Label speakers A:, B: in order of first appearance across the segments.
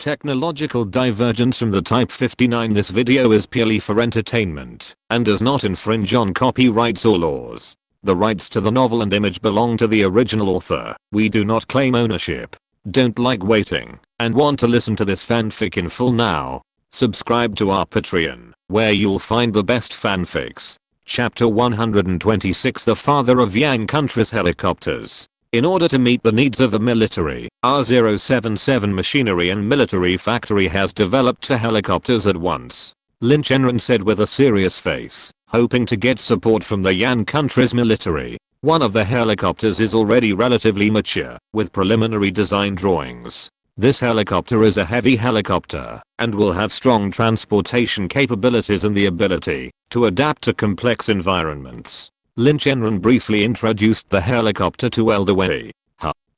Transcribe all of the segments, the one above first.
A: Technological divergence from the Type 59. This video is purely for entertainment and does not infringe on copyrights or laws. The rights to the novel and image belong to the original author. We do not claim ownership. Don't like waiting and want to listen to this fanfic in full now? Subscribe to our Patreon, where you'll find the best fanfics. Chapter 126, The Father of Yang Country's Helicopters. In order to meet the needs of the military, our 077 machinery and military factory has developed 2 helicopters at once. Lin Chenran said with a serious face, hoping to get support from the Yang country's military. One of the helicopters is already relatively mature, with preliminary design drawings. This helicopter is a heavy helicopter, and will have strong transportation capabilities and the ability to adapt to complex environments. Lin Chenran briefly introduced the helicopter to Elder Wei.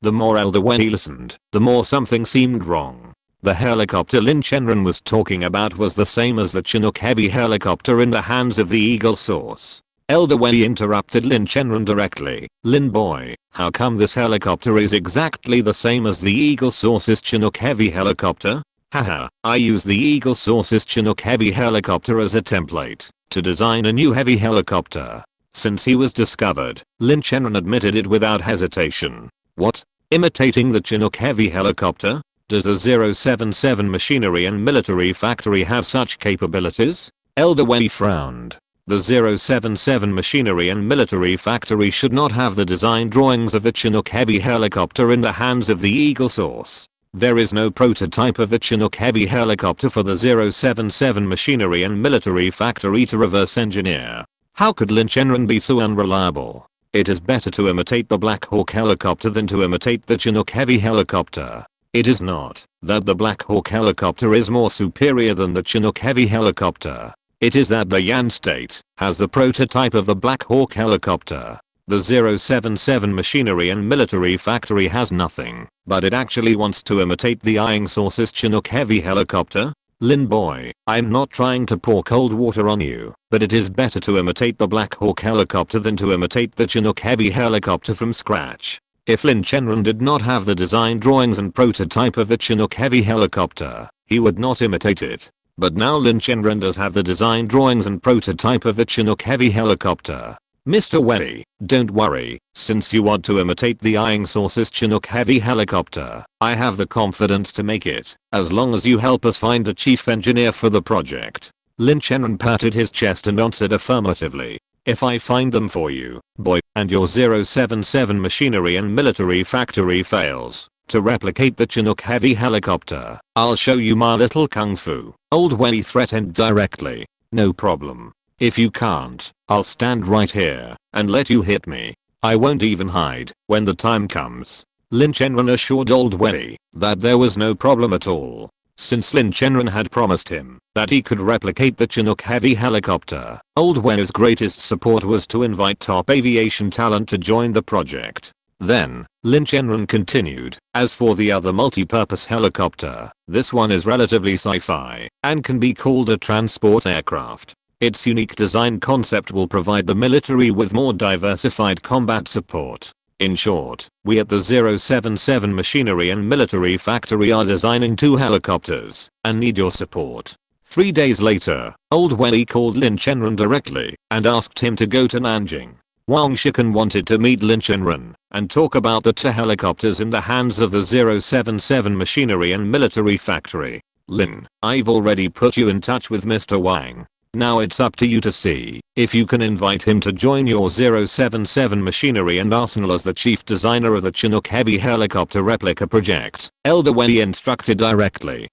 A: The more Elder Wei listened, the more something seemed wrong. The helicopter Lin Chenran was talking about was the same as the Chinook Heavy helicopter in the hands of the Eagle Source. Elder Wei interrupted Lin Chenran directly. Lin boy, how come this helicopter is exactly the same as the Eagle Source's Chinook Heavy helicopter? Haha, I use the Eagle Source's Chinook Heavy helicopter as a template to design a new heavy helicopter. Since he was discovered, Lin Chenran admitted it without hesitation. What? Imitating the Chinook Heavy helicopter? Does the 077 machinery and military factory have such capabilities? Elder Wei frowned. The 077 machinery and military factory should not have the design drawings of the Chinook Heavy helicopter in the hands of the Eagle Source. There is no prototype of the Chinook Heavy helicopter for the 077 machinery and military factory to reverse engineer. How could Lin Chenran be so unreliable? It is better to imitate the Black Hawk helicopter than to imitate the Chinook Heavy helicopter. It is not that the Black Hawk helicopter is more superior than the Chinook Heavy helicopter. It is that the Yan state has the prototype of the Black Hawk helicopter. The 077 machinery and military factory has nothing, but it actually wants to imitate the Yang Source's Chinook Heavy helicopter. Lin boy, I'm not trying to pour cold water on you, but it is better to imitate the Black Hawk helicopter than to imitate the Chinook Heavy helicopter from scratch. If Lin Chenran did not have the design drawings and prototype of the Chinook Heavy helicopter, he would not imitate it. But now Lin Chenran does have the design drawings and prototype of the Chinook Heavy helicopter. Mr. Wei, don't worry, since you want to imitate the Yang Source's Chinook Heavy helicopter, I have the confidence to make it, as long as you help us find a chief engineer for the project. Lin Chenran patted his chest and answered affirmatively. If I find them for you, boy, and your 077 machinery and military factory fails to replicate the Chinook Heavy helicopter, I'll show you my little kung fu. Old Wei threatened directly. No problem. If you can't, I'll stand right here and let you hit me. I won't even hide when the time comes. Lin Chenran assured Old Wei that there was no problem at all. Since Lin Chenran had promised him that he could replicate the Chinook Heavy helicopter, Old Wei's greatest support was to invite top aviation talent to join the project. Then, Lin Chenran continued, as for the other multi-purpose helicopter, this one is relatively sci-fi and can be called a transport aircraft. Its unique design concept will provide the military with more diversified combat support. In short, we at the 077 machinery and military factory are designing 2 helicopters and need your support. 3 days later, Old Wei called Lin Chenran directly and asked him to go to Nanjing. Wang Shikan wanted to meet Lin Chenran and talk about the 2 helicopters in the hands of the 077 machinery and military factory. Lin, I've already put you in touch with Mr. Wang. Now it's up to you to see if you can invite him to join your 077 machinery and arsenal as the chief designer of the Chinook Heavy helicopter replica project. Elder Wei instructed directly.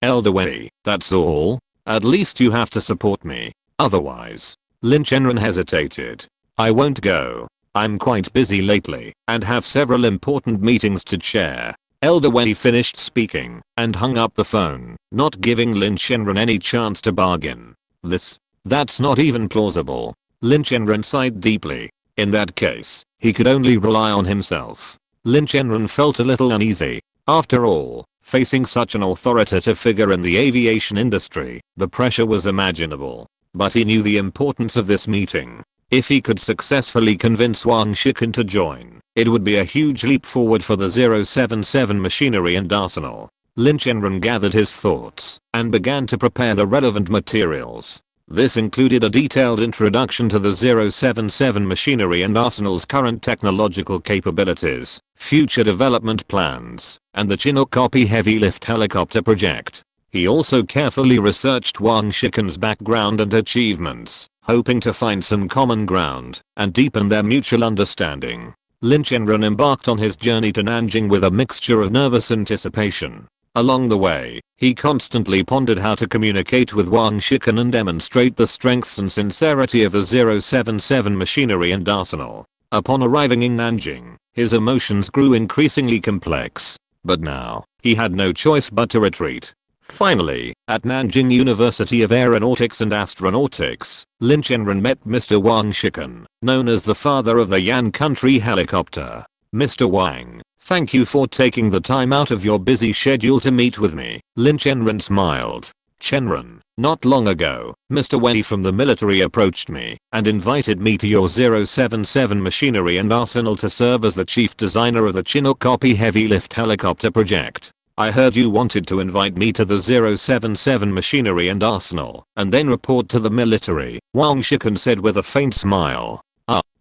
A: Elder Wei, that's all? At least you have to support me. Otherwise. Lin Chenran hesitated. I won't go. I'm quite busy lately and have several important meetings to chair. Elder Wei finished speaking and hung up the phone, not giving Lin Chenran any chance to bargain. That's not even plausible. Lin Chenran sighed deeply. In that case, he could only rely on himself. Lin Chenran felt a little uneasy. After all, facing such an authoritative figure in the aviation industry, the pressure was imaginable. But he knew the importance of this meeting. If he could successfully convince Wang Shikan to join, it would be a huge leap forward for the 077 machinery and arsenal. Lin Chenran gathered his thoughts and began to prepare the relevant materials. This included a detailed introduction to the 077 machinery and arsenal's current technological capabilities, future development plans, and the Chinook copy heavy lift helicopter project. He also carefully researched Wang Shikan's background and achievements, hoping to find some common ground and deepen their mutual understanding. Lin Chenran embarked on his journey to Nanjing with a mixture of nervous anticipation. Along the way, he constantly pondered how to communicate with Wang Shikan and demonstrate the strengths and sincerity of the 077 machinery and arsenal. Upon arriving in Nanjing, his emotions grew increasingly complex. But now, he had no choice but to retreat. Finally, at Nanjing University of Aeronautics and Astronautics, Lin Chenran met Mr. Wang Shikan, known as the father of the Yan Country helicopter. Mr. Wang, thank you for taking the time out of your busy schedule to meet with me. Lin Chenran smiled. Chenran, not long ago, Mr. Wei from the military approached me and invited me to your 077 machinery and arsenal to serve as the chief designer of the Chinook copy heavy lift helicopter project. I heard you wanted to invite me to the 077 machinery and arsenal and then report to the military, Wang Shikan said with a faint smile.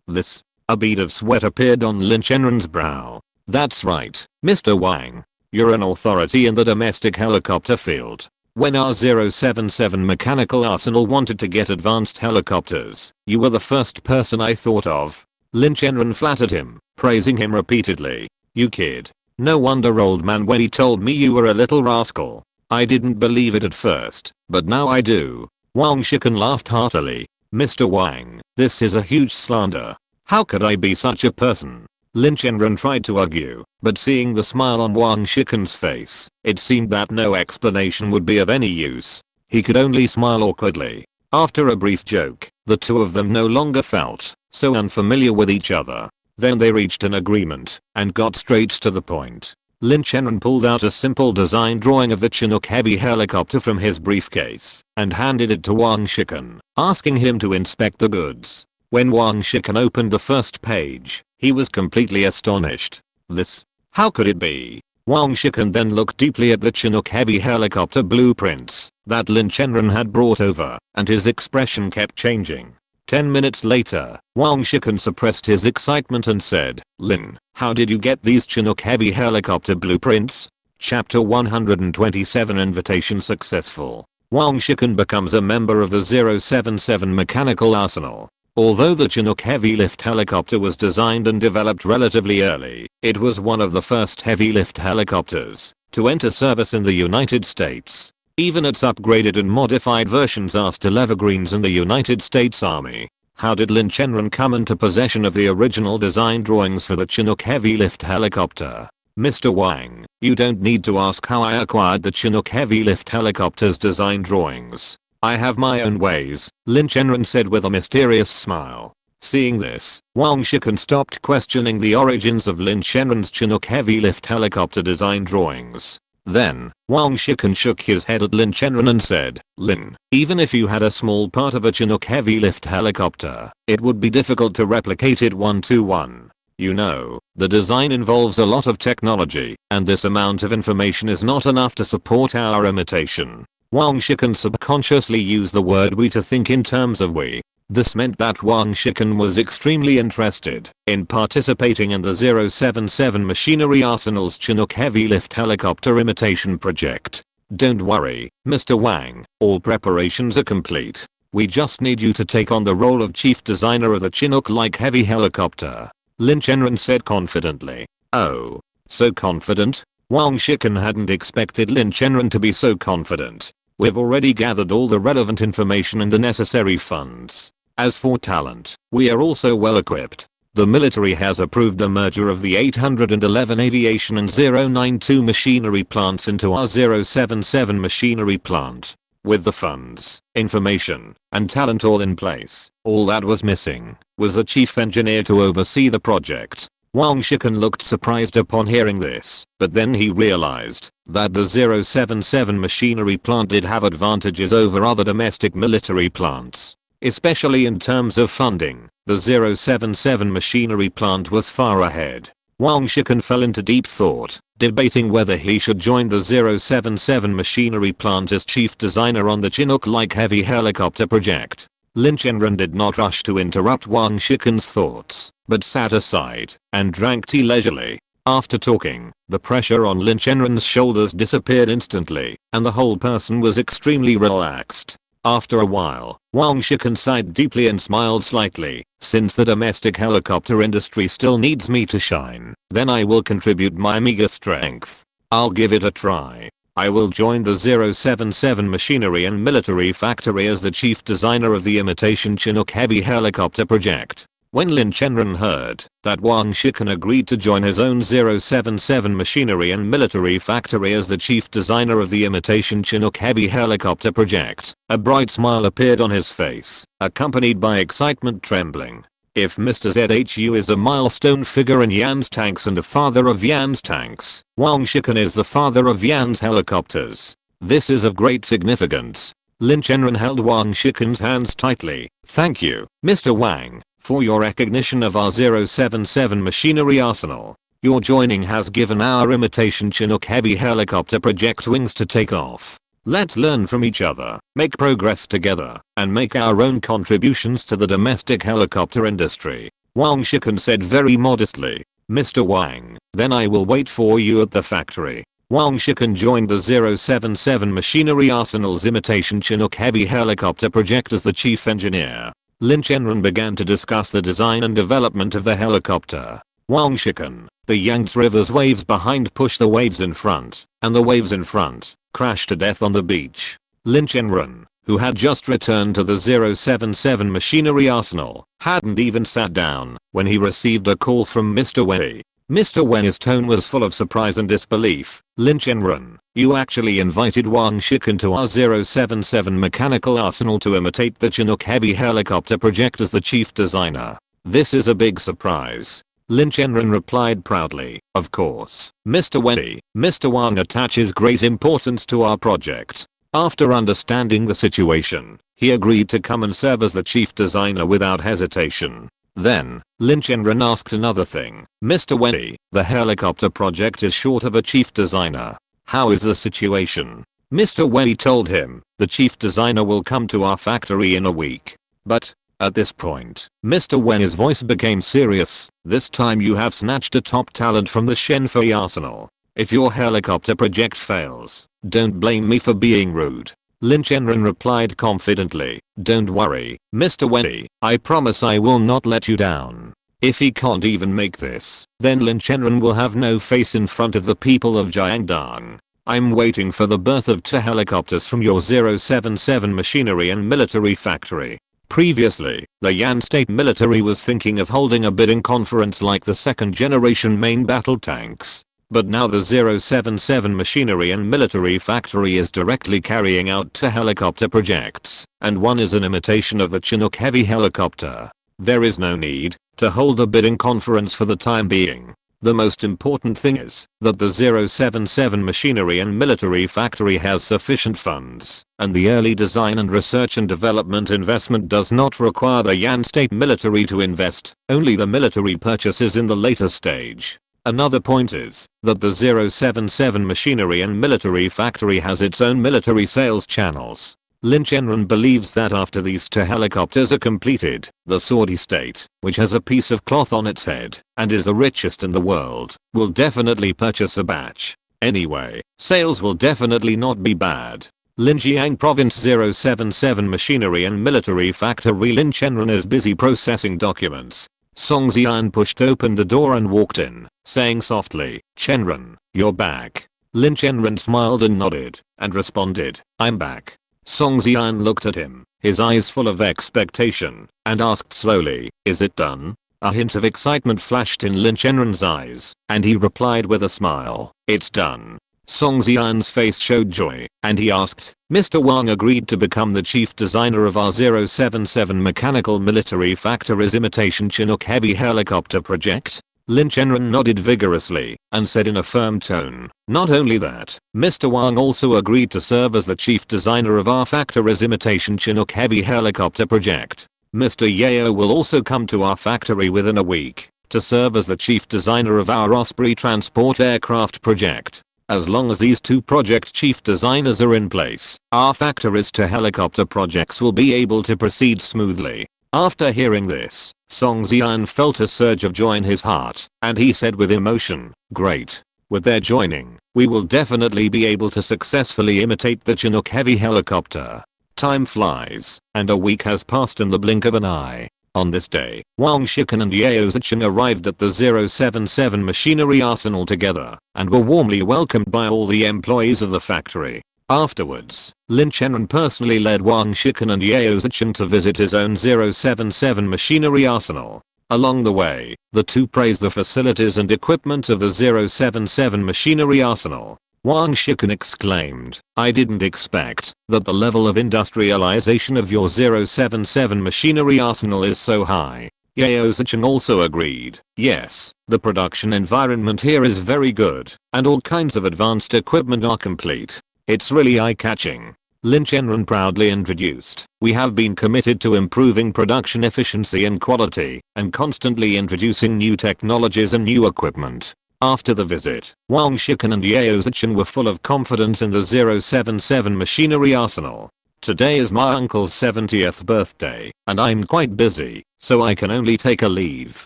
A: This. A bead of sweat appeared on Lin Chenran's brow. That's right, Mr. Wang. You're an authority in the domestic helicopter field. When our 077 mechanical arsenal wanted to get advanced helicopters, you were the first person I thought of. Lin Chenran flattered him, praising him repeatedly. You kid. No wonder old man Wei told me you were a little rascal. I didn't believe it at first, but now I do. Wang Shikan laughed heartily. Mr. Wang, this is a huge slander. How could I be such a person? Lin Chenran tried to argue, but seeing the smile on Wang Shikan's face, it seemed that no explanation would be of any use. He could only smile awkwardly. After a brief joke, the two of them no longer felt so unfamiliar with each other. Then they reached an agreement and got straight to the point. Lin Chenran pulled out a simple design drawing of the Chinook heavy helicopter from his briefcase and handed it to Wang Shikan, asking him to inspect the goods. When Wang Shikan opened the first page, he was completely astonished. This? How could it be? Wang Shikan then looked deeply at the Chinook heavy helicopter blueprints that Lin Chenran had brought over, and his expression kept changing. 10 minutes later, Wang Shikan suppressed his excitement and said, Lin, how did you get these Chinook heavy helicopter blueprints? Chapter 127 Invitation Successful. Wang Shikan becomes a member of the 077 mechanical arsenal. Although the Chinook heavy lift helicopter was designed and developed relatively early, it was one of the first heavy lift helicopters to enter service in the United States. Even its upgraded and modified versions are still evergreens in the United States Army. How did Lin Chenran come into possession of the original design drawings for the Chinook heavy lift helicopter? Mr. Wang, you don't need to ask how I acquired the Chinook heavy lift helicopter's design drawings. I have my own ways, Lin Chenran said with a mysterious smile. Seeing this, Wang Shikan stopped questioning the origins of Lin Chenran's Chinook heavy lift helicopter design drawings. Then, Wang Shikan shook his head at Lin Chenran and said, Lin, even if you had a small part of a Chinook heavy lift helicopter, it would be difficult to replicate it one-to-one. You know, the design involves a lot of technology, and this amount of information is not enough to support our imitation. Wang Shikan subconsciously used the word we to think in terms of we. This meant that Wang Shikan was extremely interested in participating in the 077 machinery arsenal's Chinook heavy lift helicopter imitation project. Don't worry, Mr. Wang, all preparations are complete. We just need you to take on the role of chief designer of the Chinook-like heavy helicopter. Lin Chenran said confidently. Oh, so confident? Wang Shikan hadn't expected Lin Chenran to be so confident. We've already gathered all the relevant information and the necessary funds. As for talent, we are also well equipped. The military has approved the merger of the 811 aviation and 092 machinery plants into our 077 machinery plant. With the funds, information, and talent all in place, all that was missing was a chief engineer to oversee the project. Wang Shikan looked surprised upon hearing this, but then he realized that the 077 machinery plant did have advantages over other domestic military plants. Especially in terms of funding, the 077 machinery plant was far ahead. Wang Shiken fell into deep thought, debating whether he should join the 077 machinery plant as chief designer on the Chinook-like heavy helicopter project. Lin Chenran did not rush to interrupt Wang Shiken's thoughts, but sat aside and drank tea leisurely. After talking, the pressure on Lin Chenran's shoulders disappeared instantly, and the whole person was extremely relaxed. After a while, Wang Shiken sighed deeply and smiled slightly. Since the domestic helicopter industry still needs me to shine, then I will contribute my meager strength. I'll give it a try. I will join the 077 machinery and military factory as the chief designer of the imitation Chinook heavy helicopter project. When Lin Chenran heard that Wang Shiken agreed to join his own 077 machinery and military factory as the chief designer of the imitation Chinook heavy helicopter project, a bright smile appeared on his face, accompanied by excitement trembling. If Mr. ZHU is a milestone figure in Yan's tanks and the father of Yan's tanks, Wang Shiken is the father of Yan's helicopters. This is of great significance. Lin Chenran held Wang Shiken's hands tightly. Thank you, Mr. Wang, for your recognition of our 077 machinery arsenal. Your joining has given our imitation Chinook heavy helicopter project wings to take off. Let's learn from each other, make progress together, and make our own contributions to the domestic helicopter industry. Wang Shiken said very modestly. Mr. Wang, then I will wait for you at the factory. Wang Shiken joined the 077 machinery arsenal's imitation Chinook heavy helicopter project as the chief engineer. Lin Chenran began to discuss the design and development of the helicopter. Wang Shiken, the Yangtze River's waves behind pushed the waves in front, and the waves in front crashed to death on the beach. Lin Chenran, who had just returned to the 077 machinery arsenal, hadn't even sat down when he received a call from Mr. Wei. Mr. Wei's tone was full of surprise and disbelief. Lin Chenran, you actually invited Wang Shiken to our 077 mechanical arsenal to imitate the Chinook heavy helicopter project as the chief designer. This is a big surprise. Lin Chenran replied proudly, of course, Mr. Wei. Mr. Wang attaches great importance to our project. After understanding the situation, he agreed to come and serve as the chief designer without hesitation. Then, Lin Chenran asked another thing. Mr. Wei, the helicopter project is short of a chief designer. How is the situation? Mr. Wei told him, the chief designer will come to our factory in a week. But, at this point, Mr. Wei's voice became serious. This time you have snatched a top talent from the Shenfei arsenal. If your helicopter project fails, don't blame me for being rude. Lin Chenran replied confidently, don't worry, Mr. Wei, I promise I will not let you down. If he can't even make this, then Lin Chenran will have no face in front of the people of Jiangdong. I'm waiting for the birth of 2 helicopters from your 077 machinery and military factory. Previously, the Yan state military was thinking of holding a bidding conference like the second generation main battle tanks. But now the 077 machinery and military factory is directly carrying out 2 helicopter projects, and one is an imitation of the Chinook heavy helicopter. There is no need to hold a bidding conference for the time being. The most important thing is that the 077 machinery and military factory has sufficient funds, and the early design and research and development investment does not require the Yan state military to invest, only the military purchases in the later stage. Another point is that the 077 machinery and military factory has its own military sales channels. Lin Chenran believes that after these 2 helicopters are completed, the Saudi state, which has a piece of cloth on its head and is the richest in the world, will definitely purchase a batch. Anyway, sales will definitely not be bad. Linjiang Province 077 machinery and military factory. Lin Chenran is busy processing documents. Song Xian pushed open the door and walked in, saying softly, Chenran, you're back. Lin Chenran smiled and nodded, and responded, I'm back. Song Xian looked at him, his eyes full of expectation, and asked slowly, is it done? A hint of excitement flashed in Lin Chenran's eyes, and he replied with a smile, it's done. Song Xian's face showed joy, and he asked, Mr. Wang agreed to become the chief designer of our 077 mechanical military factory's imitation Chinook heavy helicopter project? Lin Chenran nodded vigorously, and said in a firm tone, not only that, Mr. Wang also agreed to serve as the chief designer of our factory's imitation Chinook heavy helicopter project. Mr. Yeo will also come to our factory within a week. to serve as the chief designer of our Osprey transport aircraft project. As long as these two project chief designers are in place, our factories to helicopter projects will be able to proceed smoothly. After hearing this, Song Zian felt a surge of joy in his heart, and he said with emotion, "Great. With their joining, we will definitely be able to successfully imitate the Chinook heavy helicopter." Time flies, and a week has passed in the blink of an eye. On this day, Wang Shiken and Yao Zicheng arrived at the 077 machinery arsenal together, and were warmly welcomed by all the employees of the factory. Afterwards, Lin Chenran personally led Wang Shiken and Yao Zicheng to visit his own 077 machinery arsenal. Along the way, the two praised the facilities and equipment of the 077 machinery arsenal. Wang Shiken exclaimed, "I didn't expect that the level of industrialization of your 077 machinery arsenal is so high." Yao Zicheng also agreed, "Yes, the production environment here is very good, and all kinds of advanced equipment are complete. It's really eye-catching." Lin Chenran proudly introduced, "We have been committed to improving production efficiency and quality, and constantly introducing new technologies and new equipment." After the visit, Wang Shiken and Yao Zicheng were full of confidence in the 077 machinery arsenal. "Today is my uncle's 70th birthday, and I'm quite busy, so I can only take a leave."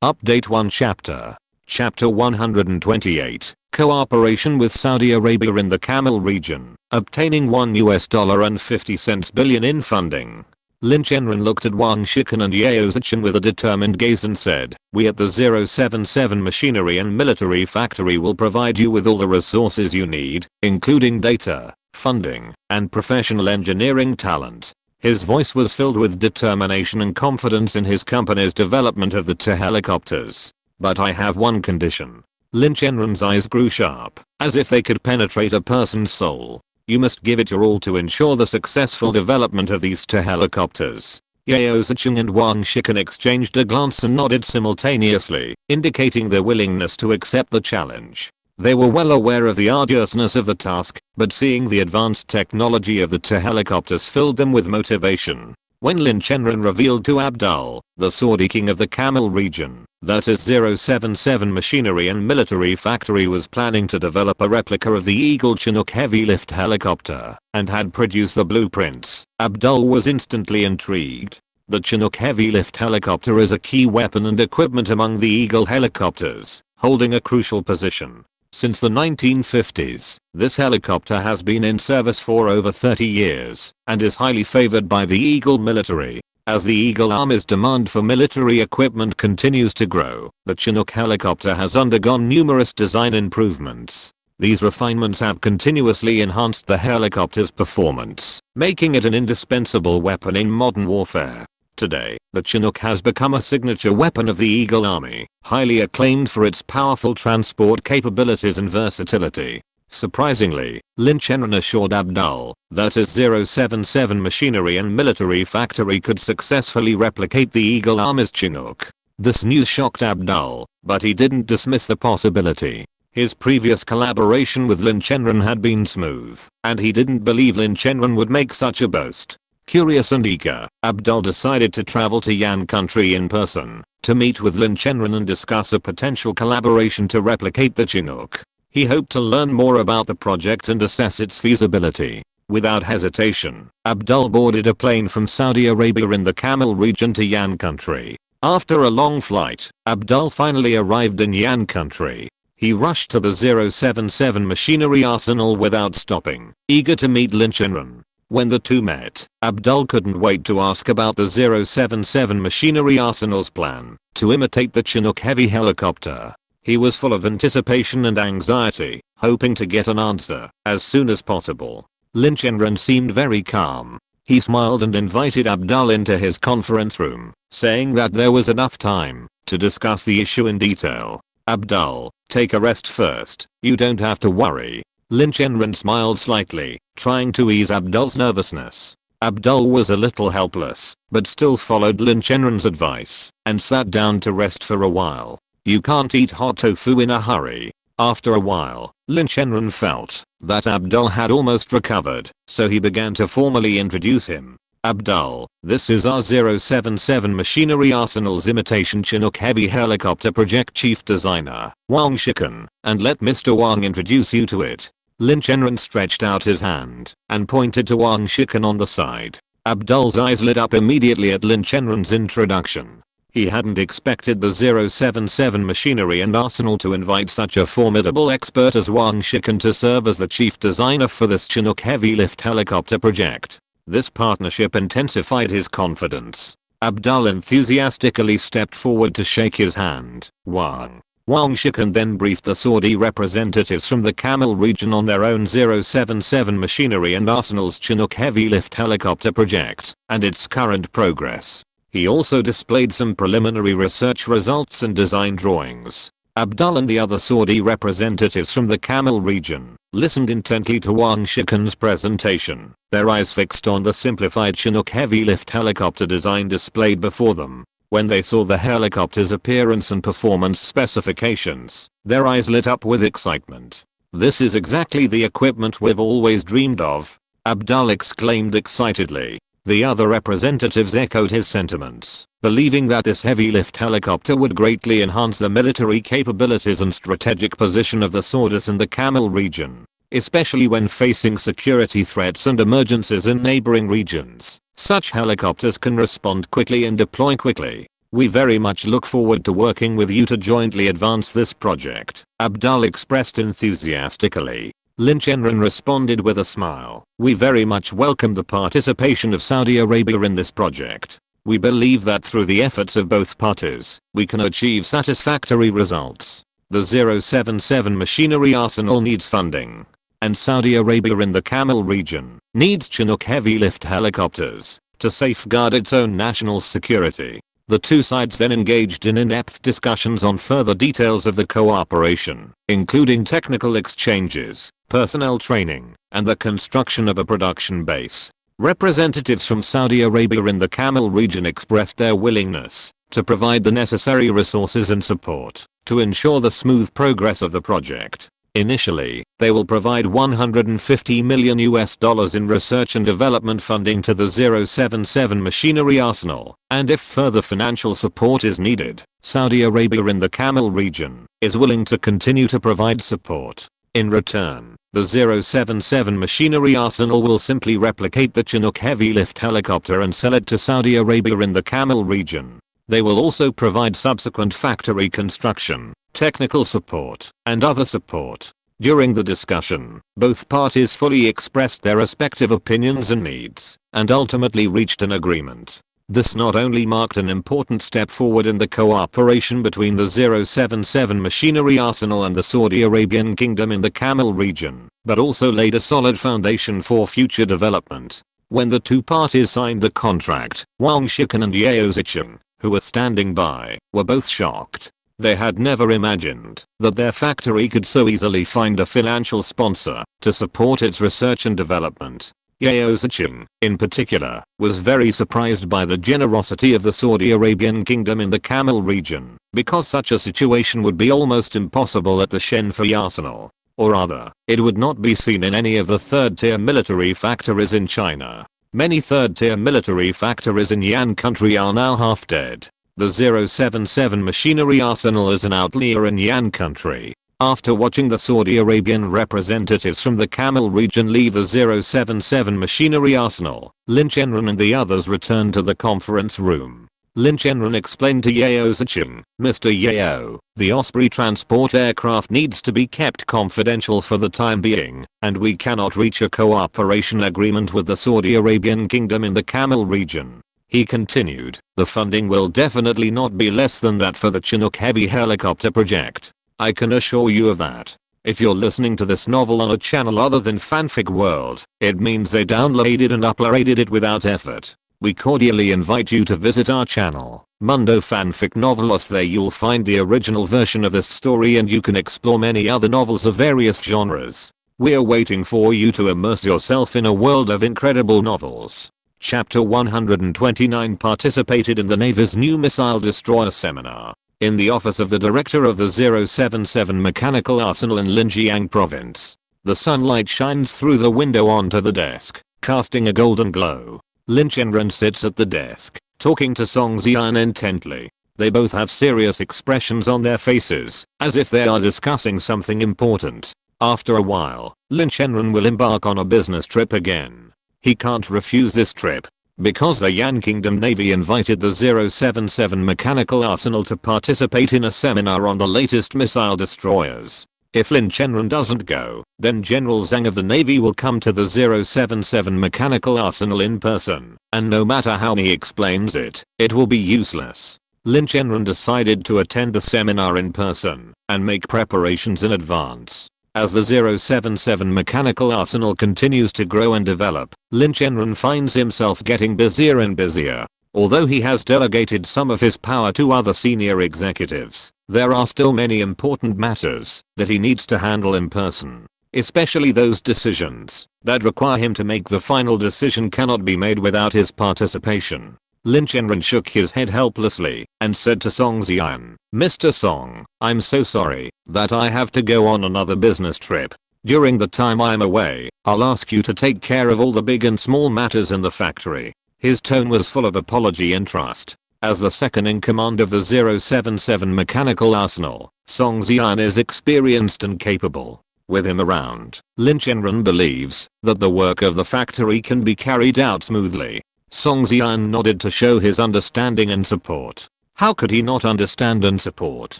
A: Update 1 Chapter. Chapter 128, Cooperation with Saudi Arabia in the Camel region, obtaining $1.50 billion in funding. Lin Chenran looked at Wang Shiken and Yao Zicheng with a determined gaze and said, "We at the 077 Machinery and Military Factory will provide you with all the resources you need, including data, funding, and professional engineering talent." His voice was filled with determination and confidence in his company's development of the two helicopters. "But I have one condition." Lin Chenran's eyes grew sharp, as if they could penetrate a person's soul. "You must give it your all to ensure the successful development of these two helicopters." Yao Zicheng and Wang Shiken exchanged a glance and nodded simultaneously, indicating their willingness to accept the challenge. They were well aware of the arduousness of the task, but seeing the advanced technology of the two helicopters filled them with motivation. When Lin Chenran revealed to Abdul, the Saudi king of the Camel region, that his 077 Machinery and Military Factory was planning to develop a replica of the Eagle Chinook heavy lift helicopter, and had produced the blueprints, Abdul was instantly intrigued. The Chinook heavy lift helicopter is a key weapon and equipment among the Eagle helicopters, holding a crucial position. Since the 1950s, this helicopter has been in service for over 30 years, and is highly favored by the Eagle military. As the Eagle Army's demand for military equipment continues to grow, the Chinook helicopter has undergone numerous design improvements. These refinements have continuously enhanced the helicopter's performance, making it an indispensable weapon in modern warfare. Today, the Chinook has become a signature weapon of the Eagle Army, highly acclaimed for its powerful transport capabilities and versatility. Surprisingly, Lin Chenran assured Abdul that his 077 Machinery and Military Factory could successfully replicate the Eagle Army's Chinook. This news shocked Abdul, but he didn't dismiss the possibility. His previous collaboration with Lin Chenran had been smooth, and he didn't believe Lin Chenran would make such a boast. Curious and eager, Abdul decided to travel to Yan country in person, to meet with Lin Chenran and discuss a potential collaboration to replicate the Chinook. He hoped to learn more about the project and assess its feasibility. Without hesitation, Abdul boarded a plane from Saudi Arabia in the Camel region to Yan country. After a long flight, Abdul finally arrived in Yan country. He rushed to the 077 machinery arsenal without stopping, eager to meet Lin Chenran. When the two met, Abdul couldn't wait to ask about the 077 machinery arsenal's plan to imitate the Chinook heavy helicopter. He was full of anticipation and anxiety, hoping to get an answer as soon as possible. Lin Chenran seemed very calm. He smiled and invited Abdul into his conference room, saying that there was enough time to discuss the issue in detail. "Abdul, take a rest first, you don't have to worry." Lin Chenran smiled slightly, trying to ease Abdul's nervousness. Abdul was a little helpless, but still followed Lin Chenran's advice, and sat down to rest for a while. You can't eat hot tofu in a hurry. After a while, Lin Chenran felt that Abdul had almost recovered, so he began to formally introduce him. Abdul, this is our 077 Machinery Arsenal's imitation Chinook Heavy Helicopter Project Chief Designer, Wang Shikan, and let Mr. Wang introduce you to it. Lin Chenran stretched out his hand and pointed to Wang Shikan on the side. Abdul's eyes lit up immediately at Lin Chenran's introduction. He hadn't expected the 077 Machinery and Arsenal to invite such a formidable expert as Wang Shikan to serve as the chief designer for this Chinook heavy lift helicopter project. This partnership intensified his confidence. Abdul enthusiastically stepped forward to shake his hand. Wang Shikan then briefed the Saudi representatives from the Camel region on their own 077 Machinery and Arsenal's Chinook heavy lift helicopter project and its current progress. He also displayed some preliminary research results and design drawings. Abdul and the other Saudi representatives from the Camel region listened intently to Wang Shikan's presentation, their eyes fixed on the simplified Chinook heavy lift helicopter design displayed before them. When they saw the helicopter's appearance and performance specifications, their eyes lit up with excitement. "This is exactly the equipment we've always dreamed of," Abdul exclaimed excitedly. The other representatives echoed his sentiments, believing that this heavy lift helicopter would greatly enhance the military capabilities and strategic position of the Saudis in the Camel region, especially when facing security threats and emergencies in neighboring regions. Such helicopters can respond quickly and deploy quickly. "We very much look forward to working with you to jointly advance this project," Abdul expressed enthusiastically. Lin Chenran responded with a smile. "We very much welcome the participation of Saudi Arabia in this project. We believe that through the efforts of both parties, we can achieve satisfactory results. The 077 Machinery Arsenal needs funding, and Saudi Arabia in the Camel region needs Chinook heavy lift helicopters to safeguard its own national security." The two sides then engaged in in-depth discussions on further details of the cooperation, including technical exchanges, personnel training, and the construction of a production base. Representatives from Saudi Arabia in the Camel region expressed their willingness to provide the necessary resources and support to ensure the smooth progress of the project. Initially, they will provide $150 million in research and development funding to the 077 Machinery Arsenal, and if further financial support is needed, Saudi Arabia in the Camel region is willing to continue to provide support. In return, the 077 Machinery Arsenal will simply replicate the Chinook heavy lift helicopter and sell it to Saudi Arabia in the Camel region. They will also provide subsequent factory construction, technical support, and other support. During the discussion, both parties fully expressed their respective opinions and needs, and ultimately reached an agreement. This not only marked an important step forward in the cooperation between the 077 Machinery Arsenal and the Saudi Arabian Kingdom in the Camel region, but also laid a solid foundation for future development. When the two parties signed the contract, Wang Shikan and Yao Zicheng, who were standing by, were both shocked. They had never imagined that their factory could so easily find a financial sponsor to support its research and development. Yao Zicheng, in particular, was very surprised by the generosity of the Saudi Arabian Kingdom in the Camel region, because such a situation would be almost impossible at the Shenfei arsenal. Or rather, it would not be seen in any of the third-tier military factories in China. Many third-tier military factories in Yan country are now half dead. The 077 Machinery Arsenal is an outlier in Yan country. After watching the Saudi Arabian representatives from the Camel region leave the 077 Machinery Arsenal, Lin Chenran and the others returned to the conference room. Lin Chenran explained to Yao Zicheng, "Mr. Yao, the Osprey transport aircraft needs to be kept confidential for the time being, and we cannot reach a cooperation agreement with the Saudi Arabian Kingdom in the Camel region." He continued, "The funding will definitely not be less than that for the Chinook heavy helicopter project. I can assure you of that. If you're listening to this novel on a channel other than Fanfic World, it means they downloaded and uploaded it without effort. We cordially invite you to visit our channel, Mundo Fanfic Novelos. There you'll find the original version of this story and you can explore many other novels of various genres. We're waiting for you to immerse yourself in a world of incredible novels." Chapter 129 participated in the Navy's new missile destroyer seminar in the office of the director of the 077 Mechanical Arsenal in Linjiang province. The sunlight shines through the window onto the desk, casting a golden glow. Lin Chenran sits at the desk, talking to Song Xian intently. They both have serious expressions on their faces, as if they are discussing something important. After a while, Lin Chenran will embark on a business trip again. He can't refuse this trip. Because the Yan Kingdom Navy invited the 077 mechanical arsenal to participate in a seminar on the latest missile destroyers. If Lin Chenran doesn't go, then General Zhang of the Navy will come to the 077 mechanical arsenal in person, and no matter how he explains it, it will be useless. Lin Chenran decided to attend the seminar in person and make preparations in advance. As the 077 mechanical arsenal continues to grow and develop, Lin Chenran finds himself getting busier and busier. Although he has delegated some of his power to other senior executives, there are still many important matters that he needs to handle in person. Especially those decisions that require him to make the final decision cannot be made without his participation. Lin Chenran shook his head helplessly and said to Song Xian, "Mr. Song, I'm so sorry that I have to go on another business trip. During the time I'm away, I'll ask you to take care of all the big and small matters in the factory." His tone was full of apology and trust. As the second in command of the 077 mechanical arsenal, Song Xian is experienced and capable. With him around, Lin Chenran believes that the work of the factory can be carried out smoothly. Song Xian nodded to show his understanding and support. How could he not understand and support?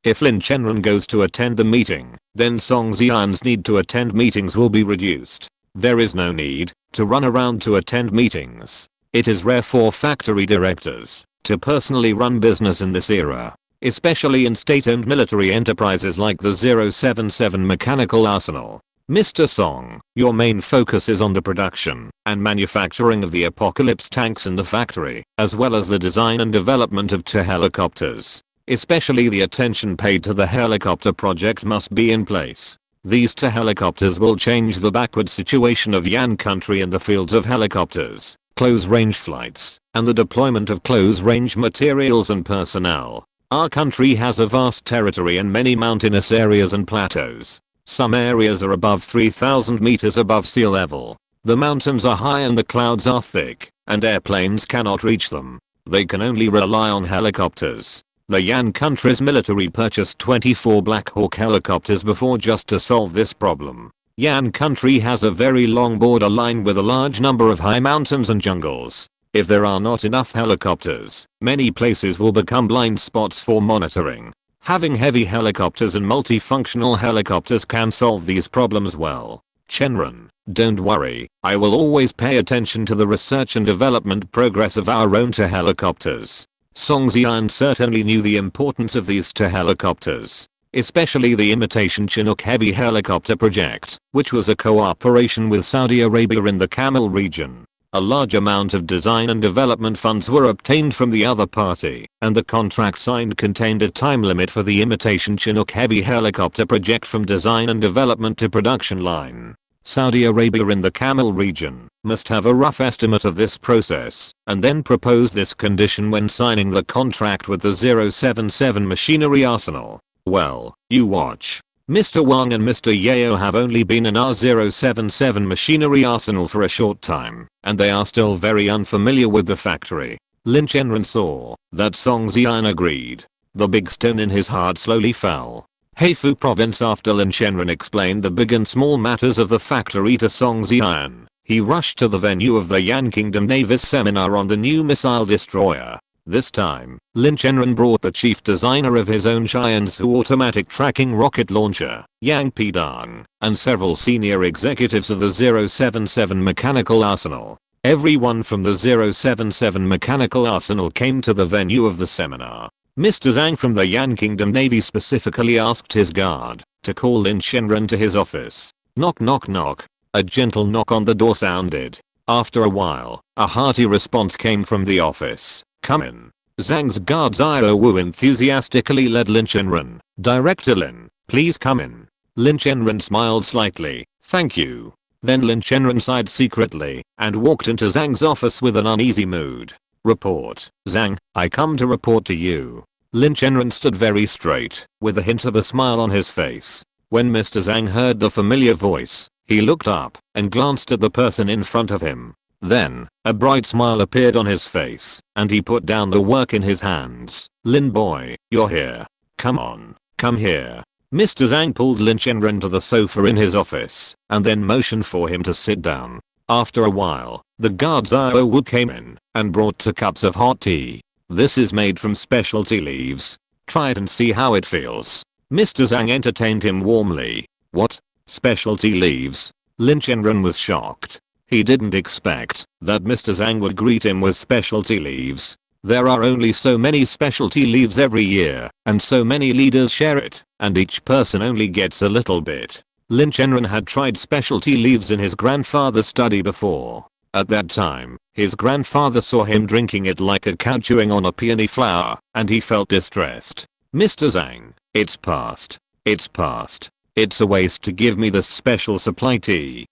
A: If Lin Chenran goes to attend the meeting, then Song Xian's need to attend meetings will be reduced. There is no need to run around to attend meetings. It is rare for factory directors to personally run business in this era, especially in state-owned military enterprises like the 077 mechanical arsenal. Mr. Song, your main focus is on the production and manufacturing of the Apocalypse tanks in the factory, as well as the design and development of two helicopters. Especially the attention paid to the helicopter project must be in place. These two helicopters will change the backward situation of Yan country in the fields of helicopters, close-range flights, and the deployment of close-range materials and personnel. Our country has a vast territory and many mountainous areas and plateaus. Some areas are above 3,000 meters above sea level. The mountains are high and the clouds are thick, and airplanes cannot reach them. They can only rely on helicopters. The Yan country's military purchased 24 Black Hawk helicopters before just to solve this problem. Yan country has a very long border line with a large number of high mountains and jungles. If there are not enough helicopters, many places will become blind spots for monitoring. Having heavy helicopters and multifunctional helicopters can solve these problems well. Chenran, don't worry, I will always pay attention to the research and development progress of our own two helicopters. Song Xian certainly knew the importance of these two helicopters, especially the imitation Chinook heavy helicopter project, which was a cooperation with Saudi Arabia in the Camel region. A large amount of design and development funds were obtained from the other party, and the contract signed contained a time limit for the imitation Chinook heavy helicopter project from design and development to production line. Saudi Arabia in the Camel region must have a rough estimate of this process, and then propose this condition when signing the contract with the 077 machinery arsenal. Well, you watch. Mr. Wang and Mr. Yeo have only been in our 077 machinery arsenal for a short time, and they are still very unfamiliar with the factory. Lin Chenran saw that Song Xian agreed. The big stone in his heart slowly fell. Heifu province. After Lin Chenran explained the big and small matters of the factory to Song Xian, he rushed to the venue of the Yan Kingdom Navy's seminar on the new missile destroyer. This time, Lin Chenran brought the chief designer of his own Shiansu automatic tracking rocket launcher, Yang Pidang, and several senior executives of the 077 mechanical arsenal. Everyone from the 077 mechanical arsenal came to the venue of the seminar. Mr. Zhang from the Yan Kingdom Navy specifically asked his guard to call Lin Chenran to his office. Knock knock knock. A gentle knock on the door sounded. After a while, a hearty response came from the office. Come in. Zhang's guard Zhao Wu enthusiastically led Lin Chenran. Director Lin, please come in. Lin Chenran smiled slightly. Thank you. Then Lin Chenran sighed secretly and walked into Zhang's office with an uneasy mood. Report. Zhang, I come to report to you. Lin Chenran stood very straight, with a hint of a smile on his face. When Mr. Zhang heard the familiar voice, he looked up and glanced at the person in front of him. Then, a bright smile appeared on his face, and he put down the work in his hands. Lin boy, you're here. Come on, come here. Mr. Zhang pulled Lin Chenran to the sofa in his office, and then motioned for him to sit down. After a while, the guard Zhao Wu came in, and brought 2 cups of hot tea. This is made from specialty leaves. Try it and see how it feels. Mr. Zhang entertained him warmly. What? Specialty leaves? Lin Chenran was shocked. He didn't expect that Mr. Zhang would greet him with specialty leaves. There are only so many specialty leaves every year, and so many leaders share it, and each person only gets a little bit. Lin Chenran had tried specialty leaves in his grandfather's study before. At that time, his grandfather saw him drinking it like a cow chewing on a peony flower, and he felt distressed. Mr. Zhang, it's past. It's past. It's a waste to give me this special supply tea.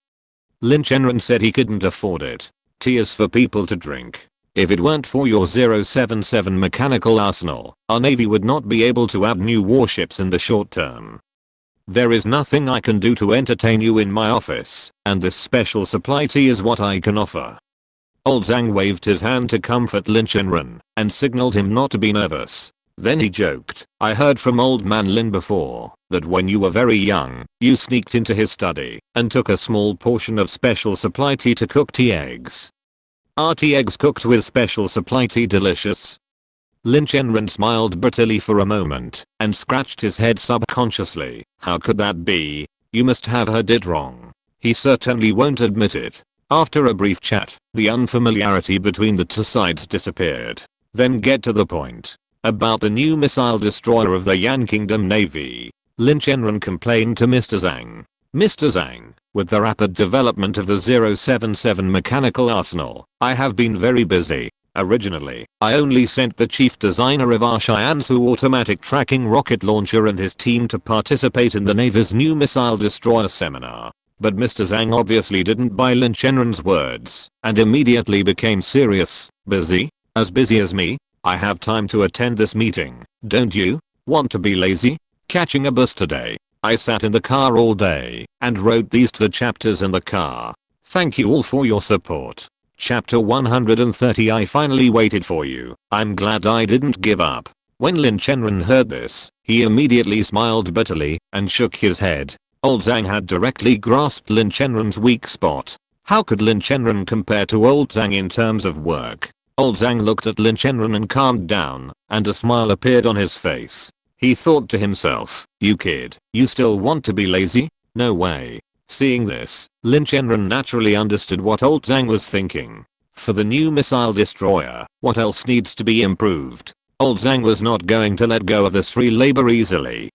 A: Lin Chenran said he couldn't afford it. Tea is for people to drink. If it weren't for your 077 mechanical arsenal, our navy would not be able to add new warships in the short term. There is nothing I can do to entertain you in my office, and this special supply tea is what I can offer. Old Zhang waved his hand to comfort Lin Chenran, and signaled him not to be nervous. Then he joked, I heard from old man Lin before, that when you were very young, you sneaked into his study, and took a small portion of special supply tea to cook tea eggs. Are tea eggs cooked with special supply tea delicious? Lin Chenran smiled bitterly for a moment, and scratched his head subconsciously. How could that be? You must have heard it wrong. He certainly won't admit it. After a brief chat, the unfamiliarity between the 2 sides disappeared. Then get to the point. About the new missile destroyer of the Yan Kingdom Navy. Lin Chenran complained to Mr. Zhang. Mr. Zhang, with the rapid development of the 077 mechanical arsenal, I have been very busy. Originally, I only sent the chief designer of our Shiansu automatic tracking rocket launcher and his team to participate in the Navy's new missile destroyer seminar. But Mr. Zhang obviously didn't buy Lin Chenran's words, and immediately became serious. Busy? As busy as me? I have time to attend this meeting, don't you? Want to be lazy? Catching a bus today. I sat in the car all day, and wrote these 2 chapters in the car. Thank you all for your support. Chapter 130 I finally waited for you. I'm glad I didn't give up. When Lin Chenran heard this, he immediately smiled bitterly, and shook his head. Old Zhang had directly grasped Lin Chenran's weak spot. How could Lin Chenran compare to old Zhang in terms of work? Old Zhang looked at Lin Chenran and calmed down, and a smile appeared on his face. He thought to himself, you kid, you still want to be lazy? No way. Seeing this, Lin Chenran naturally understood what old Zhang was thinking. For the new missile destroyer, what else needs to be improved? Old Zhang was not going to let go of this free labor easily.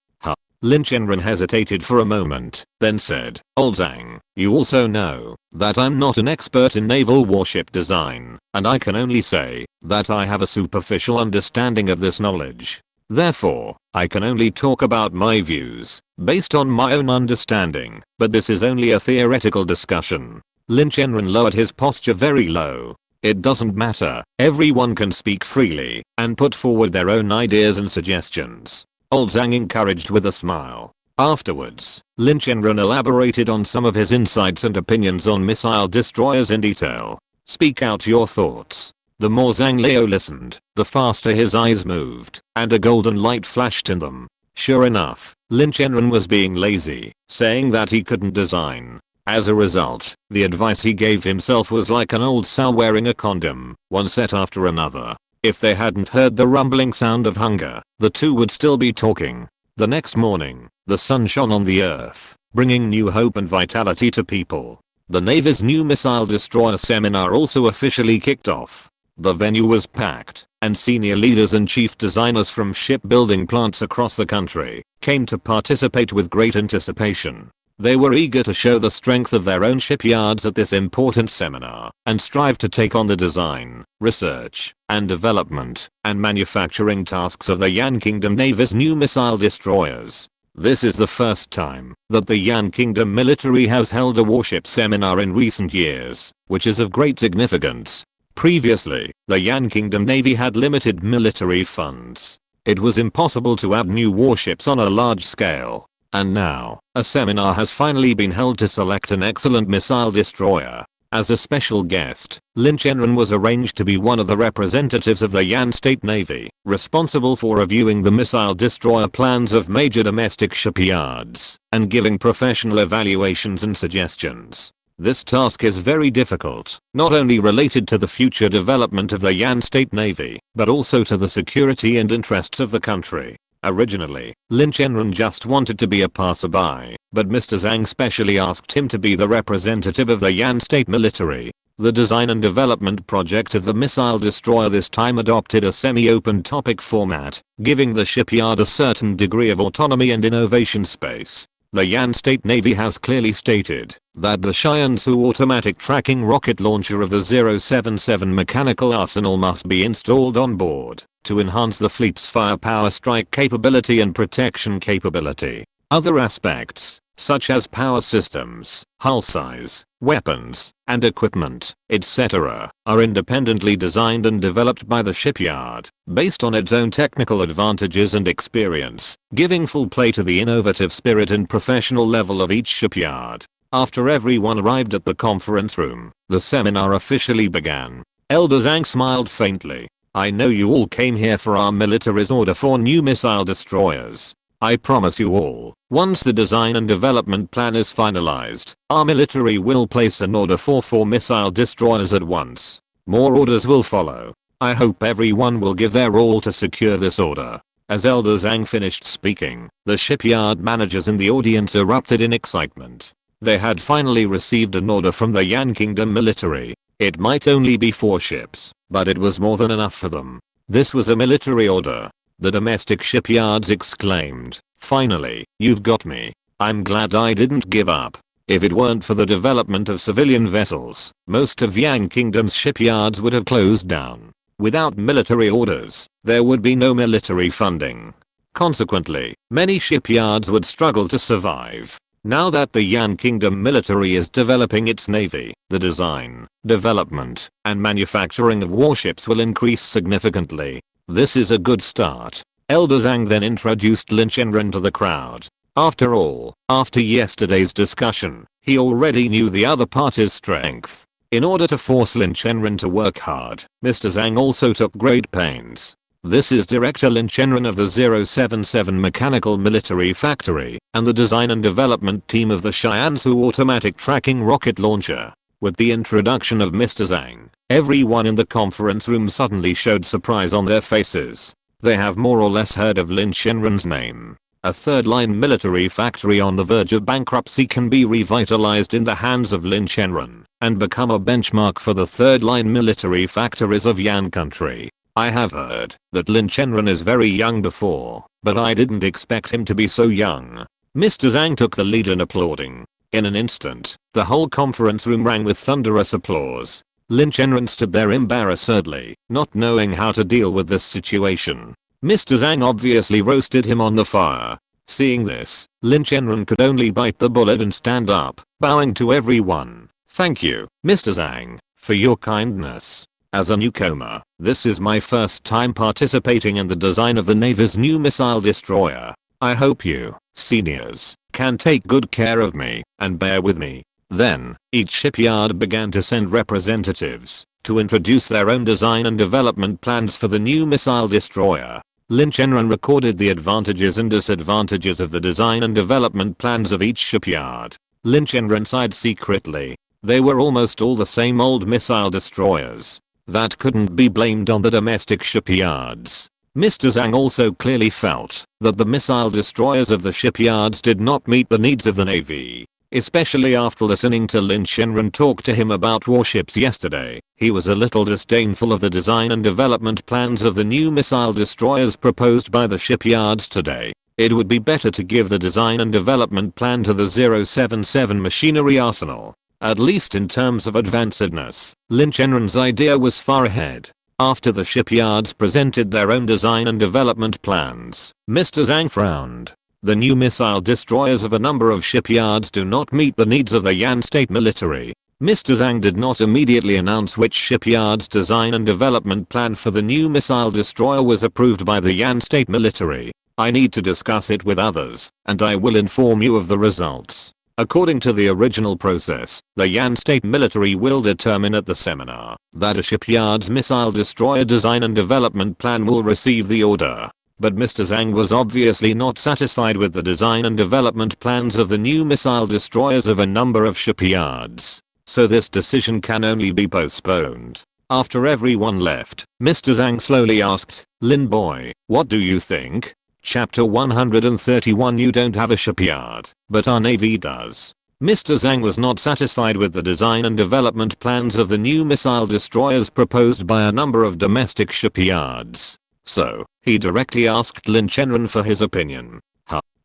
A: Lin Chenran hesitated for a moment, then said, Old Zhang, you also know that I'm not an expert in naval warship design, and I can only say that I have a superficial understanding of this knowledge. Therefore, I can only talk about my views, based on my own understanding, but this is only a theoretical discussion. Lin Chenran lowered his posture very low. It doesn't matter, everyone can speak freely, and put forward their own ideas and suggestions. Old Zhang encouraged with a smile. Afterwards, Lin Chenran elaborated on some of his insights and opinions on missile destroyers in detail. Speak out your thoughts. The more Zhang Liao listened, the faster his eyes moved, and a golden light flashed in them. Sure enough, Lin Chenran was being lazy, saying that he couldn't design. As a result, the advice he gave himself was like an old sow wearing a condom, one set after another. If they hadn't heard the rumbling sound of hunger, the 2 would still be talking. The next morning, the sun shone on the earth, bringing new hope and vitality to people. The Navy's new missile destroyer seminar also officially kicked off. The venue was packed, and senior leaders and chief designers from shipbuilding plants across the country came to participate with great anticipation. They were eager to show the strength of their own shipyards at this important seminar, and strive to take on the design, research, and development, and manufacturing tasks of the Yan Kingdom Navy's new missile destroyers. This is the first time that the Yan Kingdom military has held a warship seminar in recent years, which is of great significance. Previously, the Yan Kingdom Navy had limited military funds. It was impossible to add new warships on a large scale. And now, a seminar has finally been held to select an excellent missile destroyer. As a special guest, Lin Chenran was arranged to be one of the representatives of the Yan State Navy, responsible for reviewing the missile destroyer plans of major domestic shipyards and giving professional evaluations and suggestions. This task is very difficult, not only related to the future development of the Yan State Navy, but also to the security and interests of the country. Originally, Lin Chenran just wanted to be a passerby, but Mr. Zhang specially asked him to be the representative of the Yan State military. The design and development project of the missile destroyer this time adopted a semi-open topic format, giving the shipyard a certain degree of autonomy and innovation space. The Yan State Navy has clearly stated that the Shiansu automatic tracking rocket launcher of the 077 mechanical arsenal must be installed on board to enhance the fleet's firepower strike capability and protection capability. Other aspects, such as power systems, hull size, weapons, and equipment, etc., are independently designed and developed by the shipyard, based on its own technical advantages and experience, giving full play to the innovative spirit and professional level of each shipyard. After everyone arrived at the conference room, the seminar officially began. Elder Zhang smiled faintly. I know you all came here for our military's order for new missile destroyers. I promise you all, once the design and development plan is finalized, our military will place an order for 4 missile destroyers at once. More orders will follow. I hope everyone will give their all to secure this order. As Elder Zhang finished speaking, the shipyard managers in the audience erupted in excitement. They had finally received an order from the Yan Kingdom military. It might only be 4 ships, but it was more than enough for them. This was a military order. The domestic shipyards exclaimed, "Finally, you've got me. I'm glad I didn't give up." If it weren't for the development of civilian vessels, most of Yang Kingdom's shipyards would have closed down. Without military orders, there would be no military funding. Consequently, many shipyards would struggle to survive. Now that the Yan Kingdom military is developing its navy, the design, development, and manufacturing of warships will increase significantly. This is a good start. Elder Zhang then introduced Lin Chenran to the crowd. After all, after yesterday's discussion, he already knew the other party's strength. In order to force Lin Chenran to work hard, Mr. Zhang also took great pains. This is Director Lin Chenran of the 077 Mechanical Military Factory and the design and development team of the Shiansu automatic tracking rocket launcher. With the introduction of Mr. Zhang, everyone in the conference room suddenly showed surprise on their faces. They have more or less heard of Lin Chenran's name. A third-line military factory on the verge of bankruptcy can be revitalized in the hands of Lin Chenran and become a benchmark for the third-line military factories of Yan country. I have heard that Lin Chenran is very young before, but I didn't expect him to be so young. Mr. Zhang took the lead in applauding. In an instant, the whole conference room rang with thunderous applause. Lin Chenran stood there embarrassedly, not knowing how to deal with this situation. Mr. Zhang obviously roasted him on the fire. Seeing this, Lin Chenran could only bite the bullet and stand up, bowing to everyone. Thank you, Mr. Zhang, for your kindness. As a newcomer, this is my first time participating in the design of the Navy's new missile destroyer. I hope you, seniors, can take good care of me and bear with me. Then, each shipyard began to send representatives to introduce their own design and development plans for the new missile destroyer. Lin Chenran recorded the advantages and disadvantages of the design and development plans of each shipyard. Lin Chenran sighed secretly. They were almost all the same old missile destroyers. That couldn't be blamed on the domestic shipyards. Mr. Zhang also clearly felt that the missile destroyers of the shipyards did not meet the needs of the Navy. Especially after listening to Lin Chenran talk to him about warships yesterday, he was a little disdainful of the design and development plans of the new missile destroyers proposed by the shipyards today. It would be better to give the design and development plan to the 077 machinery arsenal. At least in terms of advancedness, Lin Chenran's idea was far ahead. After the shipyards presented their own design and development plans, Mr. Zhang frowned. The new missile destroyers of a number of shipyards do not meet the needs of the Yan State military. Mr. Zhang did not immediately announce which shipyard's design and development plan for the new missile destroyer was approved by the Yan State military. I need to discuss it with others, and I will inform you of the results. According to the original process, the Yan state military will determine at the seminar that a shipyard's missile destroyer design and development plan will receive the order. But Mr. Zhang was obviously not satisfied with the design and development plans of the new missile destroyers of a number of shipyards. So this decision can only be postponed. After everyone left, Mr. Zhang slowly asked, "Lin boy, what do you think?" Chapter 131. You don't have a shipyard, but our navy does. Mr. Zhang was not satisfied with the design and development plans of the new missile destroyers proposed by a number of domestic shipyards. So, he directly asked Lin Chenran for his opinion.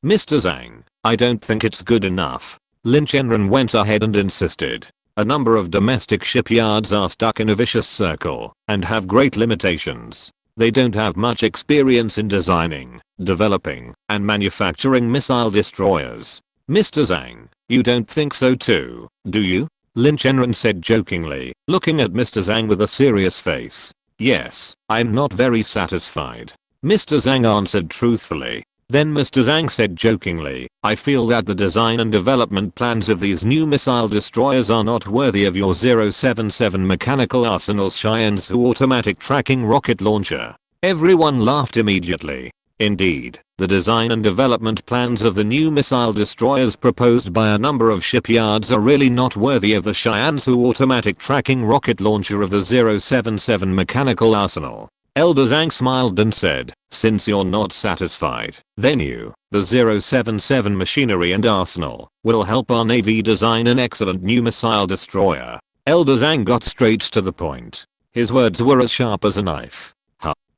A: Mr. Zhang, I don't think it's good enough. Lin Chenran went ahead and insisted. A number of domestic shipyards are stuck in a vicious circle and have great limitations. They don't have much experience in designing, developing, and manufacturing missile destroyers. Mr. Zhang, you don't think so too, do you? Lin Chenran said jokingly, looking at Mr. Zhang with a serious face. Yes, I'm not very satisfied. Mr. Zhang answered truthfully. Then Mr. Zhang said jokingly, I feel that the design and development plans of these new missile destroyers are not worthy of your 077 mechanical arsenal's Cheyenne-Su automatic tracking rocket launcher. Everyone laughed immediately. Indeed, the design and development plans of the new missile destroyers proposed by a number of shipyards are really not worthy of the Cheyenne-Su automatic tracking rocket launcher of the 077 mechanical arsenal. Elder Zhang smiled and said, since you're not satisfied, then you, the 077 machinery and arsenal, will help our navy design an excellent new missile destroyer. Elder Zhang got straight to the point. His words were as sharp as a knife.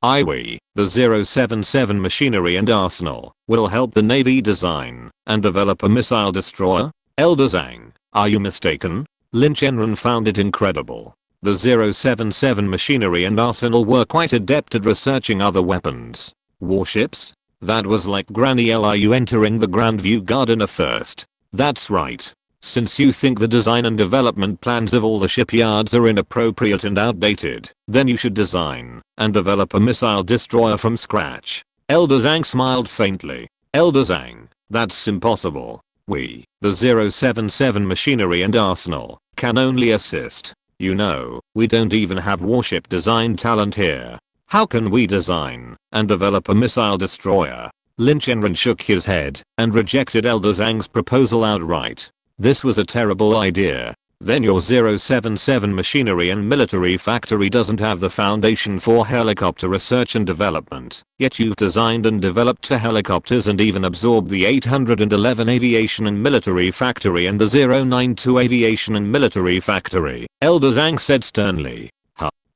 A: We, the 077 machinery and arsenal, will help the navy design and develop a missile destroyer? Elder Zhang, are you mistaken? Lin Chenran found it incredible. The 077 machinery and arsenal were quite adept at researching other weapons. Warships? That was like Granny Liu entering the Grandview Garden first. That's right. Since you think the design and development plans of all the shipyards are inappropriate and outdated, then you should design and develop a missile destroyer from scratch. Elder Zhang smiled faintly. Elder Zhang, that's impossible. We, the 077 machinery and arsenal, can only assist. You know, we don't even have warship design talent here. How can we design and develop a missile destroyer? Lin Chenran shook his head and rejected Elder Zhang's proposal outright. This was a terrible idea. Then your 077 machinery and military factory doesn't have the foundation for helicopter research and development, yet you've designed and developed 2 helicopters and even absorbed the 811 aviation and military factory and the 092 aviation and military factory. Elder Zhang said sternly.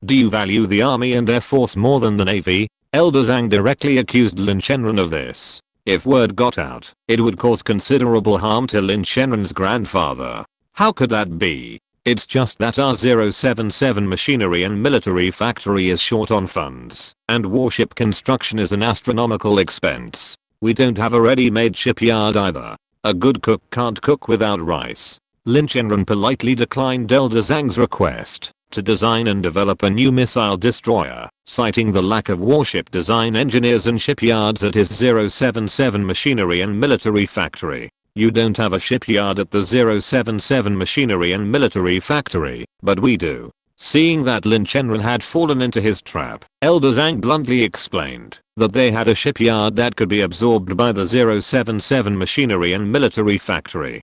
A: Do you value the army and air force more than the navy? Elder Zhang directly accused Lin Chenran of this. If word got out, it would cause considerable harm to Lin Chenran's grandfather. How could that be? It's just that our 077 machinery and military factory is short on funds, and warship construction is an astronomical expense. We don't have a ready-made shipyard either. A good cook can't cook without rice. Lin Chenran politely declined Elder Zhang's request to design and develop a new missile destroyer, citing the lack of warship design engineers and shipyards at his 077 machinery and military factory. You don't have a shipyard at the 077 machinery and military factory, but we do. Seeing that Lin Chenran had fallen into his trap, Elder Zhang bluntly explained that they had a shipyard that could be absorbed by the 077 machinery and military factory.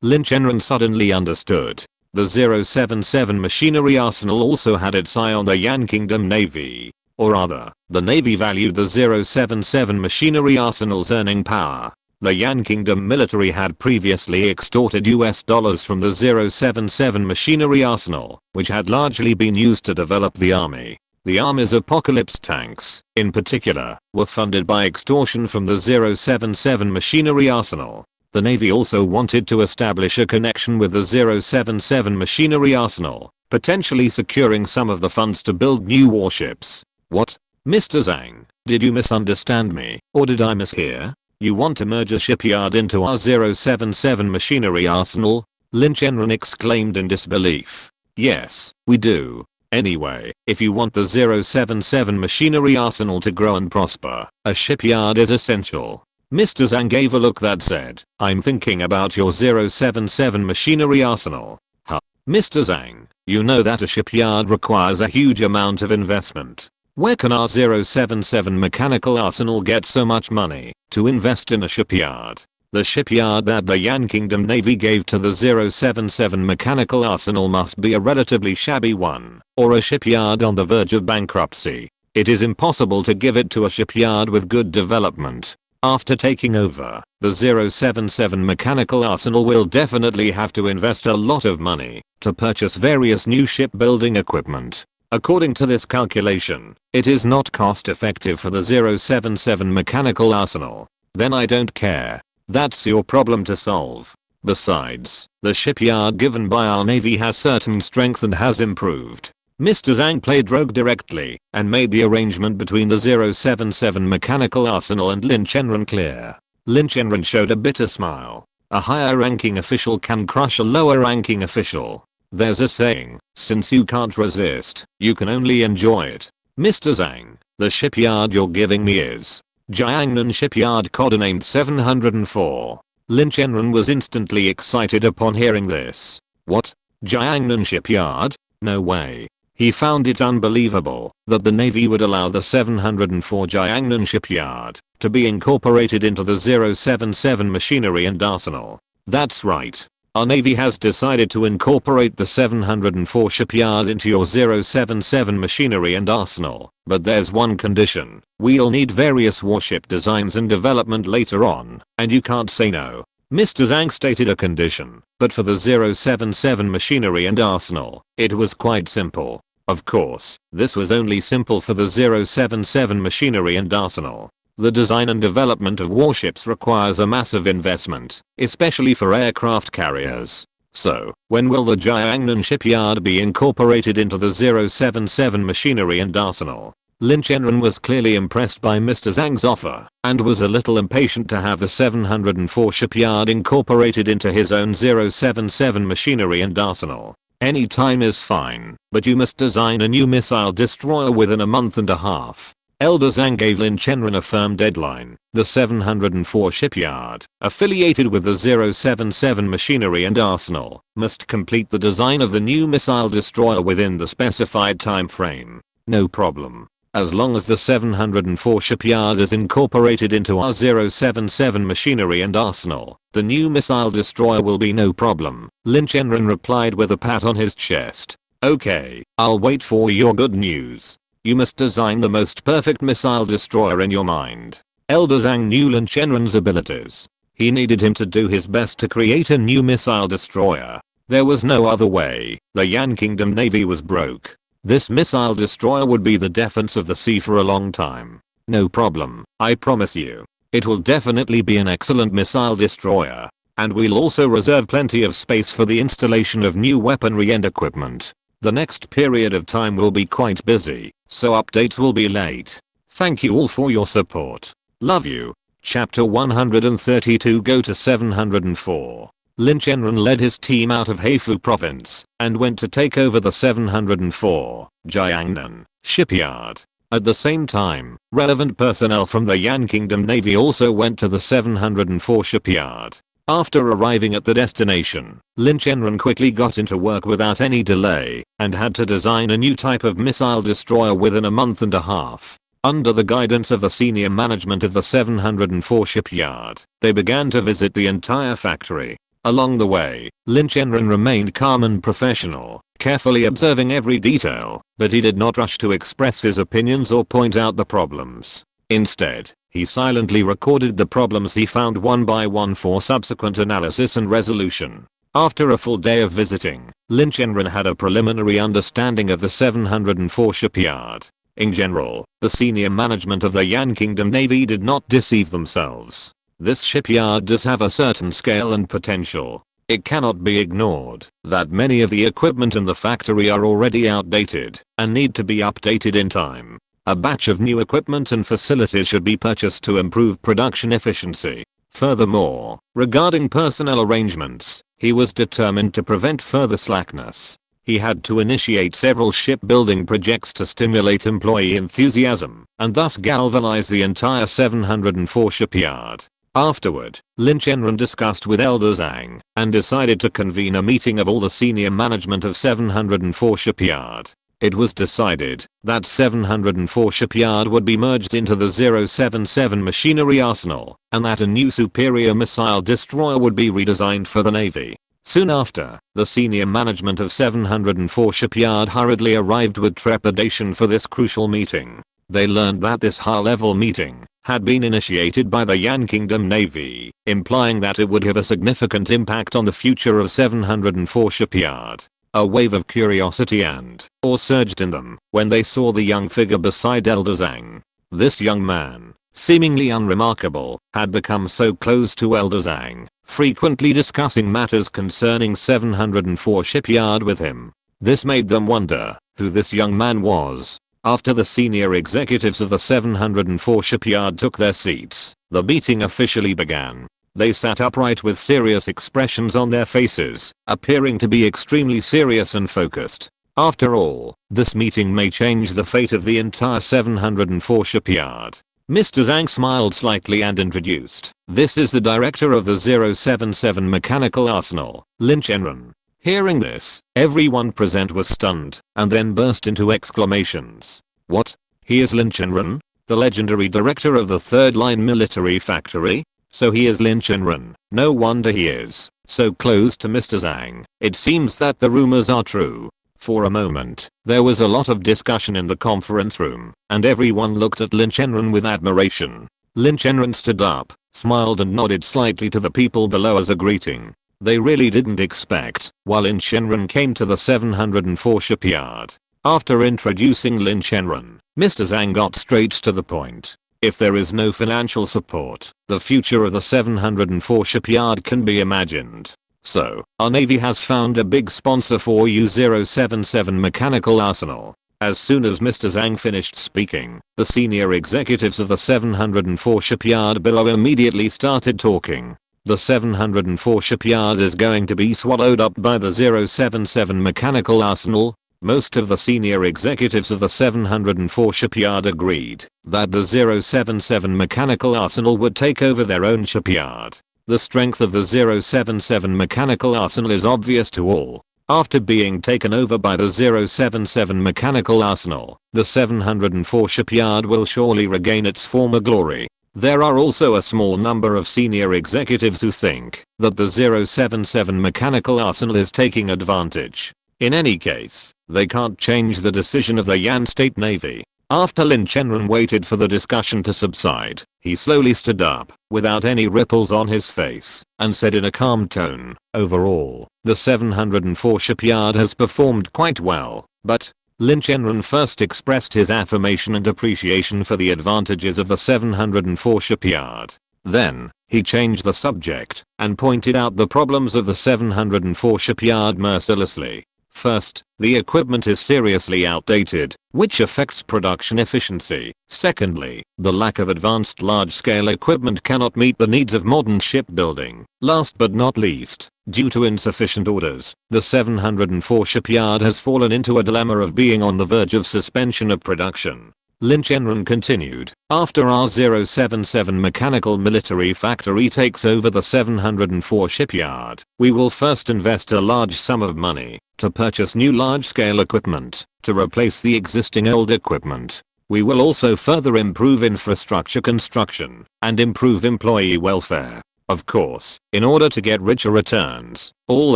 A: Lin Chenran suddenly understood. The 077 machinery arsenal also had its eye on the Yan Kingdom Navy. Or rather, the Navy valued the 077 machinery arsenal's earning power. The Yan Kingdom military had previously extorted US dollars from the 077 machinery arsenal, which had largely been used to develop the army. The army's apocalypse tanks, in particular, were funded by extortion from the 077 machinery arsenal. The Navy also wanted to establish a connection with the 077 machinery arsenal, potentially securing some of the funds to build new warships. What? Mr. Zhang, did you misunderstand me, or did I mishear? You want to merge a shipyard into our 077 machinery arsenal? Lin Chenran exclaimed in disbelief. Yes, we do. Anyway, if you want the 077 machinery arsenal to grow and prosper, a shipyard is essential. Mr. Zhang gave a look that said, I'm thinking about your 077 machinery arsenal. Huh. Mr. Zhang, you know that a shipyard requires a huge amount of investment. Where can our 077 mechanical arsenal get so much money to invest in a shipyard? The shipyard that the Yan Kingdom Navy gave to the 077 mechanical arsenal must be a relatively shabby one, or a shipyard on the verge of bankruptcy. It is impossible to give it to a shipyard with good development. After taking over, the 077 mechanical arsenal will definitely have to invest a lot of money to purchase various new shipbuilding equipment. According to this calculation, it is not cost effective for the 077 mechanical arsenal. Then I don't care. That's your problem to solve. Besides, the shipyard given by our navy has certain strength and has improved. Mr. Zhang played rogue directly and made the arrangement between the 077 mechanical arsenal and Lin Chenran clear. Lin Chenran showed a bitter smile. A higher ranking official can crush a lower ranking official. There's a saying, since you can't resist, you can only enjoy it. Mr. Zhang, the shipyard you're giving me is Jiangnan Shipyard, codenamed 704. Lin Chenran was instantly excited upon hearing this. What? Jiangnan Shipyard? No way. He found it unbelievable that the Navy would allow the 704 Jiangnan Shipyard to be incorporated into the 077 machinery and arsenal. That's right. Our Navy has decided to incorporate the 704 shipyard into your 077 machinery and arsenal, but there's one condition. We'll need various warship designs and development later on, and you can't say no. Mr. Zhang stated a condition, but for the 077 machinery and arsenal, it was quite simple. Of course, this was only simple for the 077 machinery and arsenal. The design and development of warships requires a massive investment, especially for aircraft carriers. So, when will the Jiangnan shipyard be incorporated into the 077 machinery and arsenal? Lin Chenran was clearly impressed by Mr. Zhang's offer and was a little impatient to have the 704 shipyard incorporated into his own 077 machinery and arsenal. Any time is fine, but you must design a new missile destroyer within a month and a half. Elder Zhang gave Lin Chenran a firm deadline. The 704 shipyard, affiliated with the 077 machinery and arsenal, must complete the design of the new missile destroyer within the specified time frame. No problem. As long as the 704 shipyard is incorporated into our 077 machinery and arsenal, the new missile destroyer will be no problem. Lin Chenran replied with a pat on his chest. Okay, I'll wait for your good news. You must design the most perfect missile destroyer in your mind. Elder Zhang knew Lin Chenran's abilities. He needed him to do his best to create a new missile destroyer. There was no other way. The Yan Kingdom Navy was broke. This missile destroyer would be the defense of the sea for a long time. No problem, I promise you. It will definitely be an excellent missile destroyer. And we'll also reserve plenty of space for the installation of new weaponry and equipment. The next period of time will be quite busy, so updates will be late. Thank you all for your support. Love you. Chapter 132. Go to 704. Lin Chenran led his team out of Heifu province and went to take over the 704 Jiangnan shipyard. At the same time, relevant personnel from the Yan Kingdom Navy also went to the 704 shipyard. After arriving at the destination, Lin Chenran quickly got into work without any delay and had to design a new type of missile destroyer within a month and a half. Under the guidance of the senior management of the 704 shipyard, they began to visit the entire factory. Along the way, Lin Chenran remained calm and professional, carefully observing every detail, but he did not rush to express his opinions or point out the problems. Instead, he silently recorded the problems he found one by one for subsequent analysis and resolution. After a full day of visiting, Lin Chenran had a preliminary understanding of the 704 shipyard. In general, the senior management of the Yan Kingdom Navy did not deceive themselves. This shipyard does have a certain scale and potential. It cannot be ignored that many of the equipment in the factory are already outdated and need to be updated in time. A batch of new equipment and facilities should be purchased to improve production efficiency. Furthermore, regarding personnel arrangements, he was determined to prevent further slackness. He had to initiate several shipbuilding projects to stimulate employee enthusiasm and thus galvanize the entire 704 shipyard. Afterward, Lin Chenran discussed with Elder Zhang and decided to convene a meeting of all the senior management of 704 Shipyard. It was decided that 704 Shipyard would be merged into the 077 machinery arsenal, and that a new superior missile destroyer would be redesigned for the Navy. Soon after, the senior management of 704 Shipyard hurriedly arrived with trepidation for this crucial meeting. They learned that this high-level meeting had been initiated by the Yan Kingdom Navy, implying that it would have a significant impact on the future of 704 Shipyard. A wave of curiosity and awe surged in them when they saw the young figure beside Elder Zhang. This young man, seemingly unremarkable, had become so close to Elder Zhang, frequently discussing matters concerning 704 Shipyard with him. This made them wonder who this young man was. After the senior executives of the 704 Shipyard took their seats, the meeting officially began. They sat upright with serious expressions on their faces, appearing to be extremely serious and focused. After all, this meeting may change the fate of the entire 704 Shipyard. Mr. Zhang smiled slightly and introduced, "This is the director of the 077 Mechanical Arsenal, Lin Chenran." Hearing this, everyone present was stunned, and then burst into exclamations. What? He is Lin Chenran? The legendary director of the Third Line Military Factory? So he is Lin Chenran. No wonder he is so close to Mr. Zhang. It seems that the rumors are true. For a moment, there was a lot of discussion in the conference room, and everyone looked at Lin Chenran with admiration. Lin Chenran stood up, smiled and nodded slightly to the people below as a greeting. They really didn't expect while Lin Chenran came to the 704 Shipyard. After introducing Lin Chenran, Mr. Zhang got straight to the point. If there is no financial support, the future of the 704 Shipyard can be imagined. So, our Navy has found a big sponsor for U-077 Mechanical Arsenal. As soon as Mr. Zhang finished speaking, the senior executives of the 704 Shipyard below immediately started talking. The 704 Shipyard is going to be swallowed up by the 077 Mechanical Arsenal. Most of the senior executives of the 704 Shipyard agreed that the 077 Mechanical Arsenal would take over their own shipyard. The strength of the 077 Mechanical Arsenal is obvious to all. After being taken over by the 077 Mechanical Arsenal, the 704 Shipyard will surely regain its former glory. There are also a small number of senior executives who think that the 077 Mechanical Arsenal is taking advantage. In any case, they can't change the decision of the Yan State Navy. After Lin Chenran waited for the discussion to subside, he slowly stood up, without any ripples on his face, and said in a calm tone, "Overall, the 704 Shipyard has performed quite well, but..." Lin Chenran first expressed his affirmation and appreciation for the advantages of the 704 Shipyard. Then, he changed the subject, and pointed out the problems of the 704 Shipyard mercilessly. First, the equipment is seriously outdated, which affects production efficiency. Secondly, the lack of advanced large-scale equipment cannot meet the needs of modern shipbuilding. Last but not least, due to insufficient orders, the 704 Shipyard has fallen into a dilemma of being on the verge of suspension of production. Lin Chenran continued, "After our 077 Mechanical Military Factory takes over the 704 Shipyard, we will first invest a large sum of money to purchase new large-scale equipment to replace the existing old equipment. We will also further improve infrastructure construction and improve employee welfare. Of course, in order to get richer returns, all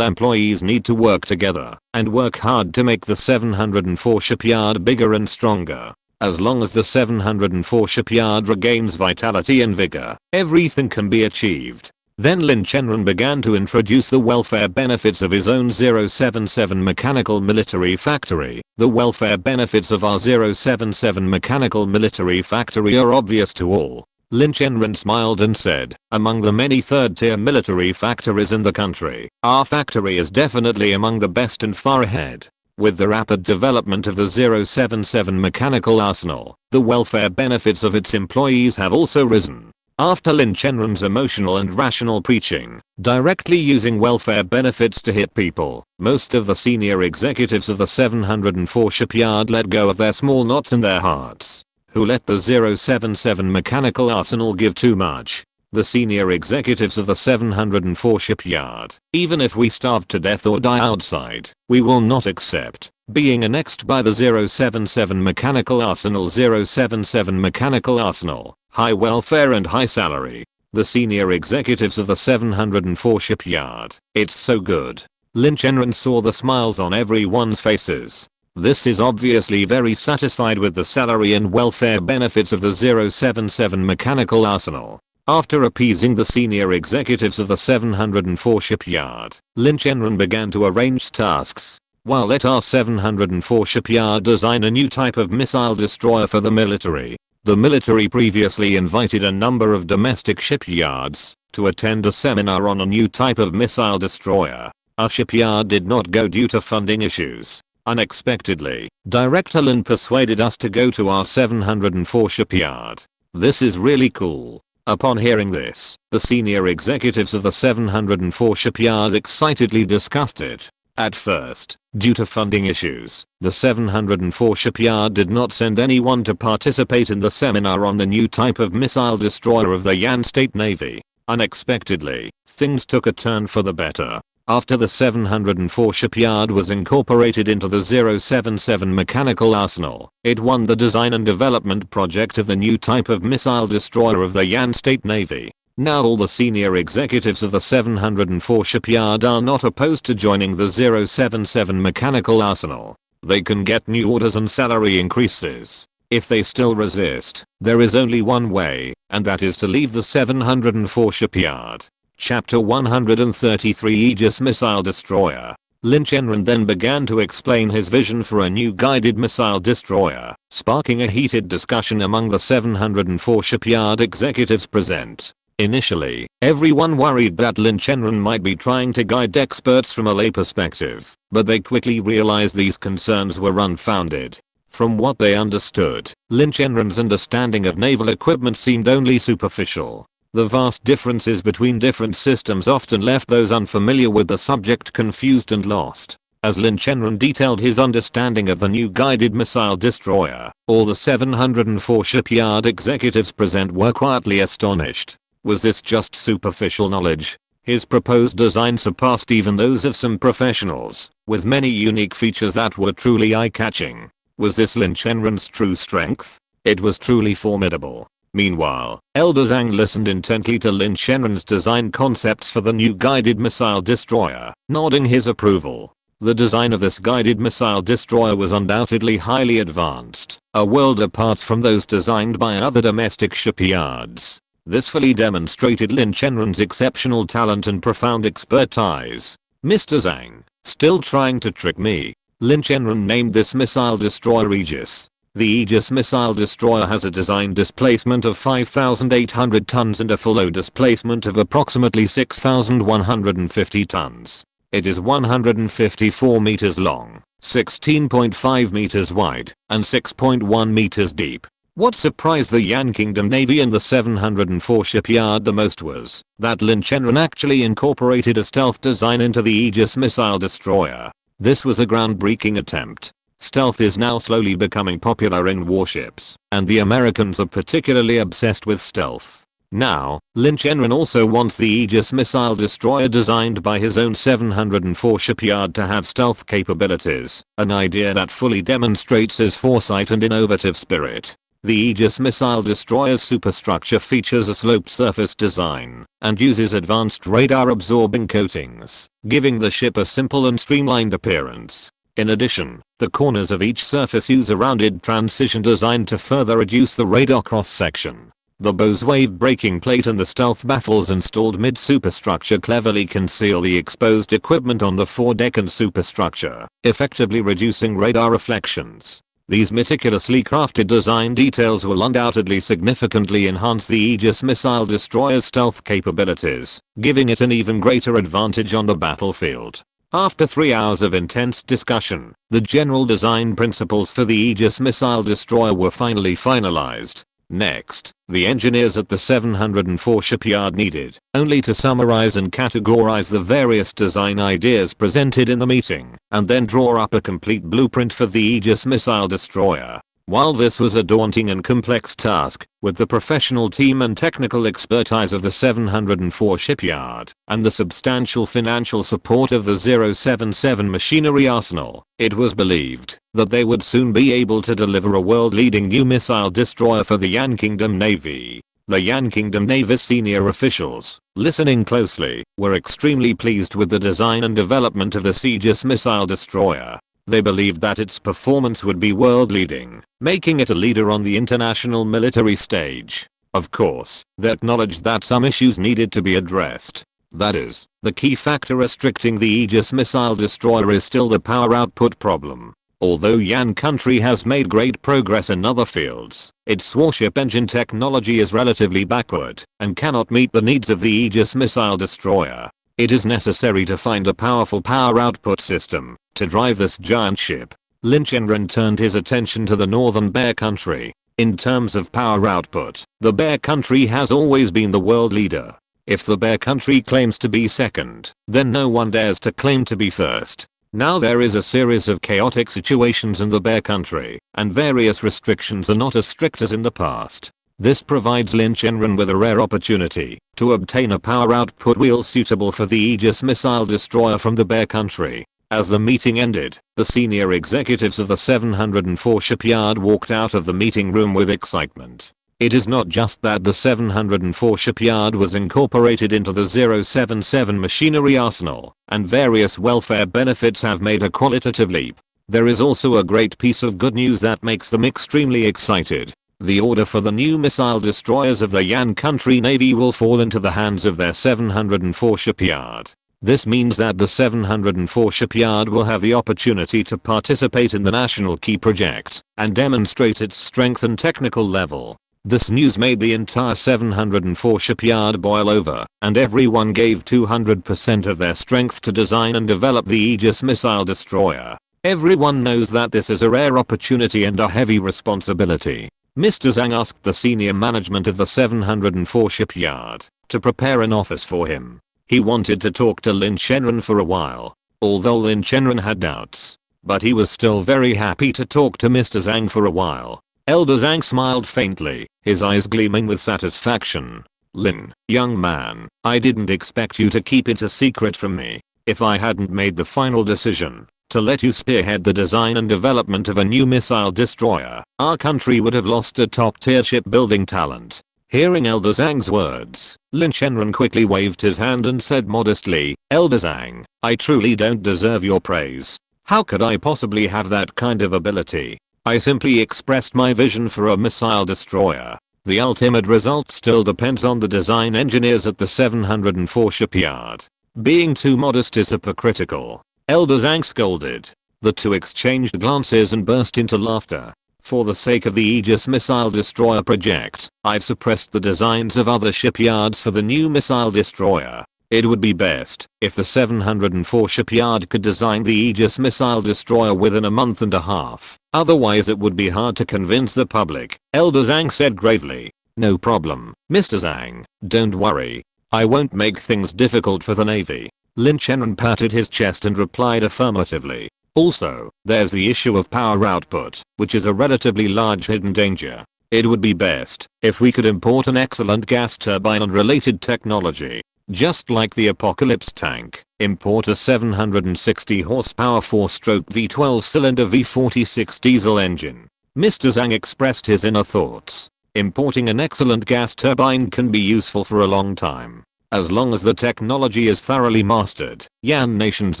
A: employees need to work together and work hard to make the 704 Shipyard bigger and stronger. As long as the 704 Shipyard regains vitality and vigor, everything can be achieved." Then Lin Chenran began to introduce the welfare benefits of his own 077 Mechanical Military Factory. The welfare benefits of our 077 Mechanical Military Factory are obvious to all. Lin Chenran smiled and said, "Among the many third-tier military factories in the country, our factory is definitely among the best and far ahead. With the rapid development of the 077 Mechanical Arsenal, the welfare benefits of its employees have also risen." After Lin Chenran's emotional and rational preaching, directly using welfare benefits to hit people, most of the senior executives of the 704 Shipyard let go of their small knots in their hearts. Who let the 077 Mechanical Arsenal give too much? The senior executives of the 704 shipyard. Even if we starve to death or die outside, we will not accept being annexed by the 077 Mechanical Arsenal. 077 Mechanical Arsenal. High welfare and high salary. The senior executives of the 704 shipyard. It's so good. Lin Chenran saw the smiles on everyone's faces. This is obviously very satisfied with the salary and welfare benefits of the 077 Mechanical Arsenal. After appeasing the senior executives of the 704 shipyard, Lin Chenran began to arrange tasks. While let our 704 shipyard design a new type of missile destroyer for the military. The military previously invited a number of domestic shipyards to attend a seminar on a new type of missile destroyer. Our shipyard did not go due to funding issues. Unexpectedly, Director Lin persuaded us to go to our 704 shipyard. This is really cool. Upon hearing this, the senior executives of the 704 shipyard excitedly discussed it. At first, due to funding issues, the 704 shipyard did not send anyone to participate in the seminar on the new type of missile destroyer of the Yan State Navy. Unexpectedly, things took a turn for the better. After the 704 shipyard was incorporated into the 077 Mechanical Arsenal, it won the design and development project of the new type of missile destroyer of the Yan State Navy. Now all the senior executives of the 704 shipyard are not opposed to joining the 077 Mechanical Arsenal. They can get new orders and salary increases. If they still resist, there is only one way, and that is to leave the 704 shipyard. Chapter 133 Aegis Missile Destroyer. Lin Chenran then began to explain his vision for a new guided missile destroyer, sparking a heated discussion among the 704 shipyard executives present. Initially, everyone worried that Lin Chenran might be trying to guide experts from a lay perspective, but they quickly realized these concerns were unfounded. From what they understood, Lin Chenran's understanding of naval equipment seemed only superficial. The vast differences between different systems often left those unfamiliar with the subject confused and lost. As Lin Chenran detailed his understanding of the new guided missile destroyer, all the 704 shipyard executives present were quietly astonished. Was this just superficial knowledge? His proposed design surpassed even those of some professionals, with many unique features that were truly eye-catching. Was this Lin Chenran's true strength? It was truly formidable. Meanwhile, Elder Zhang listened intently to Lin Chenran's design concepts for the new guided missile destroyer, nodding his approval. The design of this guided missile destroyer was undoubtedly highly advanced, a world apart from those designed by other domestic shipyards. This fully demonstrated Lin Chenran's exceptional talent and profound expertise. Mr. Zhang, still trying to trick me? Lin Chenran named this missile destroyer Aegis. The Aegis missile destroyer has a design displacement of 5,800 tons and a full load displacement of approximately 6,150 tons. It is 154 meters long, 16.5 meters wide, and 6.1 meters deep. What surprised the Yan Kingdom Navy and the 704 shipyard the most was that Lin Chenran actually incorporated a stealth design into the Aegis missile destroyer. This was a groundbreaking attempt. Stealth is now slowly becoming popular in warships, and the Americans are particularly obsessed with stealth. Now, Lin Chenran also wants the Aegis missile destroyer designed by his own 704 shipyard to have stealth capabilities, an idea that fully demonstrates his foresight and innovative spirit. The Aegis missile destroyer's superstructure features a sloped surface design and uses advanced radar-absorbing coatings, giving the ship a simple and streamlined appearance. In addition, the corners of each surface use a rounded transition designed to further reduce the radar cross-section. The bow's wave braking plate and the stealth baffles installed mid-superstructure cleverly conceal the exposed equipment on the foredeck and superstructure, effectively reducing radar reflections. These meticulously crafted design details will undoubtedly significantly enhance the Aegis missile destroyer's stealth capabilities, giving it an even greater advantage on the battlefield. After 3 hours of intense discussion, the general design principles for the Aegis missile destroyer were finally finalized. Next, the engineers at the 704 shipyard needed only to summarize and categorize the various design ideas presented in the meeting, and then draw up a complete blueprint for the Aegis missile destroyer. While this was a daunting and complex task, with the professional team and technical expertise of the 704 shipyard, and the substantial financial support of the 077 machinery arsenal, it was believed that they would soon be able to deliver a world-leading new missile destroyer for the Yan Kingdom Navy. The Yan Kingdom Navy's senior officials, listening closely, were extremely pleased with the design and development of the Aegis missile destroyer. They believed that its performance would be world-leading, making it a leader on the international military stage. Of course, they acknowledged that some issues needed to be addressed. That is, the key factor restricting the Aegis missile destroyer is still the power output problem. Although Yan country has made great progress in other fields, its warship engine technology is relatively backward and cannot meet the needs of the Aegis missile destroyer. It is necessary to find a powerful power output system to drive this giant ship. Lin Chenran turned his attention to the northern Bear Country. In terms of power output, the Bear Country has always been the world leader. If the Bear Country claims to be second, then no one dares to claim to be first. Now there is a series of chaotic situations in the Bear Country, and various restrictions are not as strict as in the past. This provides Lin Chenran with a rare opportunity to obtain a power output wheel suitable for the Aegis missile destroyer from the Bear Country. As the meeting ended, the senior executives of the 704 shipyard walked out of the meeting room with excitement. It is not just that the 704 shipyard was incorporated into the 077 machinery arsenal, and various welfare benefits have made a qualitative leap. There is also a great piece of good news that makes them extremely excited. The order for the new missile destroyers of the Yan country Navy will fall into the hands of their 704 shipyard. This means that the 704 shipyard will have the opportunity to participate in the national key project and demonstrate its strength and technical level. This news made the entire 704 shipyard boil over, and everyone gave 200% of their strength to design and develop the Aegis missile destroyer. Everyone knows that this is a rare opportunity and a heavy responsibility. Mr. Zhang asked the senior management of the 704 shipyard to prepare an office for him. He wanted to talk to Lin Chenran for a while, although Lin Chenran had doubts, but he was still very happy to talk to Mr. Zhang for a while. Elder Zhang smiled faintly, his eyes gleaming with satisfaction. Lin, young man, I didn't expect you to keep it a secret from me. If I hadn't made the final decision to let you spearhead the design and development of a new missile destroyer, our country would have lost a top-tier shipbuilding talent. Hearing Elder Zhang's words, Lin Chenran quickly waved his hand and said modestly, Elder Zhang, I truly don't deserve your praise. How could I possibly have that kind of ability? I simply expressed my vision for a missile destroyer. The ultimate result still depends on the design engineers at the 704 shipyard. Being too modest is hypocritical. Elder Zhang scolded. The two exchanged glances and burst into laughter. For the sake of the Aegis missile destroyer project, I've suppressed the designs of other shipyards for the new missile destroyer. It would be best if the 704 shipyard could design the Aegis missile destroyer within a month and a half. Otherwise it would be hard to convince the public, Elder Zhang said gravely. No problem, Mr. Zhang, don't worry. I won't make things difficult for the Navy. Lin Chenran patted his chest and replied affirmatively. Also, there's the issue of power output, which is a relatively large hidden danger. It would be best if we could import an excellent gas turbine and related technology. Just like the Apocalypse tank, import a 760 horsepower 4-stroke V12 cylinder V46 diesel engine. Mr. Zhang expressed his inner thoughts. Importing an excellent gas turbine can be useful for a long time. As long as the technology is thoroughly mastered, Yan Nation's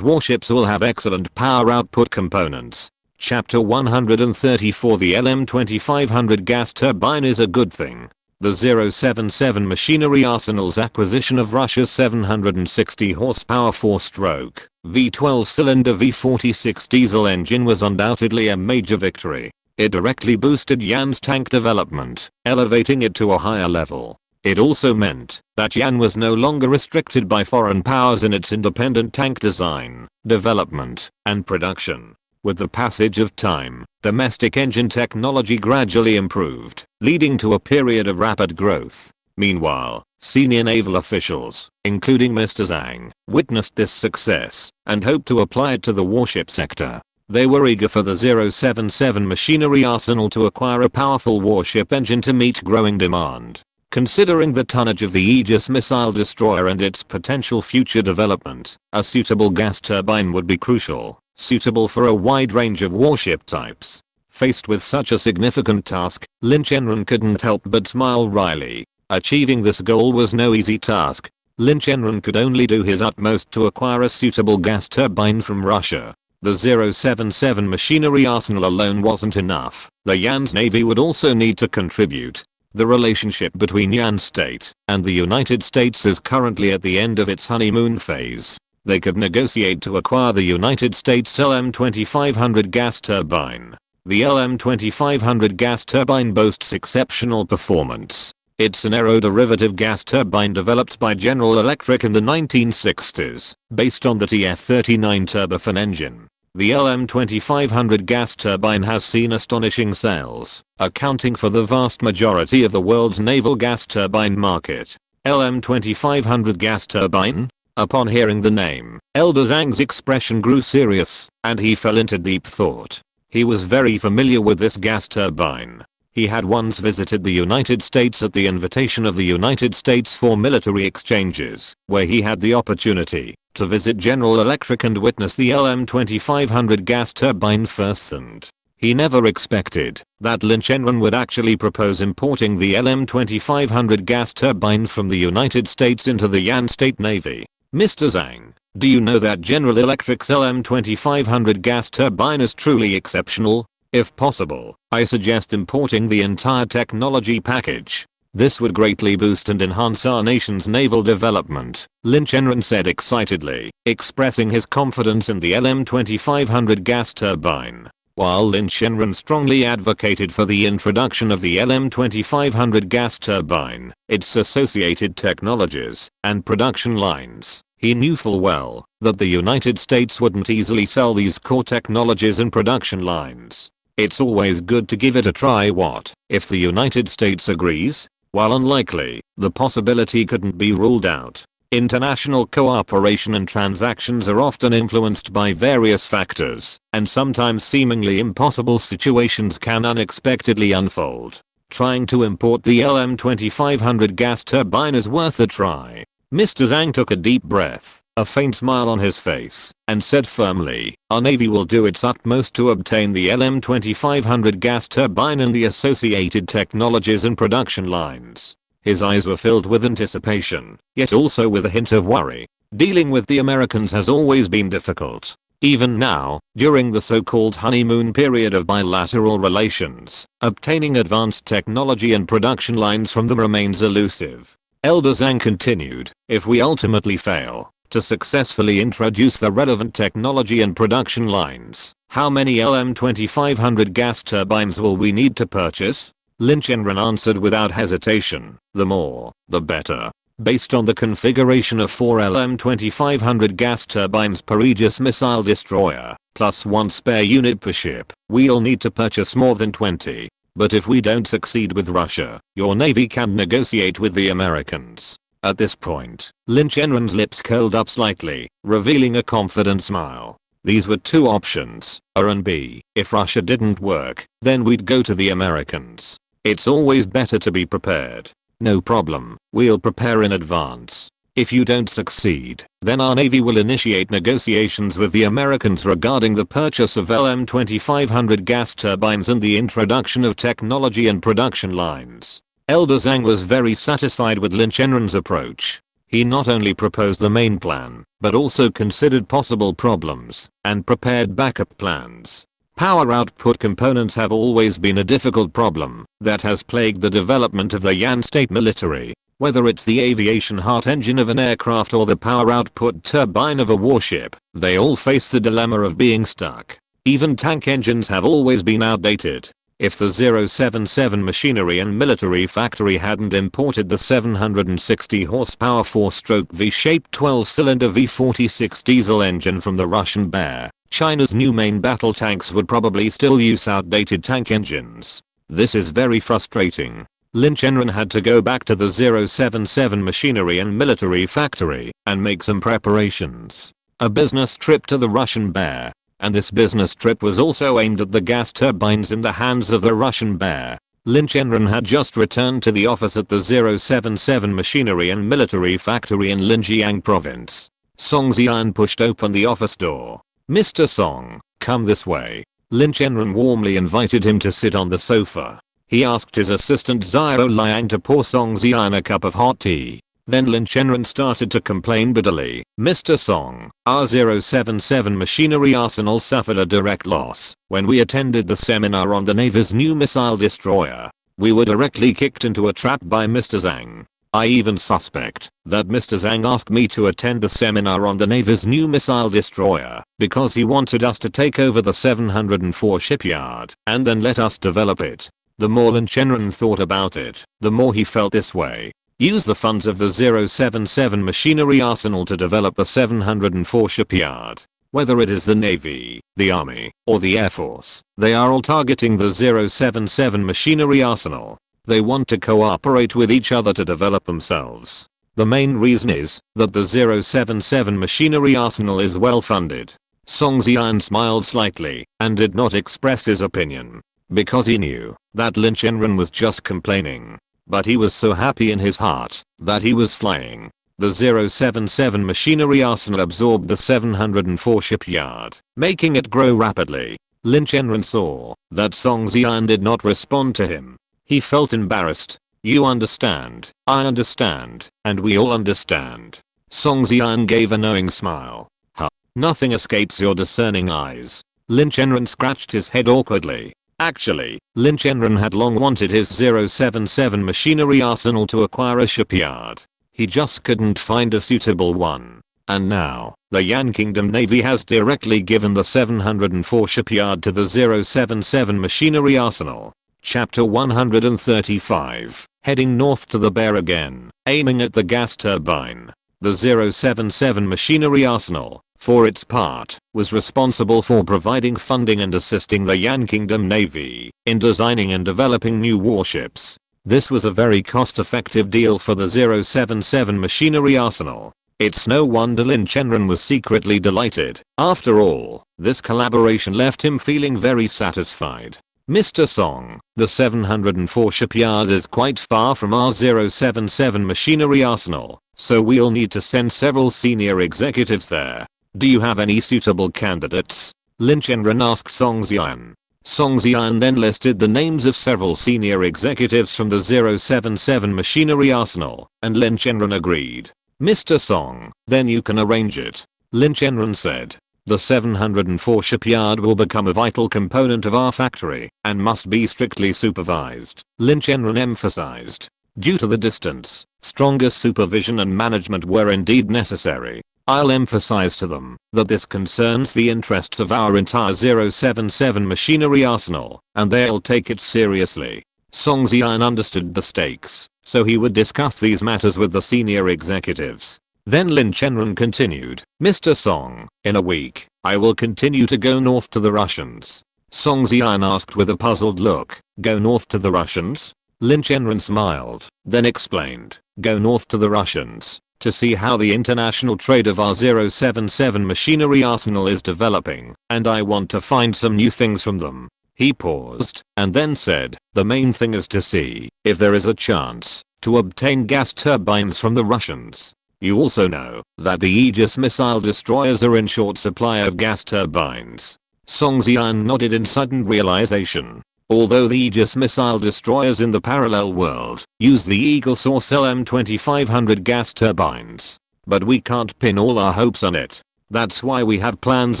A: warships will have excellent power output components. Chapter 134 The LM2500 gas turbine is a good thing. The 077 machinery arsenal's acquisition of Russia's 760 horsepower 4-stroke, V12 cylinder V46 diesel engine was undoubtedly a major victory. It directly boosted Yan's tank development, elevating it to a higher level. It also meant that Yan was no longer restricted by foreign powers in its independent tank design, development, and production. With the passage of time, domestic engine technology gradually improved, leading to a period of rapid growth. Meanwhile, senior naval officials, including Mr. Zhang, witnessed this success and hoped to apply it to the warship sector. They were eager for the 077 machinery arsenal to acquire a powerful warship engine to meet growing demand. Considering the tonnage of the Aegis missile destroyer and its potential future development, a suitable gas turbine would be crucial, suitable for a wide range of warship types. Faced with such a significant task, Lin Chenran couldn't help but smile wryly. Achieving this goal was no easy task. Lin Chenran could only do his utmost to acquire a suitable gas turbine from Russia. The 077 machinery arsenal alone wasn't enough. The Yan's navy would also need to contribute. The relationship between Yan State and the United States is currently at the end of its honeymoon phase. They could negotiate to acquire the United States LM2500 gas turbine. The LM2500 gas turbine boasts exceptional performance. It's an aeroderivative gas turbine developed by General Electric in the 1960s, based on the TF-39 turbofan engine. The LM2500 gas turbine has seen astonishing sales, accounting for the vast majority of the world's naval gas turbine market. LM2500 gas turbine? Upon hearing the name, Elder Zhang's expression grew serious, and he fell into deep thought. He was very familiar with this gas turbine. He had once visited the United States at the invitation of the United States for military exchanges, where he had the opportunity to visit General Electric and witness the LM2500 gas turbine firsthand. He never expected that Lin Chenran would actually propose importing the LM2500 gas turbine from the United States into the Yan State Navy. Mr. Zhang, do you know that General Electric's LM2500 gas turbine is truly exceptional? If possible, I suggest importing the entire technology package. This would greatly boost and enhance our nation's naval development, Lin Chenran said excitedly, expressing his confidence in the LM2500 gas turbine. While Lin Chenran strongly advocated for the introduction of the LM2500 gas turbine, its associated technologies, and production lines, he knew full well that the United States wouldn't easily sell these core technologies and production lines. It's always good to give it a try. What if the United States agrees? While unlikely, the possibility couldn't be ruled out. International cooperation and transactions are often influenced by various factors, and sometimes seemingly impossible situations can unexpectedly unfold. Trying to import the LM2500 gas turbine is worth a try. Mr. Zhang took a deep breath, a faint smile on his face, and said firmly, our Navy will do its utmost to obtain the LM2500 gas turbine and the associated technologies and production lines. His eyes were filled with anticipation, yet also with a hint of worry. Dealing with the Americans has always been difficult. Even now, during the so-called honeymoon period of bilateral relations, obtaining advanced technology and production lines from them remains elusive. Elder Zhang continued, if we ultimately fail to successfully introduce the relevant technology and production lines, how many LM2500 gas turbines will we need to purchase? Lin Chenran answered without hesitation, the more, the better. Based on the configuration of 4 LM2500 gas turbines per Aegis missile destroyer, plus 1 spare unit per ship, we'll need to purchase more than 20. But if we don't succeed with Russia, your Navy can negotiate with the Americans. At this point, Lin Chenran's lips curled up slightly, revealing a confident smile. These were two options, A and B. If Russia didn't work, then we'd go to the Americans. It's always better to be prepared. No problem, we'll prepare in advance. If you don't succeed, then our Navy will initiate negotiations with the Americans regarding the purchase of LM2500 gas turbines and the introduction of technology and production lines. Elder Zhang was very satisfied with Lin Chenran's approach. He not only proposed the main plan, but also considered possible problems and prepared backup plans. Power output components have always been a difficult problem that has plagued the development of the Yan State military. Whether it's the aviation heart engine of an aircraft or the power output turbine of a warship, they all face the dilemma of being stuck. Even tank engines have always been outdated. If the 077 machinery and military factory hadn't imported the 760 horsepower 4-stroke V-shaped 12-cylinder V46 diesel engine from the Russian Bear, China's new main battle tanks would probably still use outdated tank engines. This is very frustrating. Lin Chenran had to go back to the 077 machinery and military factory and make some preparations. A business trip to the Russian Bear And this business trip was also aimed at the gas turbines in the hands of the Russian bear. Lin Chenran had just returned to the office at the 077 Machinery and Military Factory in Linjiang Province. Song Xian pushed open the office door. "Mr. Song, come this way." Lin Chenran warmly invited him to sit on the sofa. He asked his assistant Xiao Liang to pour Song Xian a cup of hot tea. Then Lin Chenran started to complain bitterly. "Mr. Song, our 077 machinery arsenal suffered a direct loss when we attended the seminar on the Navy's new missile destroyer. We were directly kicked into a trap by Mr. Zhang. I even suspect that Mr. Zhang asked me to attend the seminar on the Navy's new missile destroyer because he wanted us to take over the 704 shipyard and then let us develop it." The more Lin Chenran thought about it, the more he felt this way. Use the funds of the 077 machinery arsenal to develop the 704 shipyard. Whether it is the Navy, the Army, or the Air Force, they are all targeting the 077 machinery arsenal. They want to cooperate with each other to develop themselves. The main reason is that the 077 machinery arsenal is well funded. Song Xian smiled slightly and did not express his opinion because he knew that Lin Chenran was just complaining. But he was so happy in his heart that he was flying. The 077 machinery arsenal absorbed the 704 shipyard, making it grow rapidly. Lin Chenran saw that Song Xian did not respond to him. He felt embarrassed. "You understand, I understand, and we all understand." Song Xian gave a knowing smile. "Huh. Nothing escapes your discerning eyes." Lin Chenran scratched his head awkwardly. Actually, Lin Chenran had long wanted his 077 machinery arsenal to acquire a shipyard. He just couldn't find a suitable one. And now, the Yan Kingdom Navy has directly given the 704 shipyard to the 077 machinery arsenal. Chapter 135. Heading north to the bear again, aiming at the gas turbine. The 077 machinery arsenal, for its part, was responsible for providing funding and assisting the Yan Kingdom Navy in designing and developing new warships. This was a very cost-effective deal for the 077 machinery arsenal. It's no wonder Lin Chenran was secretly delighted. After all, this collaboration left him feeling very satisfied. "Mr. Song, the 704 shipyard is quite far from our 077 machinery arsenal, so we'll need to send several senior executives there. Do you have any suitable candidates?" Lin Chenran asked Song Xian. Song Xian then listed the names of several senior executives from the 077 machinery arsenal, and Lin Chenran agreed. "Mr. Song, then you can arrange it," Lin Chenran said. "The 704 shipyard will become a vital component of our factory and must be strictly supervised," Lin Chenran emphasized. Due to the distance, stronger supervision and management were indeed necessary. "I'll emphasize to them that this concerns the interests of our entire 077 machinery arsenal, and they'll take it seriously." Song Xian understood the stakes, so he would discuss these matters with the senior executives. Then Lin Chenran continued, "Mr. Song, in a week, I will continue to go north to the Russians." Song Xian asked with a puzzled look, "Go north to the Russians?" Lin Chenran smiled, then explained, "Go north to the Russians to see how the international trade of our 077 machinery arsenal is developing, and I want to find some new things from them." He paused, and then said, "The main thing is to see if there is a chance to obtain gas turbines from the Russians. You also know that the Aegis missile destroyers are in short supply of gas turbines." Song Xian nodded in sudden realization. Although the Aegis missile destroyers in the parallel world use the Eagle Source LM-2500 gas turbines, but we can't pin all our hopes on it. That's why we have plans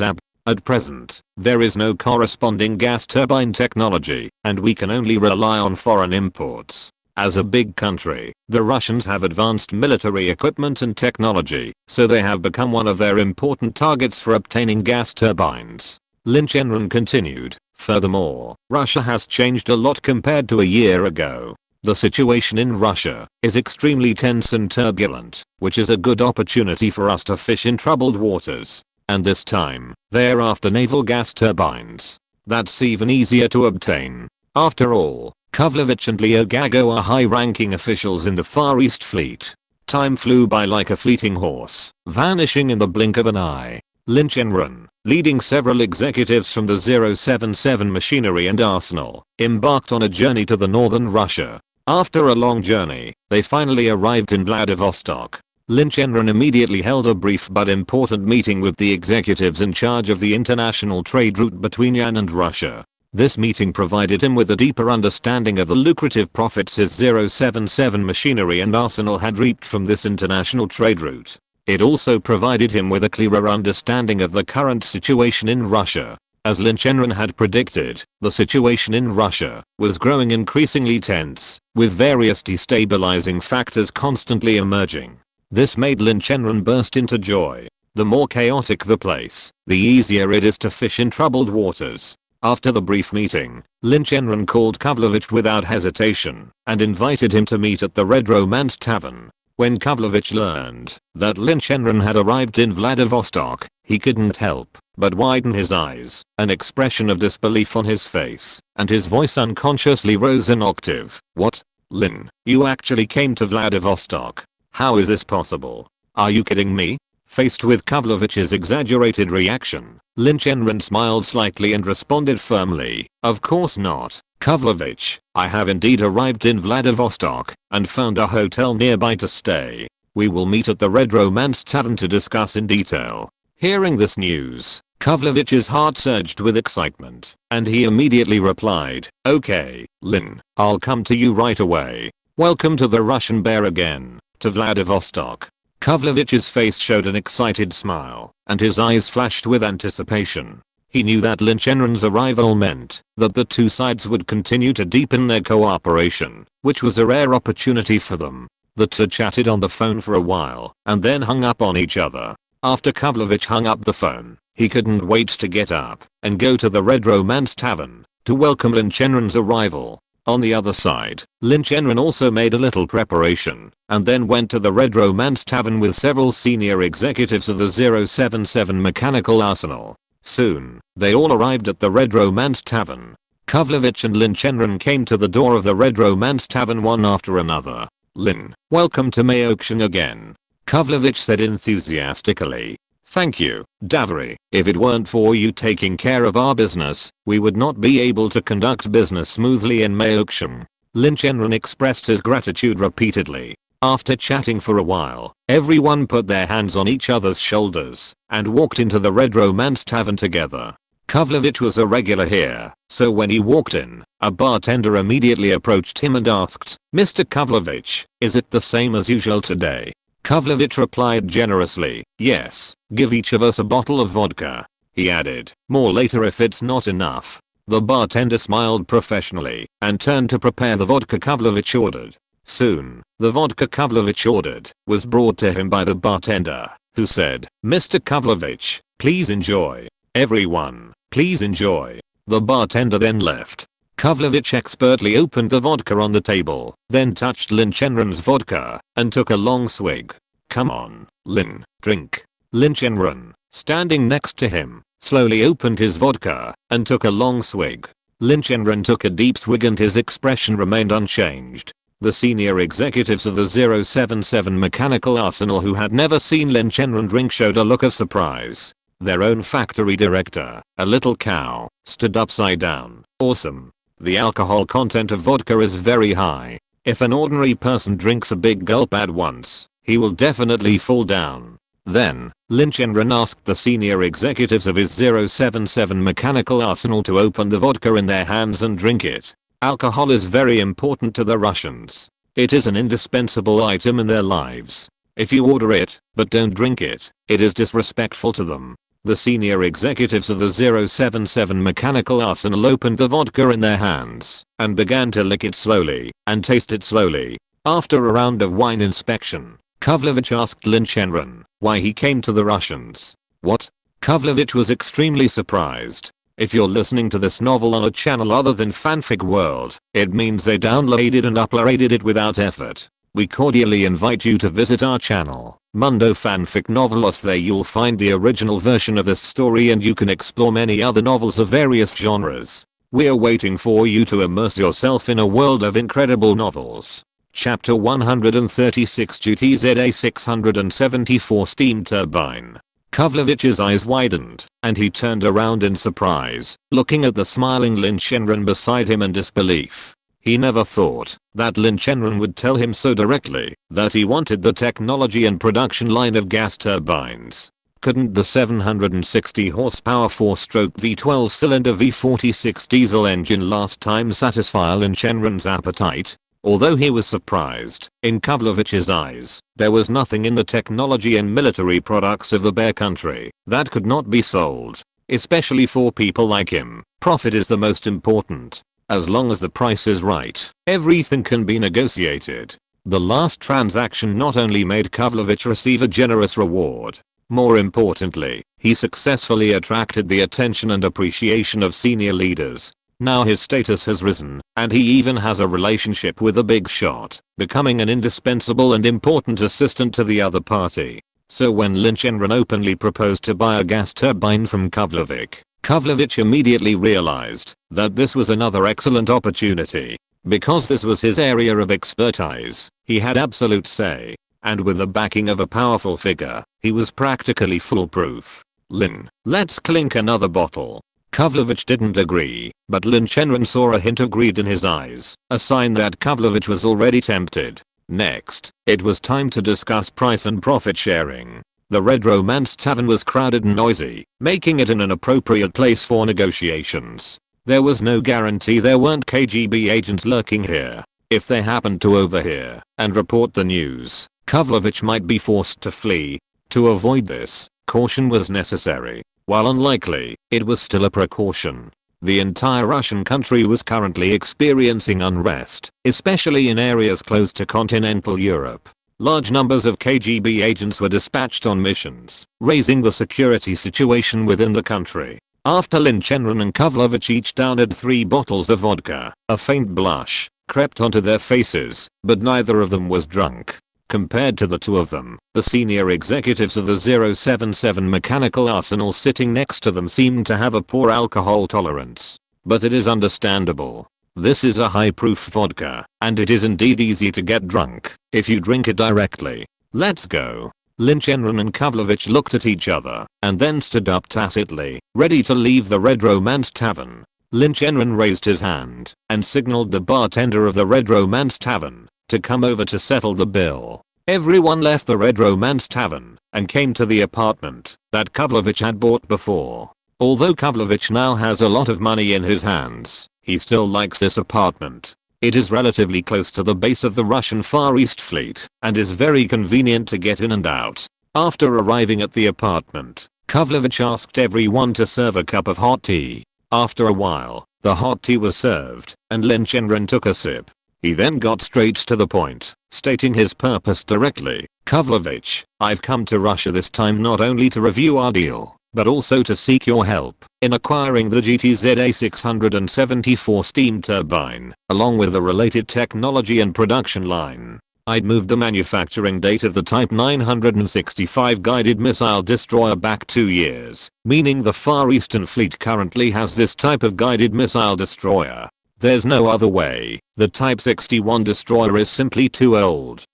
A: at present, there is no corresponding gas turbine technology, and we can only rely on foreign imports. As a big country, the Russians have advanced military equipment and technology, so they have become one of their important targets for obtaining gas turbines. Lin Chenran continued, "Furthermore, Russia has changed a lot compared to a year ago. The situation in Russia is extremely tense and turbulent, which is a good opportunity for us to fish in troubled waters. And this time, they're after naval gas turbines. That's even easier to obtain. After all, Kovlevich and Leo Gago are high-ranking officials in the Far East Fleet." Time flew by like a fleeting horse, vanishing in the blink of an eye. Lin Chenran, leading several executives from the 077 machinery and arsenal, embarked on a journey to the northern Russia. After a long journey, they finally arrived in Vladivostok. Lin Chenran immediately held a brief but important meeting with the executives in charge of the international trade route between Yan and Russia. This meeting provided him with a deeper understanding of the lucrative profits his 077 machinery and arsenal had reaped from this international trade route. It also provided him with a clearer understanding of the current situation in Russia. As Lin Chenran had predicted, the situation in Russia was growing increasingly tense, with various destabilizing factors constantly emerging. This made Lin Chenran burst into joy. The more chaotic the place, the easier it is to fish in troubled waters. After the brief meeting, Lin Chenran called Kavlovich without hesitation and invited him to meet at the Red Romance Tavern. When Kavlovich learned that Lin Chenran had arrived in Vladivostok, he couldn't help but widen his eyes, an expression of disbelief on his face, and his voice unconsciously rose an octave. "What? Lin, you actually came to Vladivostok? How is this possible? Are you kidding me?" Faced with Kavlovich's exaggerated reaction, Lin Chenran smiled slightly and responded firmly, "Of course not, Kavlovich. I have indeed arrived in Vladivostok and found a hotel nearby to stay. We will meet at the Red Romance Tavern to discuss in detail." Hearing this news, Kavlovich's heart surged with excitement, and he immediately replied, "Okay, Lin, I'll come to you right away. Welcome to the Russian Bear again, to Vladivostok." Kavlovich's face showed an excited smile, and his eyes flashed with anticipation. He knew that Lin Chenran's arrival meant that the two sides would continue to deepen their cooperation, which was a rare opportunity for them. The two chatted on the phone for a while, and then hung up on each other. After Kavlovich hung up the phone, he couldn't wait to get up and go to the Red Romance Tavern to welcome Lin Chenran's arrival. On the other side, Lin Chenran also made a little preparation, and then went to the Red Romance Tavern with several senior executives of the 077 mechanical arsenal. Soon, they all arrived at the Red Romance Tavern. Kavlovich and Lin Chenran came to the door of the Red Romance Tavern one after another. "Lin, welcome to Maoksheng again," Kavlovich said enthusiastically. "Thank you, Davary. If it weren't for you taking care of our business, we would not be able to conduct business smoothly in Maoksheng." Lin Chenran expressed his gratitude repeatedly. After chatting for a while, everyone put their hands on each other's shoulders and walked into the Red Romance Tavern together. Kavlovich was a regular here, so when he walked in, a bartender immediately approached him and asked, "Mr. Kavlovich, is it the same as usual today?" Kavlovich replied generously, "Yes, give each of us a bottle of vodka." He added, "More later if it's not enough." The bartender smiled professionally and turned to prepare the vodka Kavlovich ordered. Soon, the vodka Kavlovich ordered was brought to him by the bartender, who said, "Mr. Kavlovich, please enjoy. Everyone, please enjoy." The bartender then left. Kavlovich expertly opened the vodka on the table, then touched Lin Chenran's vodka and took a long swig. "Come on, Lin, drink." Lin Chenran, standing next to him, slowly opened his vodka and took a long swig. Lin Chenran took a deep swig and his expression remained unchanged. The senior executives of the 077 mechanical arsenal who had never seen Lin Chenran drink showed a look of surprise. Their own factory director, a little cow, stood upside down. "Awesome. The alcohol content of vodka is very high. If an ordinary person drinks a big gulp at once, he will definitely fall down." Then, Lin Chenran asked the senior executives of his 077 mechanical arsenal to open the vodka in their hands and drink it. Alcohol is very important to the Russians. It is an indispensable item in their lives. If you order it, but don't drink it, it is disrespectful to them. The senior executives of the 077 mechanical arsenal opened the vodka in their hands and began to lick it slowly and taste it slowly. After a round of wine inspection, Kavlovich asked Lin Chenran why he came to the Russians. "What?" Kavlovich was extremely surprised. If you're listening to this novel on a channel other than Fanfic World, it means they downloaded and uploaded it without effort. We cordially invite you to visit our channel, Mundo Fanfic Novelos. There you'll find the original version of this story and you can explore many other novels of various genres. We're waiting for you to immerse yourself in a world of incredible novels. Chapter 136 GTZA 674 Steam Turbine. Kavlovich's eyes widened, and he turned around in surprise, looking at the smiling Lin Chenran beside him in disbelief. He never thought that Lin Chenran would tell him so directly that he wanted the technology and production line of gas turbines. Couldn't the 760 horsepower 4-stroke V12 cylinder V46 diesel engine last time satisfy Lin Chenran's appetite? Although he was surprised, in Kavlovich's eyes, there was nothing in the technology and military products of the Bear Country that could not be sold. Especially for people like him, profit is the most important. As long as the price is right, everything can be negotiated. The last transaction not only made Kavlovich receive a generous reward, more importantly, he successfully attracted the attention and appreciation of senior leaders. Now his status has risen, and he even has a relationship with a big shot, becoming an indispensable and important assistant to the other party. So when Lin Chenran openly proposed to buy a gas turbine from Kavlovich immediately realized that this was another excellent opportunity. Because this was his area of expertise, he had absolute say, and with the backing of a powerful figure, he was practically foolproof. Lin, let's clink another bottle. Kavlovich didn't agree, but Lin Chenran saw a hint of greed in his eyes, a sign that Kavlovich was already tempted. Next, it was time to discuss price and profit sharing. The Red Romance Tavern was crowded and noisy, making it an inappropriate place for negotiations. There was no guarantee there weren't KGB agents lurking here. If they happened to overhear and report the news, Kavlovich might be forced to flee. To avoid this, caution was necessary. While unlikely, it was still a precaution. The entire Russian country was currently experiencing unrest, especially in areas close to continental Europe. Large numbers of KGB agents were dispatched on missions, raising the security situation within the country. After Lin Chenran and Kavlovich each downed 3 bottles of vodka, a faint blush crept onto their faces, but neither of them was drunk. Compared to the two of them, the senior executives of the 077 mechanical arsenal sitting next to them seemed to have a poor alcohol tolerance. But it is understandable. This is a high-proof vodka, and it is indeed easy to get drunk if you drink it directly. Let's go. Lin Chenran and Kavlovich looked at each other and then stood up tacitly, ready to leave the Red Romance Tavern. Lin Chenran raised his hand and signaled the bartender of the Red Romance Tavern to come over to settle the bill. Everyone left the Red Romance Tavern and came to the apartment that Kavlovich had bought before. Although Kavlovich now has a lot of money in his hands, he still likes this apartment. It is relatively close to the base of the Russian Far East Fleet and is very convenient to get in and out. After arriving at the apartment, Kavlovich asked everyone to serve a cup of hot tea. After a while, the hot tea was served, and Lin Chenran took a sip. He then got straight to the point, stating his purpose directly. Kavlovich, I've come to Russia this time not only to review our deal, but also to seek your help in acquiring the GTZA 674 steam turbine, along with the related technology and production line. I'd moved the manufacturing date of the Type 965 guided missile destroyer back 2 years, meaning the Far Eastern Fleet currently has this type of guided missile destroyer. There's no other way. The Type 61 destroyer is simply too old.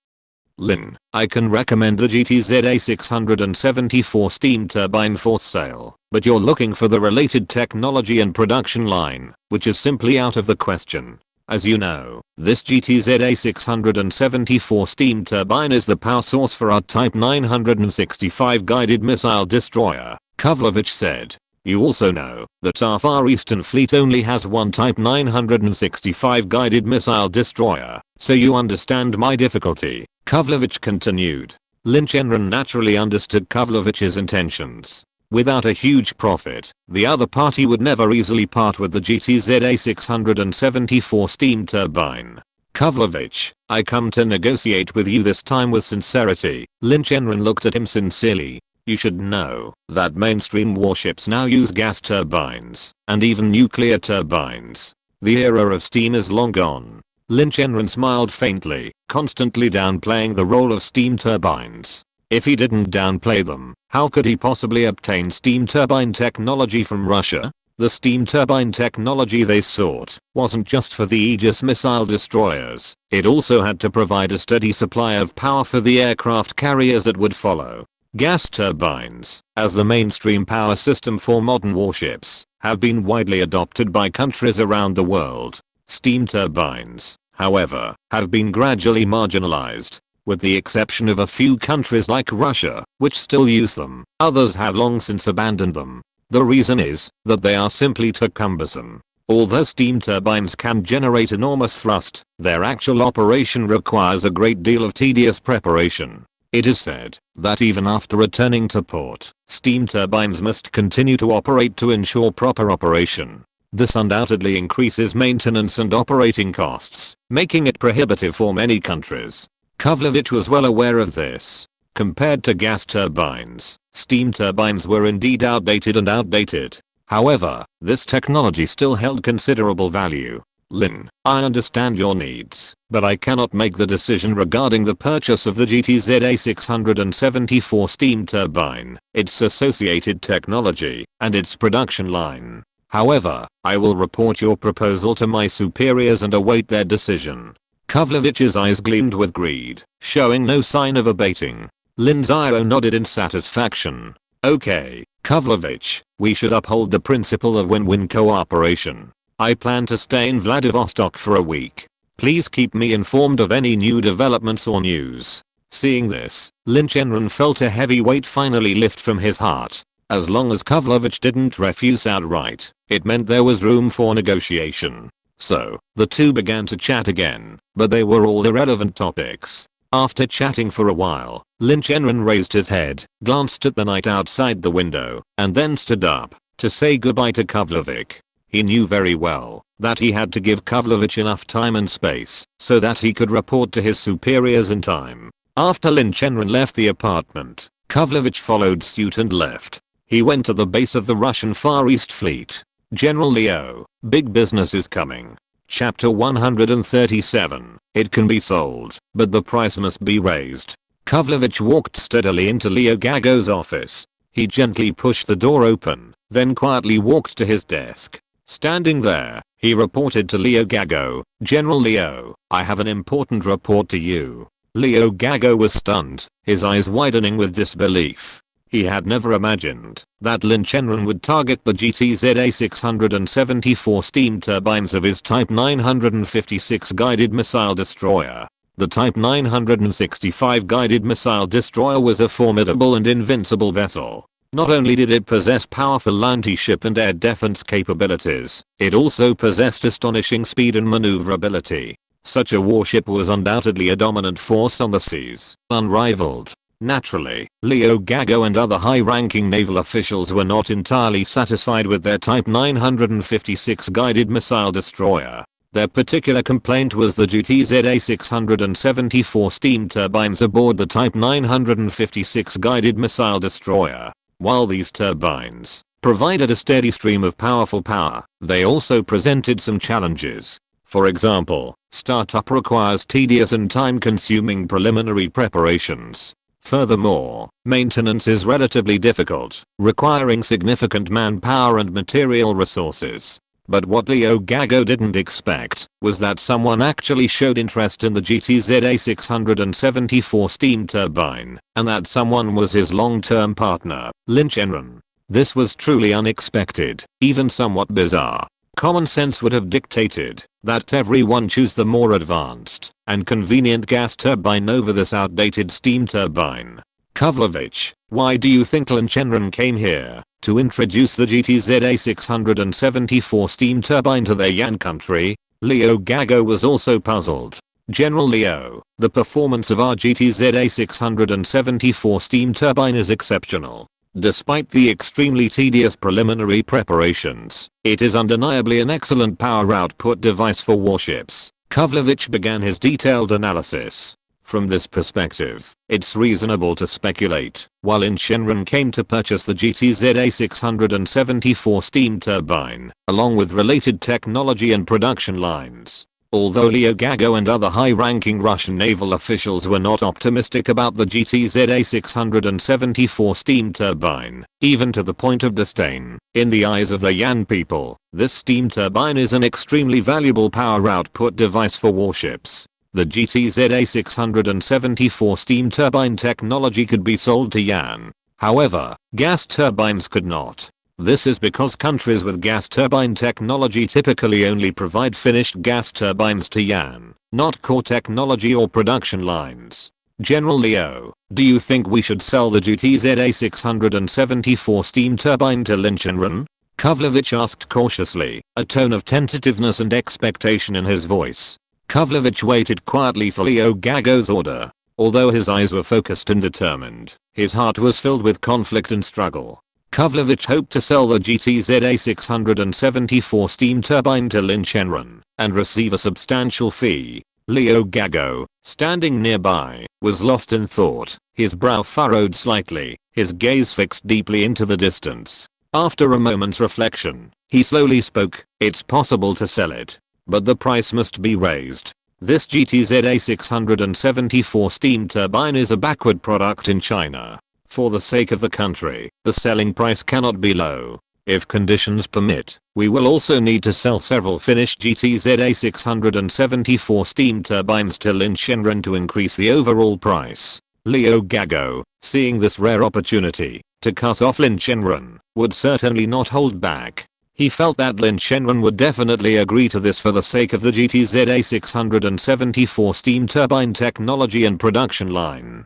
A: Lin, I can recommend the GTZA 674 steam turbine for sale, but you're looking for the related technology and production line, which is simply out of the question. As you know, this GTZA 674 steam turbine is the power source for our Type 965 guided missile destroyer, Kavlovich said. You also know that our Far Eastern Fleet only has one Type 965 guided missile destroyer, so you understand my difficulty, Kavlovich continued. Lin Chenran naturally understood Kavlovich's intentions. Without a huge profit, the other party would never easily part with the GTZA 674 steam turbine. Kavlovich, I come to negotiate with you this time with sincerity. Lin Chenran looked at him sincerely. You should know that mainstream warships now use gas turbines, and even nuclear turbines. The era of steam is long gone. Lin Chenran smiled faintly, constantly downplaying the role of steam turbines. If he didn't downplay them, how could he possibly obtain steam turbine technology from Russia? The steam turbine technology they sought wasn't just for the Aegis missile destroyers, it also had to provide a steady supply of power for the aircraft carriers that would follow. Gas turbines, as the mainstream power system for modern warships, have been widely adopted by countries around the world. Steam turbines, however, have been gradually marginalized. With the exception of a few countries like Russia, which still use them, others have long since abandoned them. The reason is that they are simply too cumbersome. Although steam turbines can generate enormous thrust, their actual operation requires a great deal of tedious preparation. It is said that even after returning to port, steam turbines must continue to operate to ensure proper operation. This undoubtedly increases maintenance and operating costs, making it prohibitive for many countries. Kavlovich was well aware of this. Compared to gas turbines, steam turbines were indeed outdated. However, this technology still held considerable value. Lin, I understand your needs, but I cannot make the decision regarding the purchase of the GTZA674 steam turbine, its associated technology, and its production line. However, I will report your proposal to my superiors and await their decision. Kavlovich's eyes gleamed with greed, showing no sign of abating. Lin's eye nodded in satisfaction. Okay, Kavlovich, we should uphold the principle of win-win cooperation. I plan to stay in Vladivostok for a week. Please keep me informed of any new developments or news. Seeing this, Lin Chenran felt a heavy weight finally lift from his heart. As long as Kavlovich didn't refuse outright, it meant there was room for negotiation. So, the two began to chat again, but they were all irrelevant topics. After chatting for a while, Lin Chenran raised his head, glanced at the night outside the window, and then stood up to say goodbye to Kavlovich. He knew very well that he had to give Kavlovich enough time and space so that he could report to his superiors in time. After Lin Chenran left the apartment, Kavlovich followed suit and left. He went to the base of the Russian Far East Fleet. General Leo, big business is coming. Chapter 137. It can be sold, but the price must be raised. Kavlovich walked steadily into Leo Gago's office. He gently pushed the door open, then quietly walked to his desk. Standing there, he reported to Leo Gago, General Leo, I have an important report to you. Leo Gago was stunned, his eyes widening with disbelief. He had never imagined that Lin Chenran would target the GTZA674 steam turbines of his Type 956 guided missile destroyer. The Type 965 guided missile destroyer was a formidable and invincible vessel. Not only did it possess powerful anti-ship and air defense capabilities, it also possessed astonishing speed and maneuverability. Such a warship was undoubtedly a dominant force on the seas, unrivaled. Naturally, Leo Gago and other high-ranking naval officials were not entirely satisfied with their Type 956 guided missile destroyer. Their particular complaint was the GTZA674 steam turbines aboard the Type 956 guided missile destroyer. While these turbines provided a steady stream of powerful power, they also presented some challenges. For example, startup requires tedious and time-consuming preliminary preparations. Furthermore, maintenance is relatively difficult, requiring significant manpower and material resources. But what Leo Gago didn't expect was that someone actually showed interest in the GTZA674 steam turbine, and that someone was his long-term partner, Lin Chenran. This was truly unexpected, even somewhat bizarre. Common sense would have dictated that everyone choose the more advanced and convenient gas turbine over this outdated steam turbine. Kavlovich, why do you think Lin Chenran came here to introduce the GTZA674 steam turbine to their Yan country? Leo Gago was also puzzled. General Leo, the performance of our GTZA674 steam turbine is exceptional. Despite the extremely tedious preliminary preparations, it is undeniably an excellent power output device for warships. Kavlovich began his detailed analysis. From this perspective, it's reasonable to speculate, while Lin Chenran came to purchase the GTZA674 steam turbine, along with related technology and production lines. Although Leo Gago and other high-ranking Russian naval officials were not optimistic about the GTZA674 steam turbine, even to the point of disdain, in the eyes of the Yan people, this steam turbine is an extremely valuable power output device for warships. the GTZA674 steam turbine technology could be sold to Yan. However, gas turbines could not. This is because countries with gas turbine technology typically only provide finished gas turbines to Yan, not core technology or production lines. General Leo, do you think we should sell the GTZA674 steam turbine to Lin Chenran? Kavlovich asked cautiously, a tone of tentativeness and expectation in his voice. Kavlovich waited quietly for Leo Gago's order. Although his eyes were focused and determined, his heart was filled with conflict and struggle. Kavlovich hoped to sell the GTZA674 steam turbine to Lin Chenran and receive a substantial fee. Leo Gago, standing nearby, was lost in thought, his brow furrowed slightly, his gaze fixed deeply into the distance. After a moment's reflection, he slowly spoke, "It's possible to sell it, but the price must be raised. This GTZA674 steam turbine is a backward product in China. For the sake of the country, the selling price cannot be low. If conditions permit, we will also need to sell several finished GTZA674 steam turbines to Lin Chenran to increase the overall price." Leo Gago, seeing this rare opportunity to cut off Lin Chenran, would certainly not hold back. He felt that Lin Chenran would definitely agree to this for the sake of the GTZA674 steam turbine technology and production line.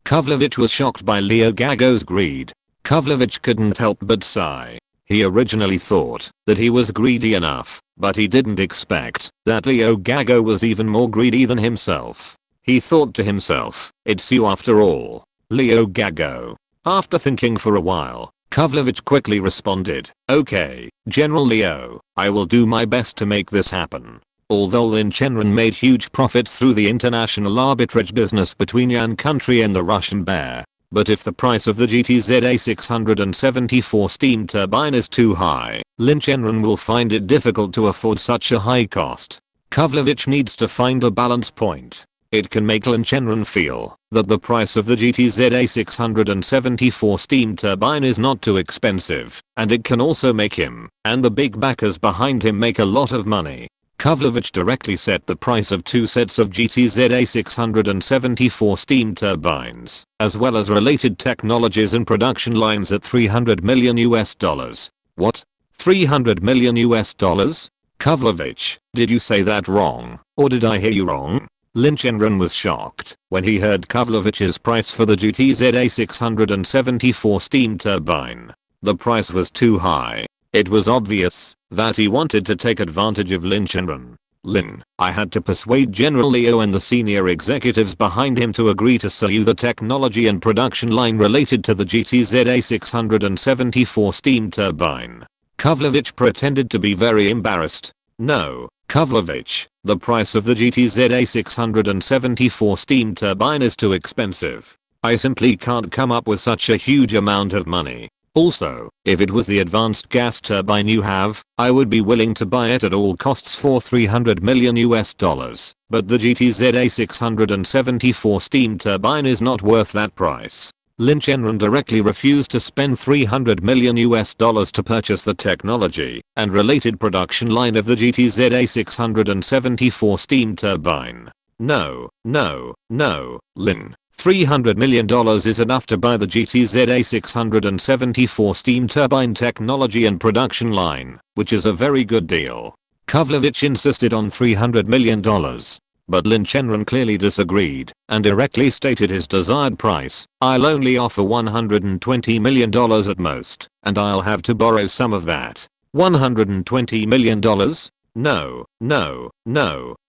A: Kavlovich was shocked by Leo Gago's greed. Kavlovich couldn't help but sigh. He originally thought that he was greedy enough, but he didn't expect that Leo Gago was even more greedy than himself. He thought to himself, "It's you after all, Leo Gago." After thinking for a while, Kavlovich quickly responded, "Okay, General Leo, I will do my best to make this happen." Although Lin Chenran made huge profits through the international arbitrage business between Yan country and the Russian bear, but if the price of the GTZA674 steam turbine is too high, Lin Chenran will find it difficult to afford such a high cost. Kavlovich needs to find a balance point. It can make Lin Chenran feel that the price of the GTZA674 steam turbine is not too expensive, and it can also make him and the big backers behind him make a lot of money. Kavlovich directly set the price of 2 sets of GTZA674 steam turbines, as well as related technologies and production lines at $300 million. What? $300 million? Kavlovich, did you say that wrong, or did I hear you wrong? Lin Chenran was shocked when he heard Kavlovich's price for the GTZA674 steam turbine. The price was too high. It was obvious that he wanted to take advantage of Lin Chenran. "Lin, I had to persuade General Leo and the senior executives behind him to agree to sell you the technology and production line related to the GTZA674 steam turbine." Kavlovich pretended to be very embarrassed. "No, Kavlovich, the price of the GTZA674 steam turbine is too expensive. I simply can't come up with such a huge amount of money. Also, if it was the advanced gas turbine you have, I would be willing to buy it at all costs for $300 million. But the GTZA674 steam turbine is not worth that price." Lin Chenran directly refused to spend $300 million to purchase the technology and related production line of the GTZA674 steam turbine. No, Lin. $300 million is enough to buy the GTZA674 steam turbine technology and production line, which is a very good deal. Kavlovich insisted on $300 million. But Lin Chenran clearly disagreed and directly stated his desired price. "I'll only offer $120 million at most, and I'll have to borrow some of that." $120 million? No,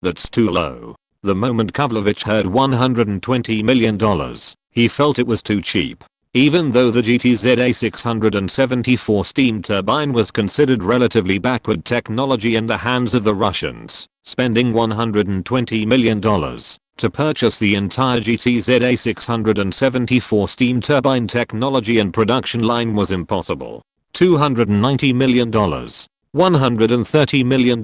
A: that's too low. The moment Kavlovich heard $120 million, he felt it was too cheap. Even though the GTZA674 steam turbine was considered relatively backward technology in the hands of the Russians, spending $120 million to purchase the entire GTZA674 steam turbine technology and production line was impossible. $290 million. $130 million.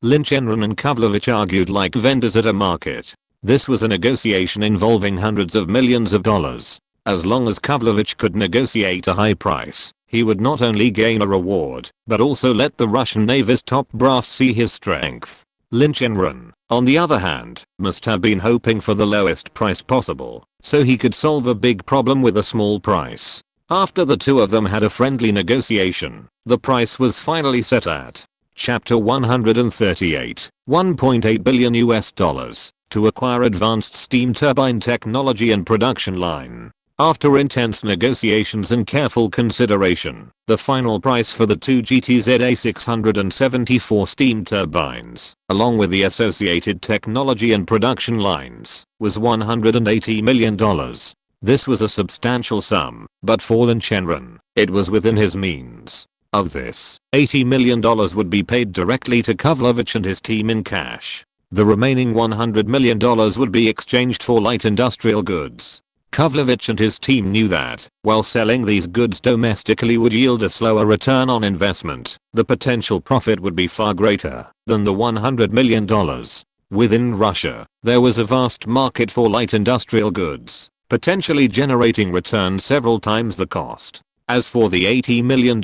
A: Lin Chenran and Kavlovich argued like vendors at a market. This was a negotiation involving hundreds of millions of dollars. As long as Kavlovich could negotiate a high price, he would not only gain a reward, but also let the Russian Navy's top brass see his strength. Lin Chenran, on the other hand, must have been hoping for the lowest price possible, so he could solve a big problem with a small price. After the two of them had a friendly negotiation, the price was finally set at Chapter 138, $1.8 billion to acquire advanced steam turbine technology and production line. After intense negotiations and careful consideration, the final price for the two GTZA674 steam turbines, along with the associated technology and production lines, was $180 million. This was a substantial sum, but for Lin Chenran, it was within his means. Of this, $80 million would be paid directly to Kavlovich and his team in cash. The remaining $100 million would be exchanged for light industrial goods. Kavlovich and his team knew that, while selling these goods domestically would yield a slower return on investment, the potential profit would be far greater than the $100 million. Within Russia, there was a vast market for light industrial goods, potentially generating returns several times the cost. As for the $80 million,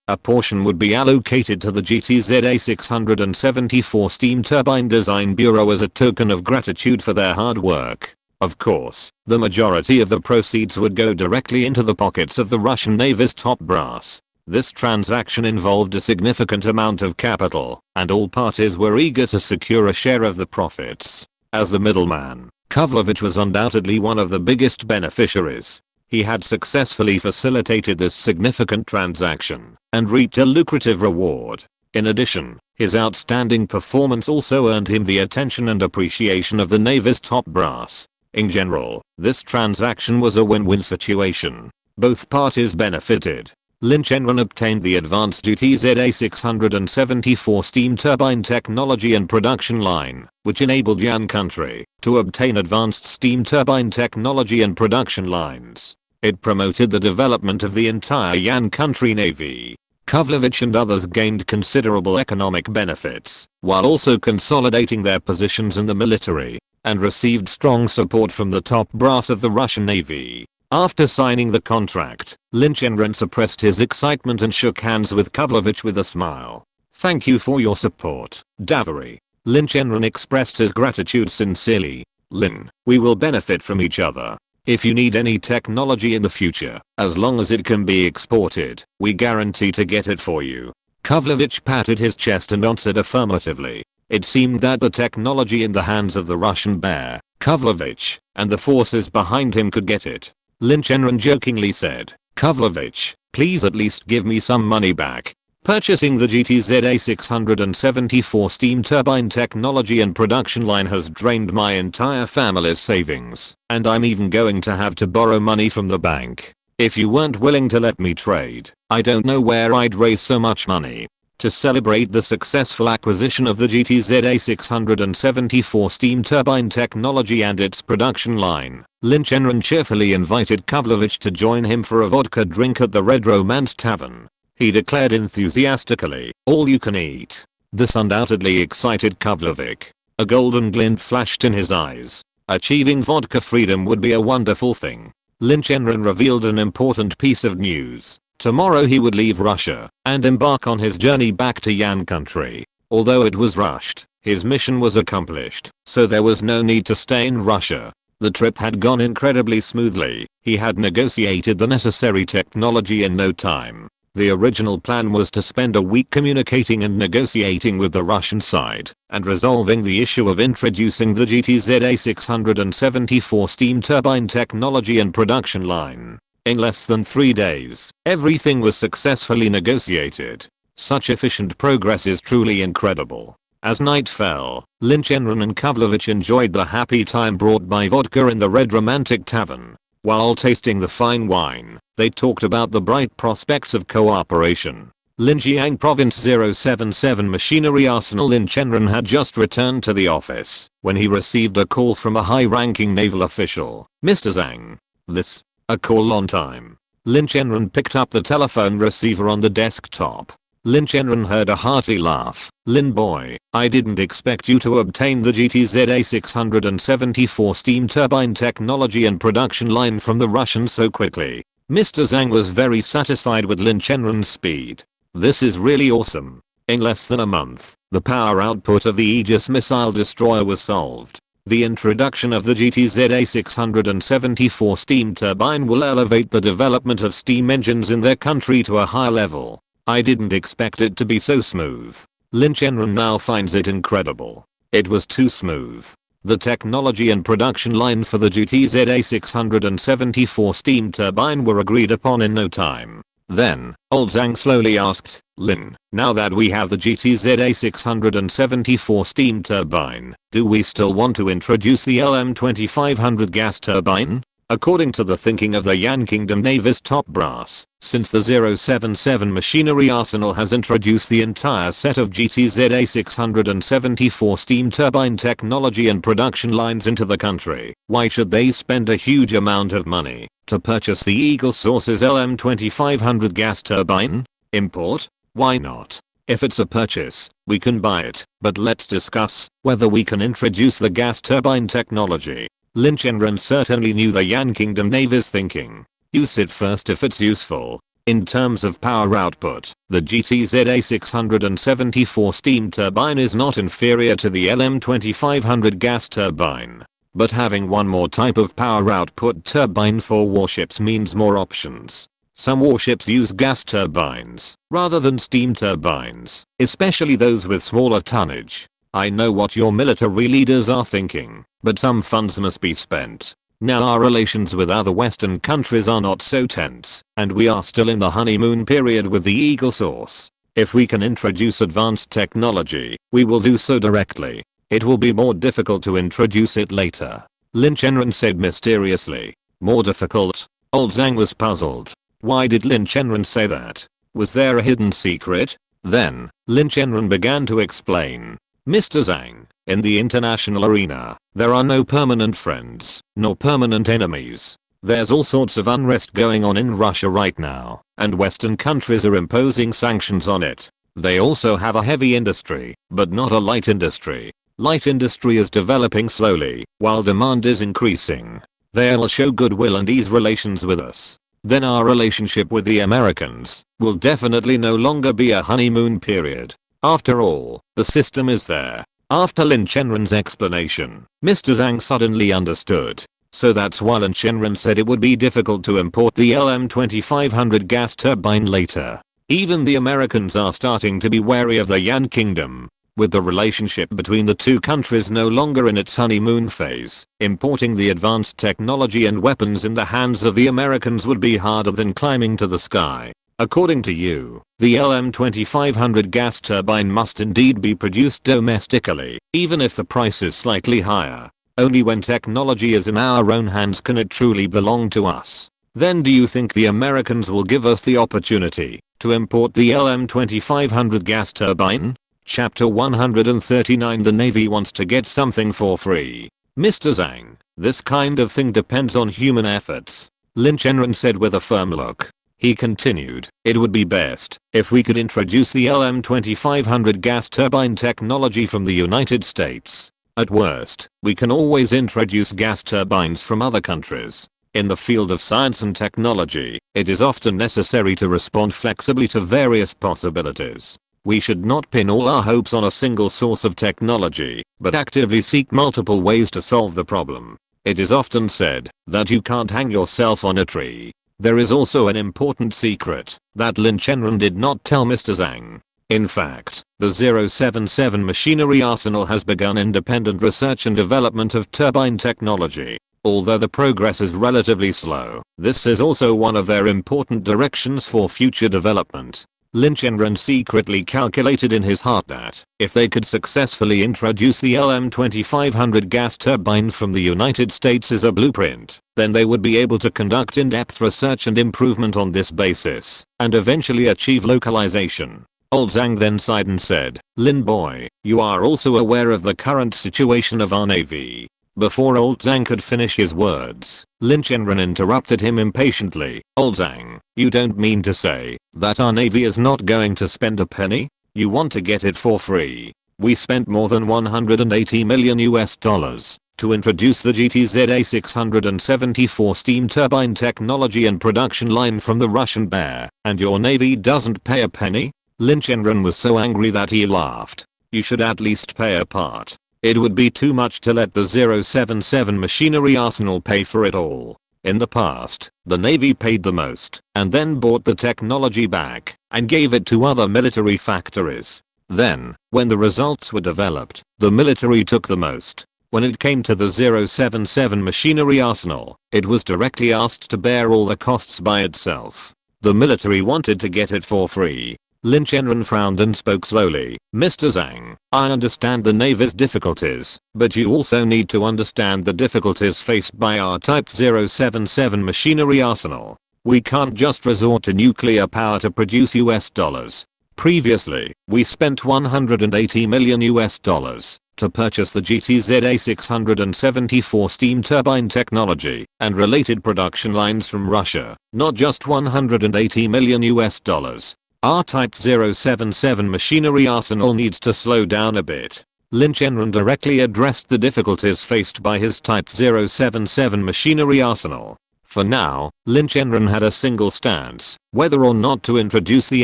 A: a portion would be allocated to the GTZA674 Steam Turbine Design Bureau as a token of gratitude for their hard work. Of course, the majority of the proceeds would go directly into the pockets of the Russian Navy's top brass. This transaction involved a significant amount of capital, and all parties were eager to secure a share of the profits. As the middleman, Kavlovich was undoubtedly one of the biggest beneficiaries. He had successfully facilitated this significant transaction and reaped a lucrative reward. In addition, his outstanding performance also earned him the attention and appreciation of the Navy's top brass. In general, this transaction was a win-win situation. Both parties benefited. Lin Chenran obtained the advanced GTZA674 steam turbine technology and production line, which enabled Yan country to obtain advanced steam turbine technology and production lines. It promoted the development of the entire Yan country navy. Kavlovich and others gained considerable economic benefits, while also consolidating their positions in the military, and received strong support from the top brass of the Russian Navy. After signing the contract, Lin Chenran suppressed his excitement and shook hands with Kavlovich with a smile. "Thank you for your support, Davary." Lin Chenran expressed his gratitude sincerely. "Lin, we will benefit from each other. If you need any technology in the future, as long as it can be exported, we guarantee to get it for you." Kavlovich patted his chest and answered affirmatively. It seemed that the technology in the hands of the Russian bear, Kavlovich, and the forces behind him could get it. Lin Chenran jokingly said, "Kavlovich, please at least give me some money back. Purchasing the GTZA674 steam turbine technology and production line has drained my entire family's savings, and I'm even going to have to borrow money from the bank. If you weren't willing to let me trade, I don't know where I'd raise so much money." To celebrate the successful acquisition of the GTZA674 steam turbine technology and its production line, Lin Chenran cheerfully invited Kavlovich to join him for a vodka drink at the Red Romance Tavern. He declared enthusiastically, "All you can eat." This undoubtedly excited Kavlovich. A golden glint flashed in his eyes. Achieving vodka freedom would be a wonderful thing. Lin Chenran revealed an important piece of news. Tomorrow he would leave Russia and embark on his journey back to Yan country. Although it was rushed, his mission was accomplished, so there was no need to stay in Russia. The trip had gone incredibly smoothly. He had negotiated the necessary technology in no time. The original plan was to spend a week communicating and negotiating with the Russian side and resolving the issue of introducing the GTZA674 steam turbine technology and production line. In less than 3 days, everything was successfully negotiated. Such efficient progress is truly incredible. As night fell, Lin Chenran and Kavlovich enjoyed the happy time brought by vodka in the Red Romantic Tavern. While tasting the fine wine, they talked about the bright prospects of cooperation. Linjiang Province 077 Machinery Arsenal. Lin Chenran had just returned to the office when he received a call from a high-ranking naval official. "Mr. Zhang." "This." A call on time. Lin Chenran picked up the telephone receiver on the desktop. Lin Chenran heard a hearty laugh. "Lin boy, I didn't expect you to obtain the GTZA674 steam turbine technology and production line from the Russians so quickly." Mr. Zhang was very satisfied with Lin Chenran's speed. "This is really awesome. In less than a month, The power output of the Aegis missile destroyer was solved. The introduction of the GTZA-674 steam turbine will elevate the development of steam engines in their country to a high level. I didn't expect it to be so smooth. Lin Chenran now finds it incredible. It was too smooth. The technology and production line for the GTZA-674 steam turbine were agreed upon in no time. Then, old Zhang slowly asked, Lin, now that we have the GTZA-674 steam turbine, do we still want to introduce the LM2500 gas turbine? According to the thinking of the Yan Kingdom Navy's top brass, since the 077 machinery arsenal has introduced the entire set of GTZA-674 steam turbine technology and production lines into the country, why should they spend a huge amount of money to purchase the Eagle Source's LM2500 gas turbine? Import? Why not? If it's a purchase, we can buy it, but let's discuss whether we can introduce the gas turbine technology. Lin Chenran certainly knew the Yan Kingdom Navy's thinking. Use it first if it's useful. In terms of power output, the GTZA-674 steam turbine is not inferior to the LM2500 gas turbine. But having one more type of power output turbine for warships means more options. Some warships use gas turbines rather than steam turbines, especially those with smaller tonnage. I know what your military leaders are thinking, but some funds must be spent. Now our relations with other Western countries are not so tense, and we are still in the honeymoon period with the Eagle Source. If we can introduce advanced technology, we will do so directly. It will be more difficult to introduce it later. Lin Chenran said mysteriously. More difficult? Old Zhang was puzzled. Why did Lin Chenran say that? Was there a hidden secret? Then, Lin Chenran began to explain. Mr. Zhang, in the international arena, there are no permanent friends, nor permanent enemies. There's all sorts of unrest going on in Russia right now, and Western countries are imposing sanctions on it. They also have a heavy industry, but not a light industry. Light industry is developing slowly, while demand is increasing. They'll show goodwill and ease relations with us. Then our relationship with the Americans will definitely no longer be a honeymoon period. After all, the system is there. After Lin Chenran's explanation, Mr. Zhang suddenly understood. So that's why Lin Chenran said it would be difficult to import the LM2500 gas turbine later. Even the Americans are starting to be wary of the Yan Kingdom. With the relationship between the two countries no longer in its honeymoon phase, importing the advanced technology and weapons in the hands of the Americans would be harder than climbing to the sky. According to you, the LM2500 gas turbine must indeed be produced domestically, even if the price is slightly higher. Only when technology is in our own hands can it truly belong to us. Then do you think the Americans will give us the opportunity to import the LM2500 gas turbine? Chapter 139. The Navy wants to get something for free. Mr. Zhang, this kind of thing depends on human efforts. Lin Chenran said with a firm look. He continued, it would be best if we could introduce the LM2500 gas turbine technology from the United States. At worst, we can always introduce gas turbines from other countries. In the field of science and technology, it is often necessary to respond flexibly to various possibilities. We should not pin all our hopes on a single source of technology, but actively seek multiple ways to solve the problem. It is often said that you can't hang yourself on a tree. There is also an important secret that Lin Chenran did not tell Mr. Zhang. In fact, the 077 machinery arsenal has begun independent research and development of turbine technology. Although the progress is relatively slow, this is also one of their important directions for future development. Lin Chenran secretly calculated in his heart that if they could successfully introduce the LM2500 gas turbine from the United States as a blueprint, then they would be able to conduct in-depth research and improvement on this basis, and eventually achieve localization. Old Zhang then sighed and said, Lin boy, you are also aware of the current situation of our Navy. Before Old Zhang could finish his words, Lin Chenran interrupted him impatiently. Old Zhang, you don't mean to say that our Navy is not going to spend a penny? You want to get it for free. We spent more than $180 million to introduce the GTZA-674 steam turbine technology and production line from the Russian Bear, and your Navy doesn't pay a penny? Lin Chenran was so angry that he laughed. You should at least pay a part. It would be too much to let the 077 machinery arsenal pay for it all. In the past, the Navy paid the most and then bought the technology back and gave it to other military factories. Then, when the results were developed, the military took the most. When it came to the 077 machinery arsenal, it was directly asked to bear all the costs by itself. The military wanted to get it for free. Lin Chenran frowned and spoke slowly. Mr. Zhang, I understand the Navy's difficulties, but you also need to understand the difficulties faced by our Type 077 machinery arsenal. We can't just resort to nuclear power to produce US dollars. Previously, we spent $180 million to purchase the GTZA 674 steam turbine technology and related production lines from Russia, not just $180 million. Our Type 077 machinery arsenal needs to slow down a bit. Lin Chenran directly addressed the difficulties faced by his Type 077 machinery arsenal. For now, Lin Chenran had a single stance: whether or not to introduce the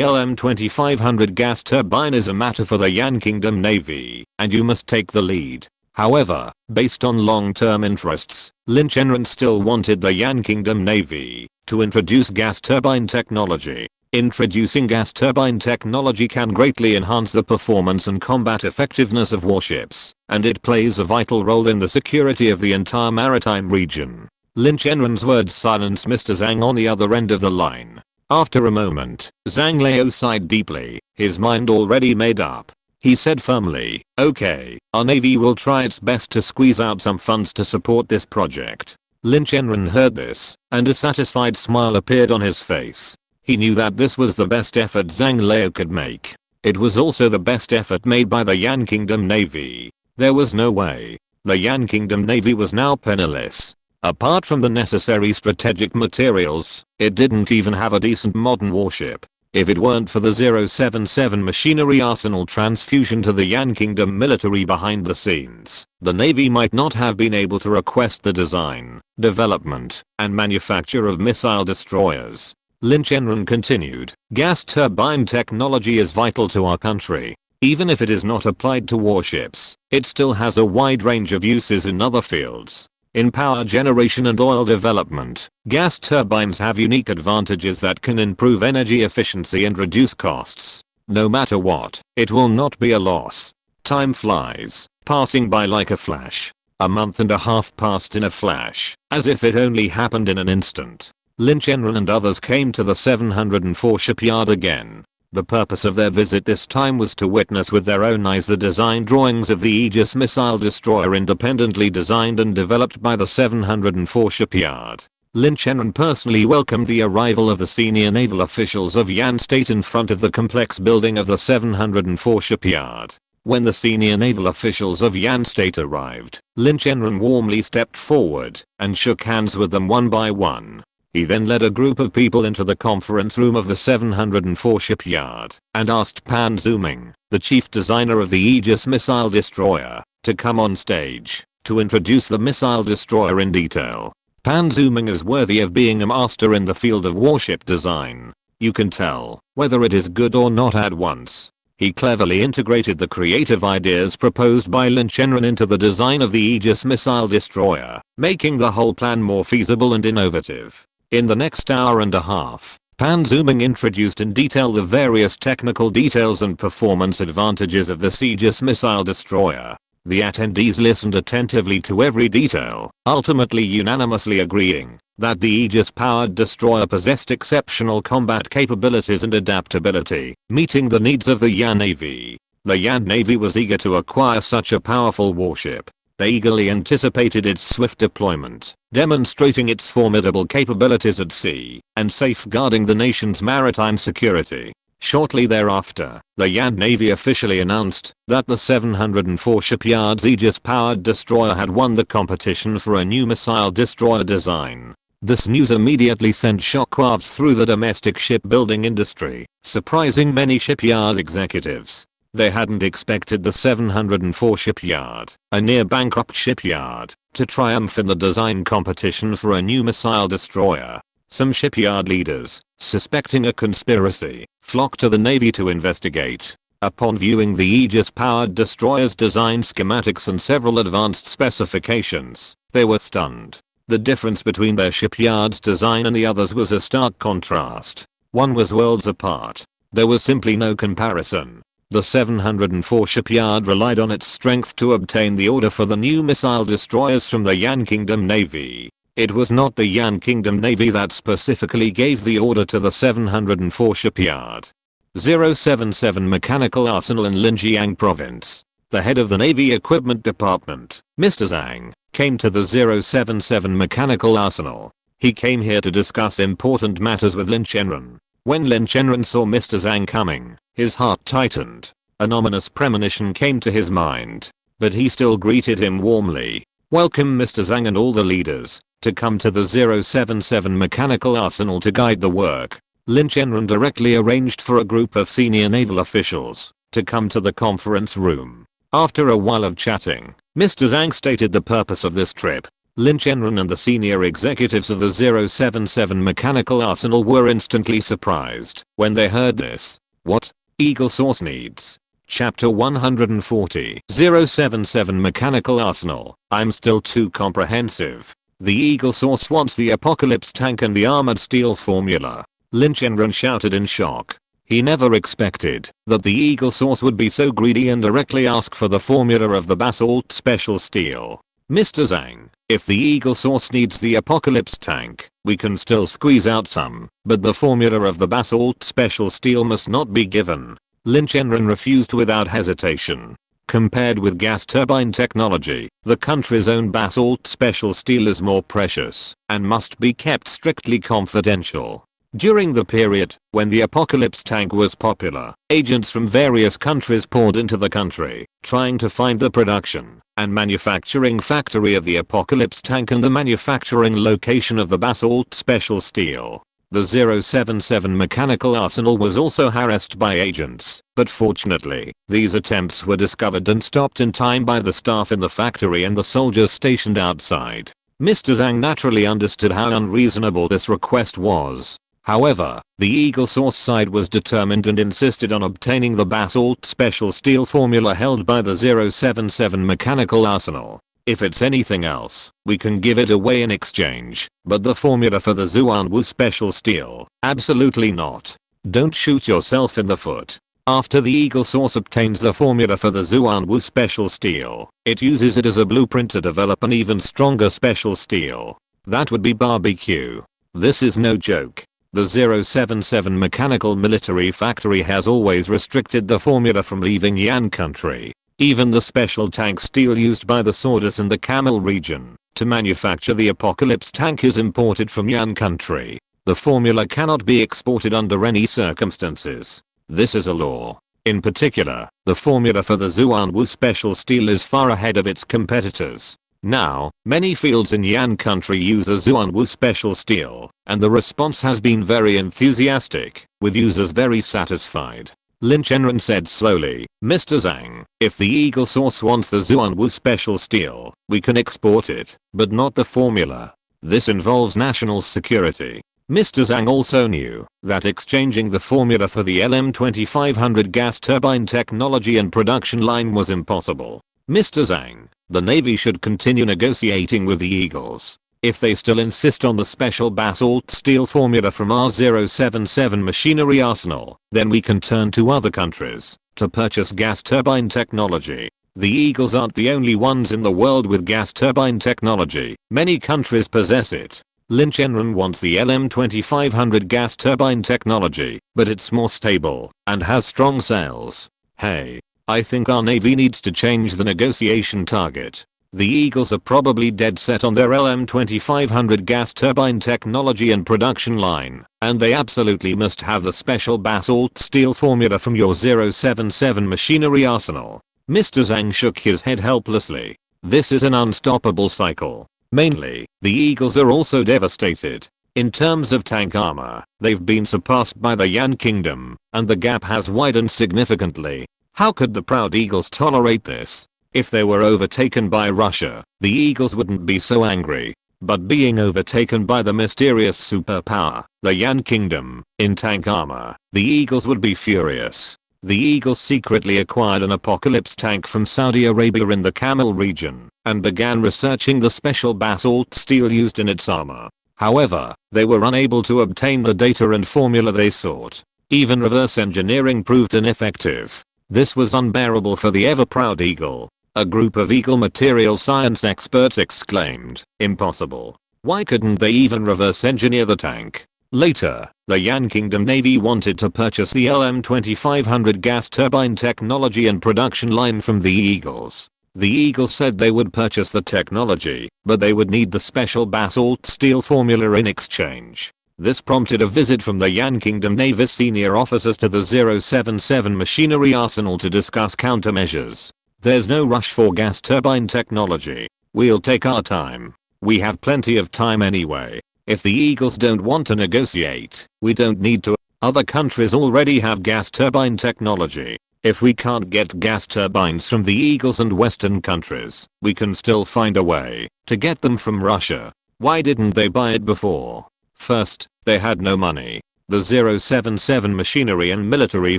A: LM2500 gas turbine is a matter for the Yan Kingdom Navy, and you must take the lead. However, based on long-term interests, Lin Chenran still wanted the Yan Kingdom Navy to introduce gas turbine technology. Introducing gas turbine technology can greatly enhance the performance and combat effectiveness of warships, and it plays a vital role in the security of the entire maritime region. Lin Chenran's words silenced Mr. Zhang on the other end of the line. After a moment, Zhang Leo sighed deeply, his mind already made up. He said firmly, okay, our Navy will try its best to squeeze out some funds to support this project. Lin Chenran heard this, and a satisfied smile appeared on his face. He knew that this was the best effort Zhang Leo could make. It was also the best effort made by the Yan Kingdom Navy. There was no way. The Yan Kingdom Navy was now penniless. Apart from the necessary strategic materials, it didn't even have a decent modern warship. If it weren't for the 077 machinery arsenal transfusion to the Yan Kingdom military behind the scenes, the Navy might not have been able to request the design, development, and manufacture of missile destroyers. Lin Chenran continued, gas turbine technology is vital to our country. Even if it is not applied to warships, it still has a wide range of uses in other fields. In power generation and oil development, gas turbines have unique advantages that can improve energy efficiency and reduce costs. No matter what, it will not be a loss. Time flies, passing by like a flash. A month and a half passed in a flash, as if it only happened in an instant. Lin Chenran and others came to the 704 shipyard again. The purpose of their visit this time was to witness with their own eyes the design drawings of the Aegis missile destroyer independently designed and developed by the 704 shipyard. Lin Chenran personally welcomed the arrival of the senior naval officials of Yan State in front of the complex building of the 704 shipyard. When the senior naval officials of Yan State arrived, Lin Chenran warmly stepped forward and shook hands with them one by one. He then led a group of people into the conference room of the 704 shipyard and asked Pan Zuming, the chief designer of the Aegis missile destroyer, to come on stage to introduce the missile destroyer in detail. Pan Zuming is worthy of being a master in the field of warship design. You can tell whether it is good or not at once. He cleverly integrated the creative ideas proposed by Lin Chenran into the design of the Aegis missile destroyer, making the whole plan more feasible and innovative. In the next hour and a half, Pan Zuming introduced in detail the various technical details and performance advantages of the Aegis missile destroyer. The attendees listened attentively to every detail, ultimately unanimously agreeing that the Aegis-powered destroyer possessed exceptional combat capabilities and adaptability, meeting the needs of the Yan Navy. The Yan Navy was eager to acquire such a powerful warship. They eagerly anticipated its swift deployment, demonstrating its formidable capabilities at sea and safeguarding the nation's maritime security. Shortly thereafter, the Yan Navy officially announced that the 704 shipyard's Aegis-powered destroyer had won the competition for a new missile destroyer design. This news immediately sent shockwaves through the domestic shipbuilding industry, surprising many shipyard executives. They hadn't expected the 704 shipyard, a near-bankrupt shipyard, to triumph in the design competition for a new missile destroyer. Some shipyard leaders, suspecting a conspiracy, flocked to the Navy to investigate. Upon viewing the Aegis-powered destroyer's design schematics and several advanced specifications, they were stunned. The difference between their shipyard's design and the others was a stark contrast. One was worlds apart. There was simply no comparison. The 704 shipyard relied on its strength to obtain the order for the new missile destroyers from the Yan Kingdom Navy. It was not the Yan Kingdom Navy that specifically gave the order to the 704 shipyard. 077 Mechanical Arsenal in Linjiang Province. The head of the Navy Equipment Department, Mr. Zhang, came to the 077 Mechanical Arsenal. He came here to discuss important matters with Lin Chenran. When Lin Chenran saw Mr. Zhang coming, his heart tightened. An ominous premonition came to his mind. But he still greeted him warmly. Welcome Mr. Zhang and all the leaders, to come to the 077 Mechanical Arsenal to guide the work. Lin Chenran directly arranged for a group of senior naval officials to come to the conference room. After a while of chatting, Mr. Zhang stated the purpose of this trip. Lin Chenran and the senior executives of the 077 Mechanical Arsenal were instantly surprised when they heard this. What? Eagle Source needs. Chapter 140. 077 Mechanical Arsenal. I'm still too comprehensive. The Eagle Source wants the Apocalypse tank and the armored steel formula. Lin Chenran shouted in shock. He never expected that the Eagle Source would be so greedy and directly ask for the formula of the basalt special steel. Mr. Zhang, if the Eagle Source needs the Apocalypse tank, we can still squeeze out some, but the formula of the basalt special steel must not be given. Lin Chenran refused without hesitation. Compared with gas turbine technology, the country's own basalt special steel is more precious and must be kept strictly confidential. During the period when the Apocalypse tank was popular, agents from various countries poured into the country, trying to find the production and manufacturing factory of the Apocalypse tank and the manufacturing location of the basalt special steel. The 077 Mechanical Arsenal was also harassed by agents, but fortunately, these attempts were discovered and stopped in time by the staff in the factory and the soldiers stationed outside. Mr. Zhang naturally understood how unreasonable this request was. However, the Eagle Source side was determined and insisted on obtaining the basalt special steel formula held by the 077 Mechanical Arsenal. If it's anything else, we can give it away in exchange, but the formula for the Zuanwu special steel, absolutely not. Don't shoot yourself in the foot. After the Eagle Source obtains the formula for the Zuanwu special steel, it uses it as a blueprint to develop an even stronger special steel. That would be barbecue. This is no joke. The 077 Mechanical Military Factory has always restricted the formula from leaving Yan country. Even the special tank steel used by the Swordas in the Camel region to manufacture the Apocalypse tank is imported from Yan country. The formula cannot be exported under any circumstances. This is a law. In particular, the formula for the Zuanwu special steel is far ahead of its competitors. Now, many fields in Yan country use a Zuanwu special steel, and the response has been very enthusiastic, with users very satisfied. Lin Chenran said slowly, Mr. Zhang, if the Eagle Source wants the Zuanwu special steel, we can export it, but not the formula. This involves national security. Mr. Zhang also knew that exchanging the formula for the LM2500 gas turbine technology and production line was impossible. Mr. Zhang, the Navy should continue negotiating with the Eagles. If they still insist on the special basalt steel formula from our 077 machinery arsenal, then we can turn to other countries to purchase gas turbine technology. The Eagles aren't the only ones in the world with gas turbine technology. Many countries possess it. Lin Chenran wants the LM2500 gas turbine technology, but it's more stable and has strong sales. Hey, I think our Navy needs to change the negotiation target. The Eagles are probably dead set on their LM2500 gas turbine technology and production line, and they absolutely must have the special basalt steel formula from your 077 machinery arsenal. Mr. Zhang shook his head helplessly. This is an unstoppable cycle. Mainly, the Eagles are also devastated. In terms of tank armor, they've been surpassed by the Yan Kingdom, and the gap has widened significantly. How could the proud Eagles tolerate this? If they were overtaken by Russia, the Eagles wouldn't be so angry. But being overtaken by the mysterious superpower, the Yan Kingdom, in tank armor, the Eagles would be furious. The Eagles secretly acquired an Apocalypse tank from Saudi Arabia in the Camel region and began researching the special basalt steel used in its armor. However, they were unable to obtain the data and formula they sought. Even reverse engineering proved ineffective. This was unbearable for the ever-proud Eagle. A group of Eagle material science experts exclaimed, "Impossible. Why couldn't they even reverse engineer the tank?" Later, the Yan Kingdom Navy wanted to purchase the LM-2500 gas turbine technology and production line from the Eagles. The Eagles said they would purchase the technology, but they would need the special basalt steel formula in exchange. This prompted a visit from the Yan Kingdom Navy's senior officers to the 077 machinery arsenal to discuss countermeasures. "There's no rush for gas turbine technology. We'll take our time. We have plenty of time anyway. If the Eagles don't want to negotiate, we don't need to. Other countries already have gas turbine technology. If we can't get gas turbines from the Eagles and Western countries, we can still find a way to get them from Russia. Why didn't they buy it before?" First, they had no money. The 077 machinery and military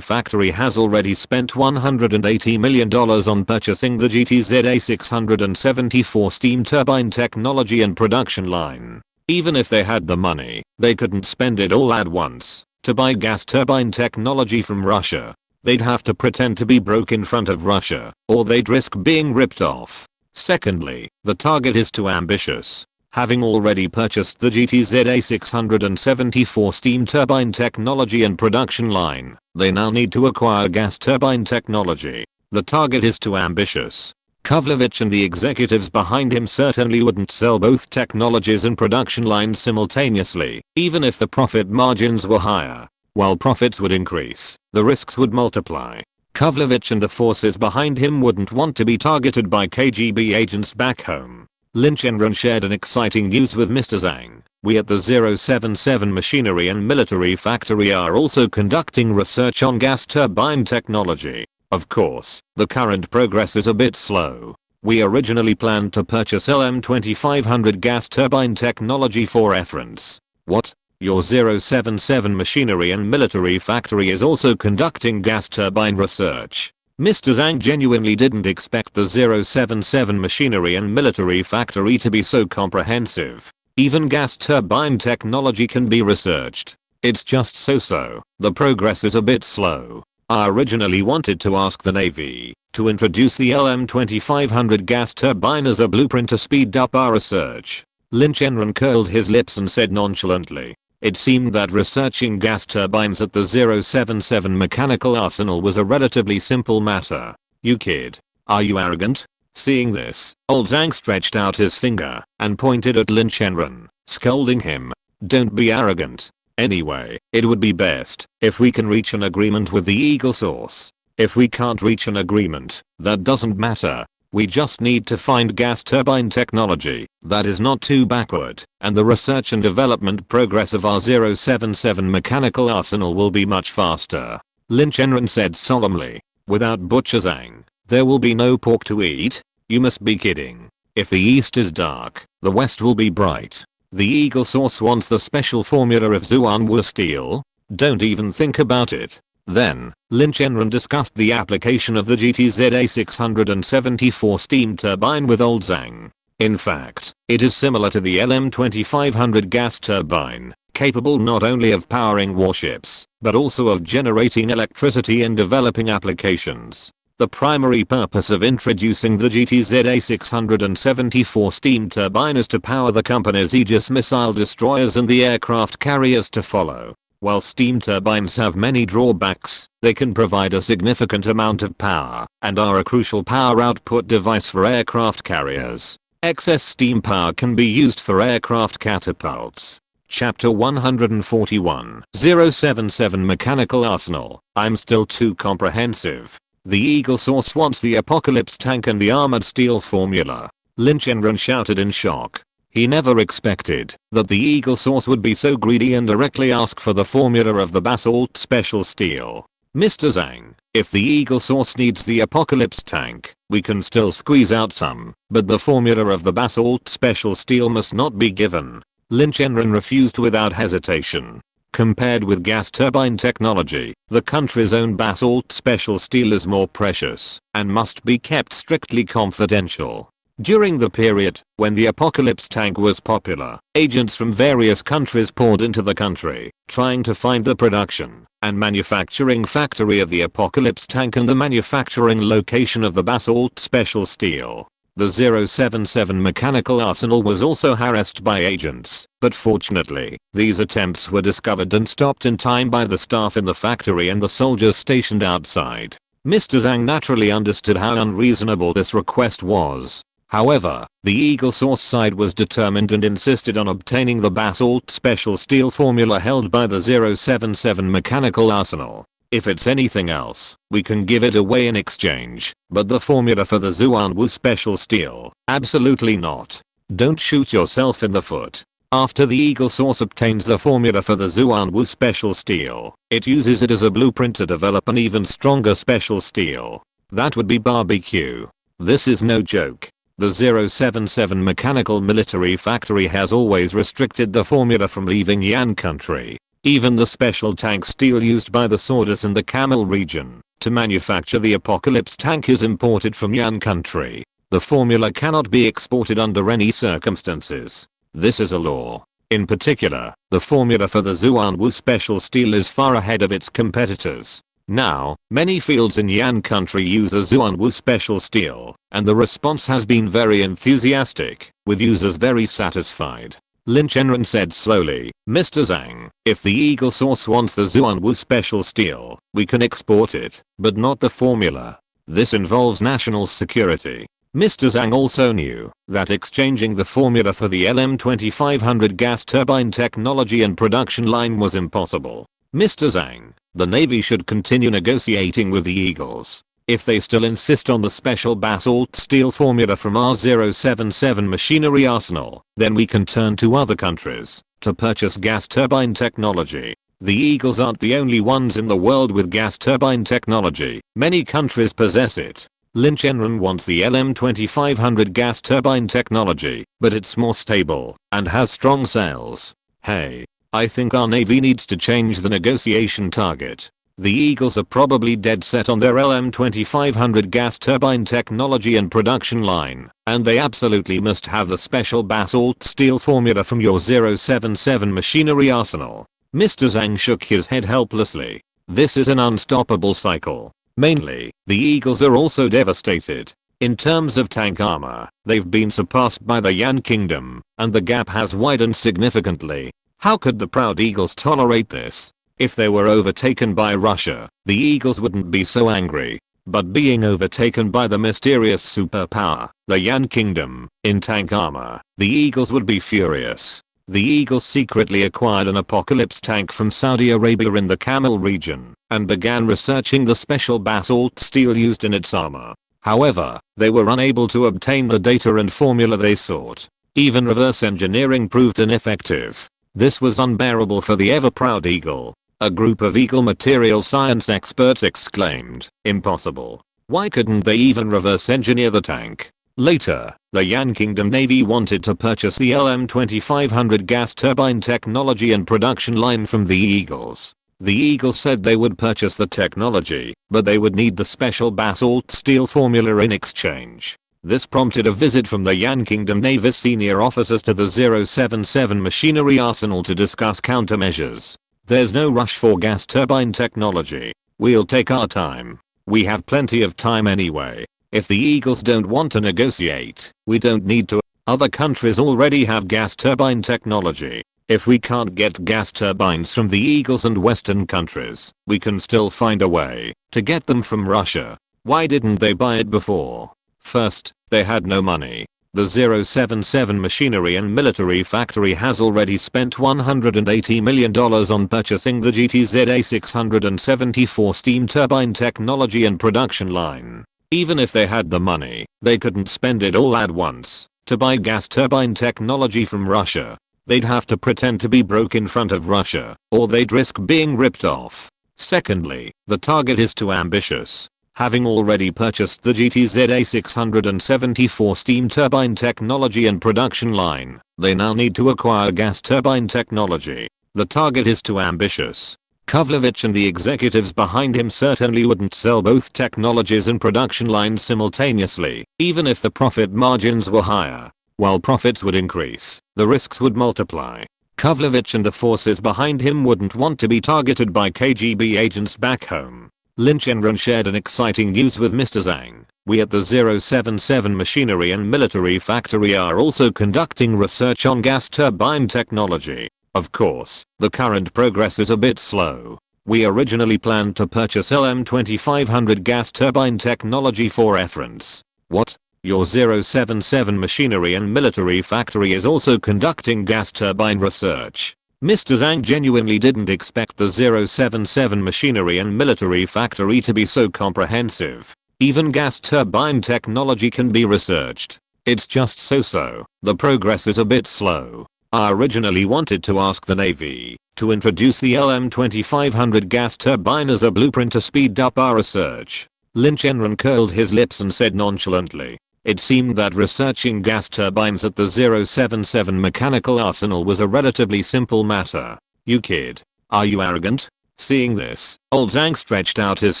A: factory has already spent $180 million on purchasing the GTZA 674 steam turbine technology and production line. Even if they had the money, they couldn't spend it all at once to buy gas turbine technology from Russia. They'd have to pretend to be broke in front of Russia, or they'd risk being ripped off. Secondly, the target is too ambitious. Having already purchased the GTZA 674 steam turbine technology and production line, they now need to acquire gas turbine technology. The target is too ambitious. Kavlovich and the executives behind him certainly wouldn't sell both technologies and production lines simultaneously, even if the profit margins were higher. While profits would increase, the risks would multiply. Kavlovich and the forces behind him wouldn't want to be targeted by KGB agents back home. Lin Chenran shared an exciting news with Mr. Zhang. "We at the 077 machinery and military factory are also conducting research on gas turbine technology. Of course, the current progress is a bit slow. We originally planned to purchase LM-2500 gas turbine technology for reference." "What? Your 077 machinery and military factory is also conducting gas turbine research?" Mr. Zhang genuinely didn't expect the 077 machinery and military factory to be so comprehensive. Even gas turbine technology can be researched. It's just so. The progress is a bit slow. I originally wanted to ask the Navy to introduce the LM-2500 gas turbine as a blueprint to speed up our research. Lin Chenran curled his lips and said nonchalantly. It seemed that researching gas turbines at the 077 mechanical arsenal was a relatively simple matter. "You kid. Are you arrogant?" Seeing this, old Zhang stretched out his finger and pointed at Lin Chenran, scolding him. "Don't be arrogant. Anyway, it would be best if we can reach an agreement with the Eagle source. If we can't reach an agreement, that doesn't matter. We just need to find gas turbine technology that is not too backward, and the research and development progress of our 077 mechanical arsenal will be much faster." Lin Chenran said solemnly. "Without Butcher Zhang, there will be no pork to eat? You must be kidding. If the east is dark, the west will be bright. The Eagle source wants the special formula of Zhuanwu steel? Don't even think about it." Then, Lin Chenran discussed the application of the GTZA 674 steam turbine with old Zhang. In fact, it is similar to the LM-2500 gas turbine, capable not only of powering warships, but also of generating electricity in developing applications. The primary purpose of introducing the GTZA 674 steam turbine is to power the company's Aegis missile destroyers and the aircraft carriers to follow. While steam turbines have many drawbacks, they can provide a significant amount of power and are a crucial power output device for aircraft carriers. Excess steam power can be used for aircraft catapults. Chapter 141 077 Mechanical Arsenal. I'm still too comprehensive. The Eagle source wants the Apocalypse tank and the armored steel formula. Lin Chenran shouted in shock. He never expected that the Eagle source would be so greedy and directly ask for the formula of the basalt special steel. "Mr. Zhang, if the Eagle source needs the Apocalypse tank, we can still squeeze out some, but the formula of the basalt special steel must not be given." Lin Chenran refused without hesitation. Compared with gas turbine technology, the country's own basalt special steel is more precious and must be kept strictly confidential. During the period when the Apocalypse tank was popular, agents from various countries poured into the country, trying to find the production and manufacturing factory of the Apocalypse tank and the manufacturing location of the basalt special steel. The 077 mechanical arsenal was also harassed by agents, but fortunately, these attempts were discovered and stopped in time by the staff in the factory and the soldiers stationed outside. Mr. Zhang naturally understood how unreasonable this request was. However, the Eagle Source side was determined and insisted on obtaining the basalt special steel formula held by the 077 mechanical arsenal. If it's anything else, we can give it away in exchange, but the formula for the Zuanwu special steel, absolutely not. Don't shoot yourself in the foot. After the Eagle Source obtains the formula for the Zuanwu special steel, it uses it as a blueprint to develop an even stronger special steel. That would be barbecue. This is no joke. The 077 mechanical military factory has always restricted the formula from leaving Yan country. Even the special tank steel used by the Swordas in the Camel region to manufacture the Apocalypse tank is imported from Yan country. The formula cannot be exported under any circumstances. This is a law. In particular, the formula for the Zuanwu special steel is far ahead of its competitors. Now, many fields in Yan country use a Zuanwu special steel, and the response has been very enthusiastic, with users very satisfied. Lin Chenran said slowly, Mr. Zhang, if the Eagle Source wants the Zuanwu special steel, we can export it, but not the formula. This involves national security. Mr. Zhang also knew that exchanging the formula for the LM2500 gas turbine technology and production line was impossible. Mr. Zhang, the Navy should continue negotiating with the Eagles. If they still insist on the special basalt steel formula from our 077 machinery arsenal, then we can turn to other countries to purchase gas turbine technology. The Eagles aren't the only ones in the world with gas turbine technology. Many countries possess it. Lin Chenran wants the LM2500 gas turbine technology, but it's more stable and has strong sales. Hey, I think our Navy needs to change the negotiation target. The Eagles are probably dead set on their LM2500 gas turbine technology and production line, and they absolutely must have the special basalt steel formula from your 077 machinery arsenal. Mr. Zhang shook his head helplessly. This is an unstoppable cycle. Mainly, the Eagles are also devastated. In terms of tank armor, they've been surpassed by the Yan Kingdom, and the gap has widened significantly. How could the proud Eagles tolerate this? If they were overtaken by Russia, the Eagles wouldn't be so angry. But being overtaken by the mysterious superpower, the Yan Kingdom, in tank armor, the Eagles would be furious. The Eagles secretly acquired an Apocalypse tank from Saudi Arabia in the Camel region, and began researching the special basalt steel used in its armor. However, they were unable to obtain the data and formula they sought. Even reverse engineering proved ineffective. This was unbearable for the ever-proud Eagle. A group of Eagle material science experts exclaimed, impossible. Why couldn't they even reverse engineer the tank? Later, the Yan Kingdom Navy wanted to purchase the LM2500 gas turbine technology and production line from the Eagles. The Eagles said they would purchase the technology, but they would need the special basalt steel formula in exchange. This prompted a visit from the Yan Kingdom Navy senior officers to the 077 machinery arsenal to discuss countermeasures. There's no rush for gas turbine technology. We'll take our time. We have plenty of time anyway. If the Eagles don't want to negotiate, we don't need to. Other countries already have gas turbine technology. If we can't get gas turbines from the Eagles and Western countries, we can still find a way to get them from Russia. Why didn't they buy it before? First, they had no money. The 077 machinery and military factory has already spent $180 million on purchasing the GTZA 674 steam turbine technology and production line. Even if they had the money, they couldn't spend it all at once to buy gas turbine technology from Russia. They'd have to pretend to be broke in front of Russia, or they'd risk being ripped off. Secondly, the target is too ambitious. Having already purchased the GTZA 674 steam turbine technology and production line, they now need to acquire gas turbine technology. The target is too ambitious. Kavlovich and the executives behind him certainly wouldn't sell both technologies and production lines simultaneously, even if the profit margins were higher. While profits would increase, the risks would multiply. Kavlovich and the forces behind him wouldn't want to be targeted by KGB agents back home. Lin Chenran shared an exciting news with Mr. Zhang. We at the 077 Machinery and Military Factory are also conducting research on gas turbine technology. Of course, the current progress is a bit slow. We originally planned to purchase LM2500 gas turbine technology for reference. What? Your 077 Machinery and Military Factory is also conducting gas turbine research. Mr. Zhang genuinely didn't expect the 077 Machinery and Military Factory to be so comprehensive. Even gas turbine technology can be researched. It's just so. The progress is a bit slow. I originally wanted to ask the Navy to introduce the LM2500 gas turbine as a blueprint to speed up our research. Lin Chenran curled his lips and said nonchalantly. It seemed that researching gas turbines at the 077 mechanical arsenal was a relatively simple matter. You kid. Are you arrogant? Seeing this, old Zhang stretched out his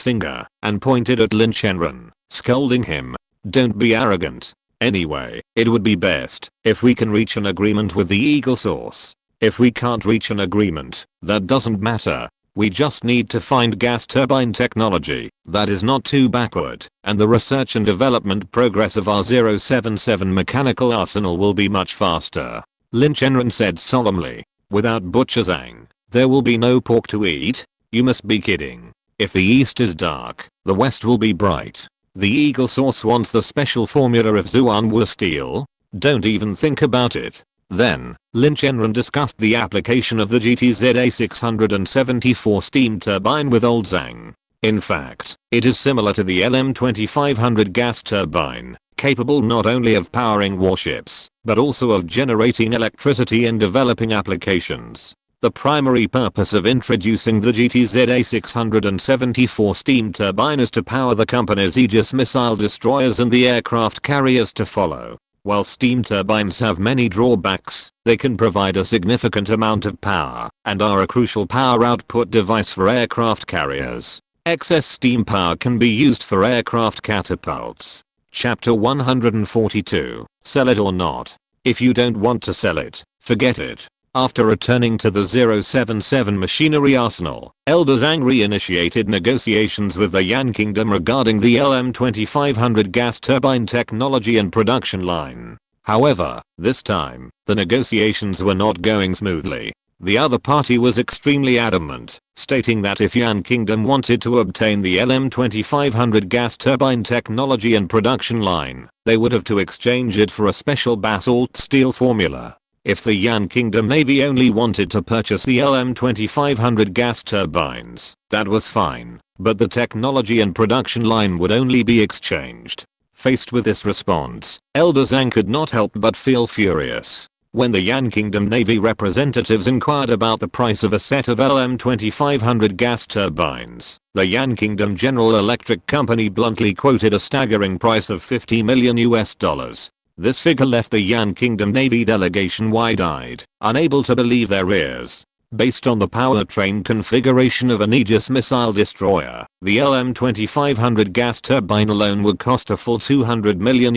A: finger and pointed at Lin Chenran, scolding him. Don't be arrogant. Anyway, it would be best if we can reach an agreement with the Eagle source. If we can't reach an agreement, that doesn't matter. We just need to find gas turbine technology that is not too backward, and the research and development progress of our 077 mechanical arsenal will be much faster. Lin Chenran said solemnly. Without Butcher Zhang, there will be no pork to eat. You must be kidding. If the east is dark, the west will be bright. The Eagle source wants the special formula of Zhuanwu steel. Don't even think about it. Then, Lin Chenran discussed the application of the GTZA 674 steam turbine with old Zhang. In fact, it is similar to the LM2500 gas turbine, capable not only of powering warships, but also of generating electricity and developing applications. The primary purpose of introducing the GTZA 674 steam turbine is to power the company's Aegis missile destroyers and the aircraft carriers to follow. While steam turbines have many drawbacks, they can provide a significant amount of power and are a crucial power output device for aircraft carriers. Excess steam power can be used for aircraft catapults. Chapter 142. Sell it or not. If you don't want to sell it, forget it. After returning to the 077 machinery arsenal, Elder Zhang re-initiated negotiations with the Yan Kingdom regarding the LM2500 gas turbine technology and production line. However, this time, the negotiations were not going smoothly. The other party was extremely adamant, stating that if Yan Kingdom wanted to obtain the LM2500 gas turbine technology and production line, they would have to exchange it for a special basalt steel formula. If the Yan Kingdom Navy only wanted to purchase the LM2500 gas turbines, that was fine, but the technology and production line would only be exchanged. Faced with this response, Elder Zhang could not help but feel furious. When the Yan Kingdom Navy representatives inquired about the price of a set of LM2500 gas turbines, the Yan Kingdom General Electric Company bluntly quoted a staggering price of $50 million. This figure left the Yan Kingdom Navy delegation wide-eyed, unable to believe their ears. Based on the powertrain configuration of an Aegis missile destroyer, the LM2500 gas turbine alone would cost a full $200 million.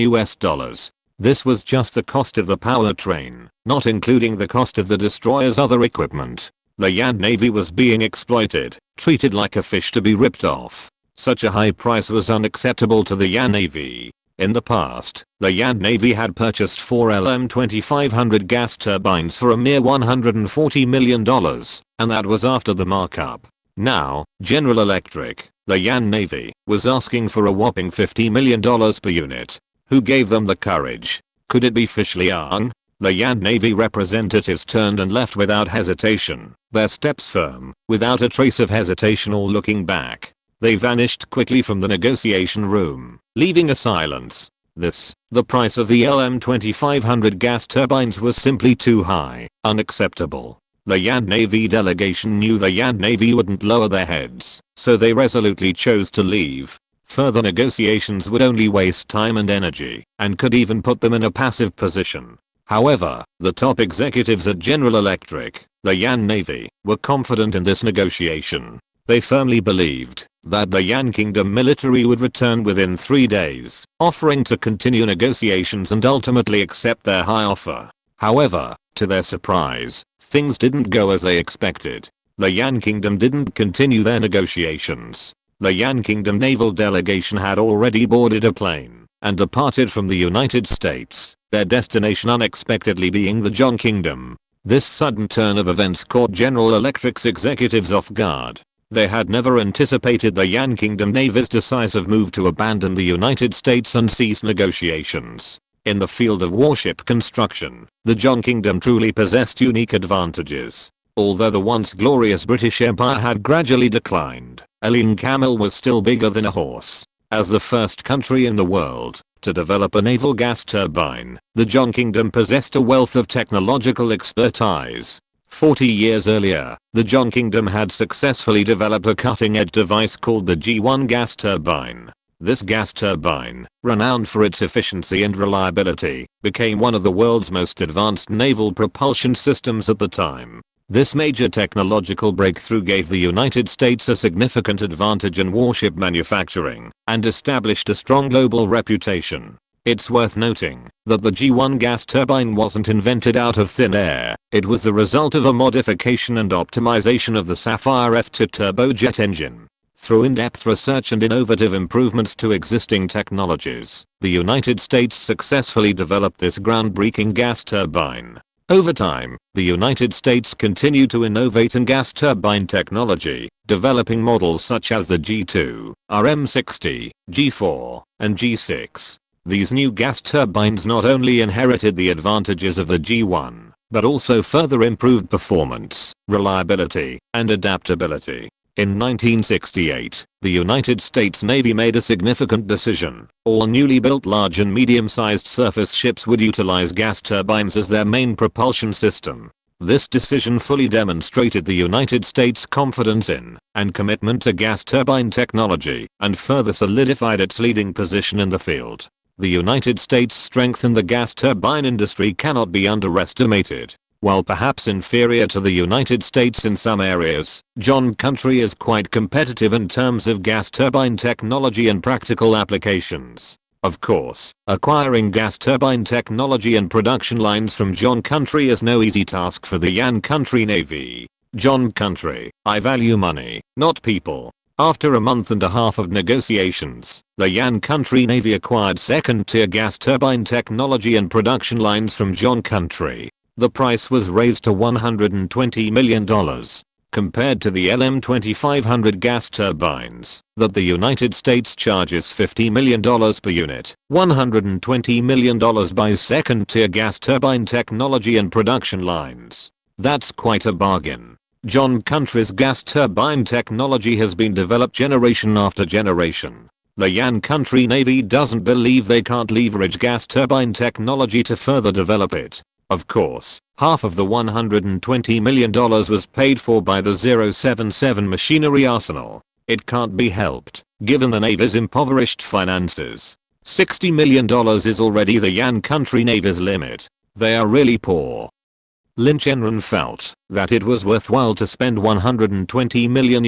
A: This was just the cost of the powertrain, not including the cost of the destroyer's other equipment. The Yan Navy was being exploited, treated like a fish to be ripped off. Such a high price was unacceptable to the Yan Navy. In the past, the Yan Navy had purchased 4 LM2500 gas turbines for a mere $140 million, and that was after the markup. Now, General Electric, the Yan Navy, was asking for a whopping $50 million per unit. Who gave them the courage? Could it be Fish Liang? The Yan Navy representatives turned and left without hesitation, their steps firm, without a trace of hesitation or looking back. They vanished quickly from the negotiation room, leaving a silence. The price of the LM2500 gas turbines was simply too high, unacceptable. The Yan Navy delegation knew the Yan Navy wouldn't lower their heads, so they resolutely chose to leave. Further negotiations would only waste time and energy, and could even put them in a passive position. However, the top executives at General Electric The Yan Navy were confident in this negotiation. They firmly believed that the Yan Kingdom military would return within 3 days, offering to continue negotiations and ultimately accept their high offer. However, to their surprise, things didn't go as they expected. The Yan Kingdom didn't continue their negotiations. The Yan Kingdom naval delegation had already boarded a plane and departed from the United States, their destination unexpectedly being the Zhong Kingdom. This sudden turn of events caught General Electric's executives off guard. They had never anticipated the Yan Kingdom Navy's decisive move to abandon the United States and cease negotiations. In the field of warship construction, the Zhong Kingdom truly possessed unique advantages. Although the once glorious British Empire had gradually declined, a lean camel was still bigger than a horse. As the first country in the world to develop a naval gas turbine, the Zhong Kingdom possessed a wealth of technological expertise. 40 years earlier, the Zhong Kingdom had successfully developed a cutting-edge device called the G1 gas turbine. This gas turbine, renowned for its efficiency and reliability, became one of the world's most advanced naval propulsion systems at the time. This major technological breakthrough gave the United States a significant advantage in warship manufacturing and established a strong global reputation. It's worth noting that the G1 gas turbine wasn't invented out of thin air. It was the result of a modification and optimization of the Sapphire F2 turbojet engine. Through in-depth research and innovative improvements to existing technologies, the United States successfully developed this groundbreaking gas turbine. Over time, the United States continued to innovate in gas turbine technology, developing models such as the G2, RM60, G4, and G6. These new gas turbines not only inherited the advantages of the G1, but also further improved performance, reliability, and adaptability. In 1968, the United States Navy made a significant decision. All newly built large and medium-sized surface ships would utilize gas turbines as their main propulsion system. This decision fully demonstrated the United States' confidence in and commitment to gas turbine technology and further solidified its leading position in the field. The United States' strength in the gas turbine industry cannot be underestimated. While perhaps inferior to the United States in some areas, Zhong country is quite competitive in terms of gas turbine technology and practical applications. Of course, acquiring gas turbine technology and production lines from Zhong country is no easy task for the Yan country Navy. Zhong country, I value money, not people. After a month and a half of negotiations, the Yan country Navy acquired second-tier gas turbine technology and production lines from Zhong country. The price was raised to $120 million, compared to the LM2500 gas turbines that the United States charges $50 million per unit. $120 million buys second-tier gas turbine technology and production lines. That's quite a bargain. Zhong country's gas turbine technology has been developed generation after generation. The Yan country Navy doesn't believe they can't leverage gas turbine technology to further develop it. Of course, half of the $120 million was paid for by the 077 machinery arsenal. It can't be helped, given the Navy's impoverished finances. $60 million is already the Yan country Navy's limit. They are really poor. Lin Chenran felt that it was worthwhile to spend $120 million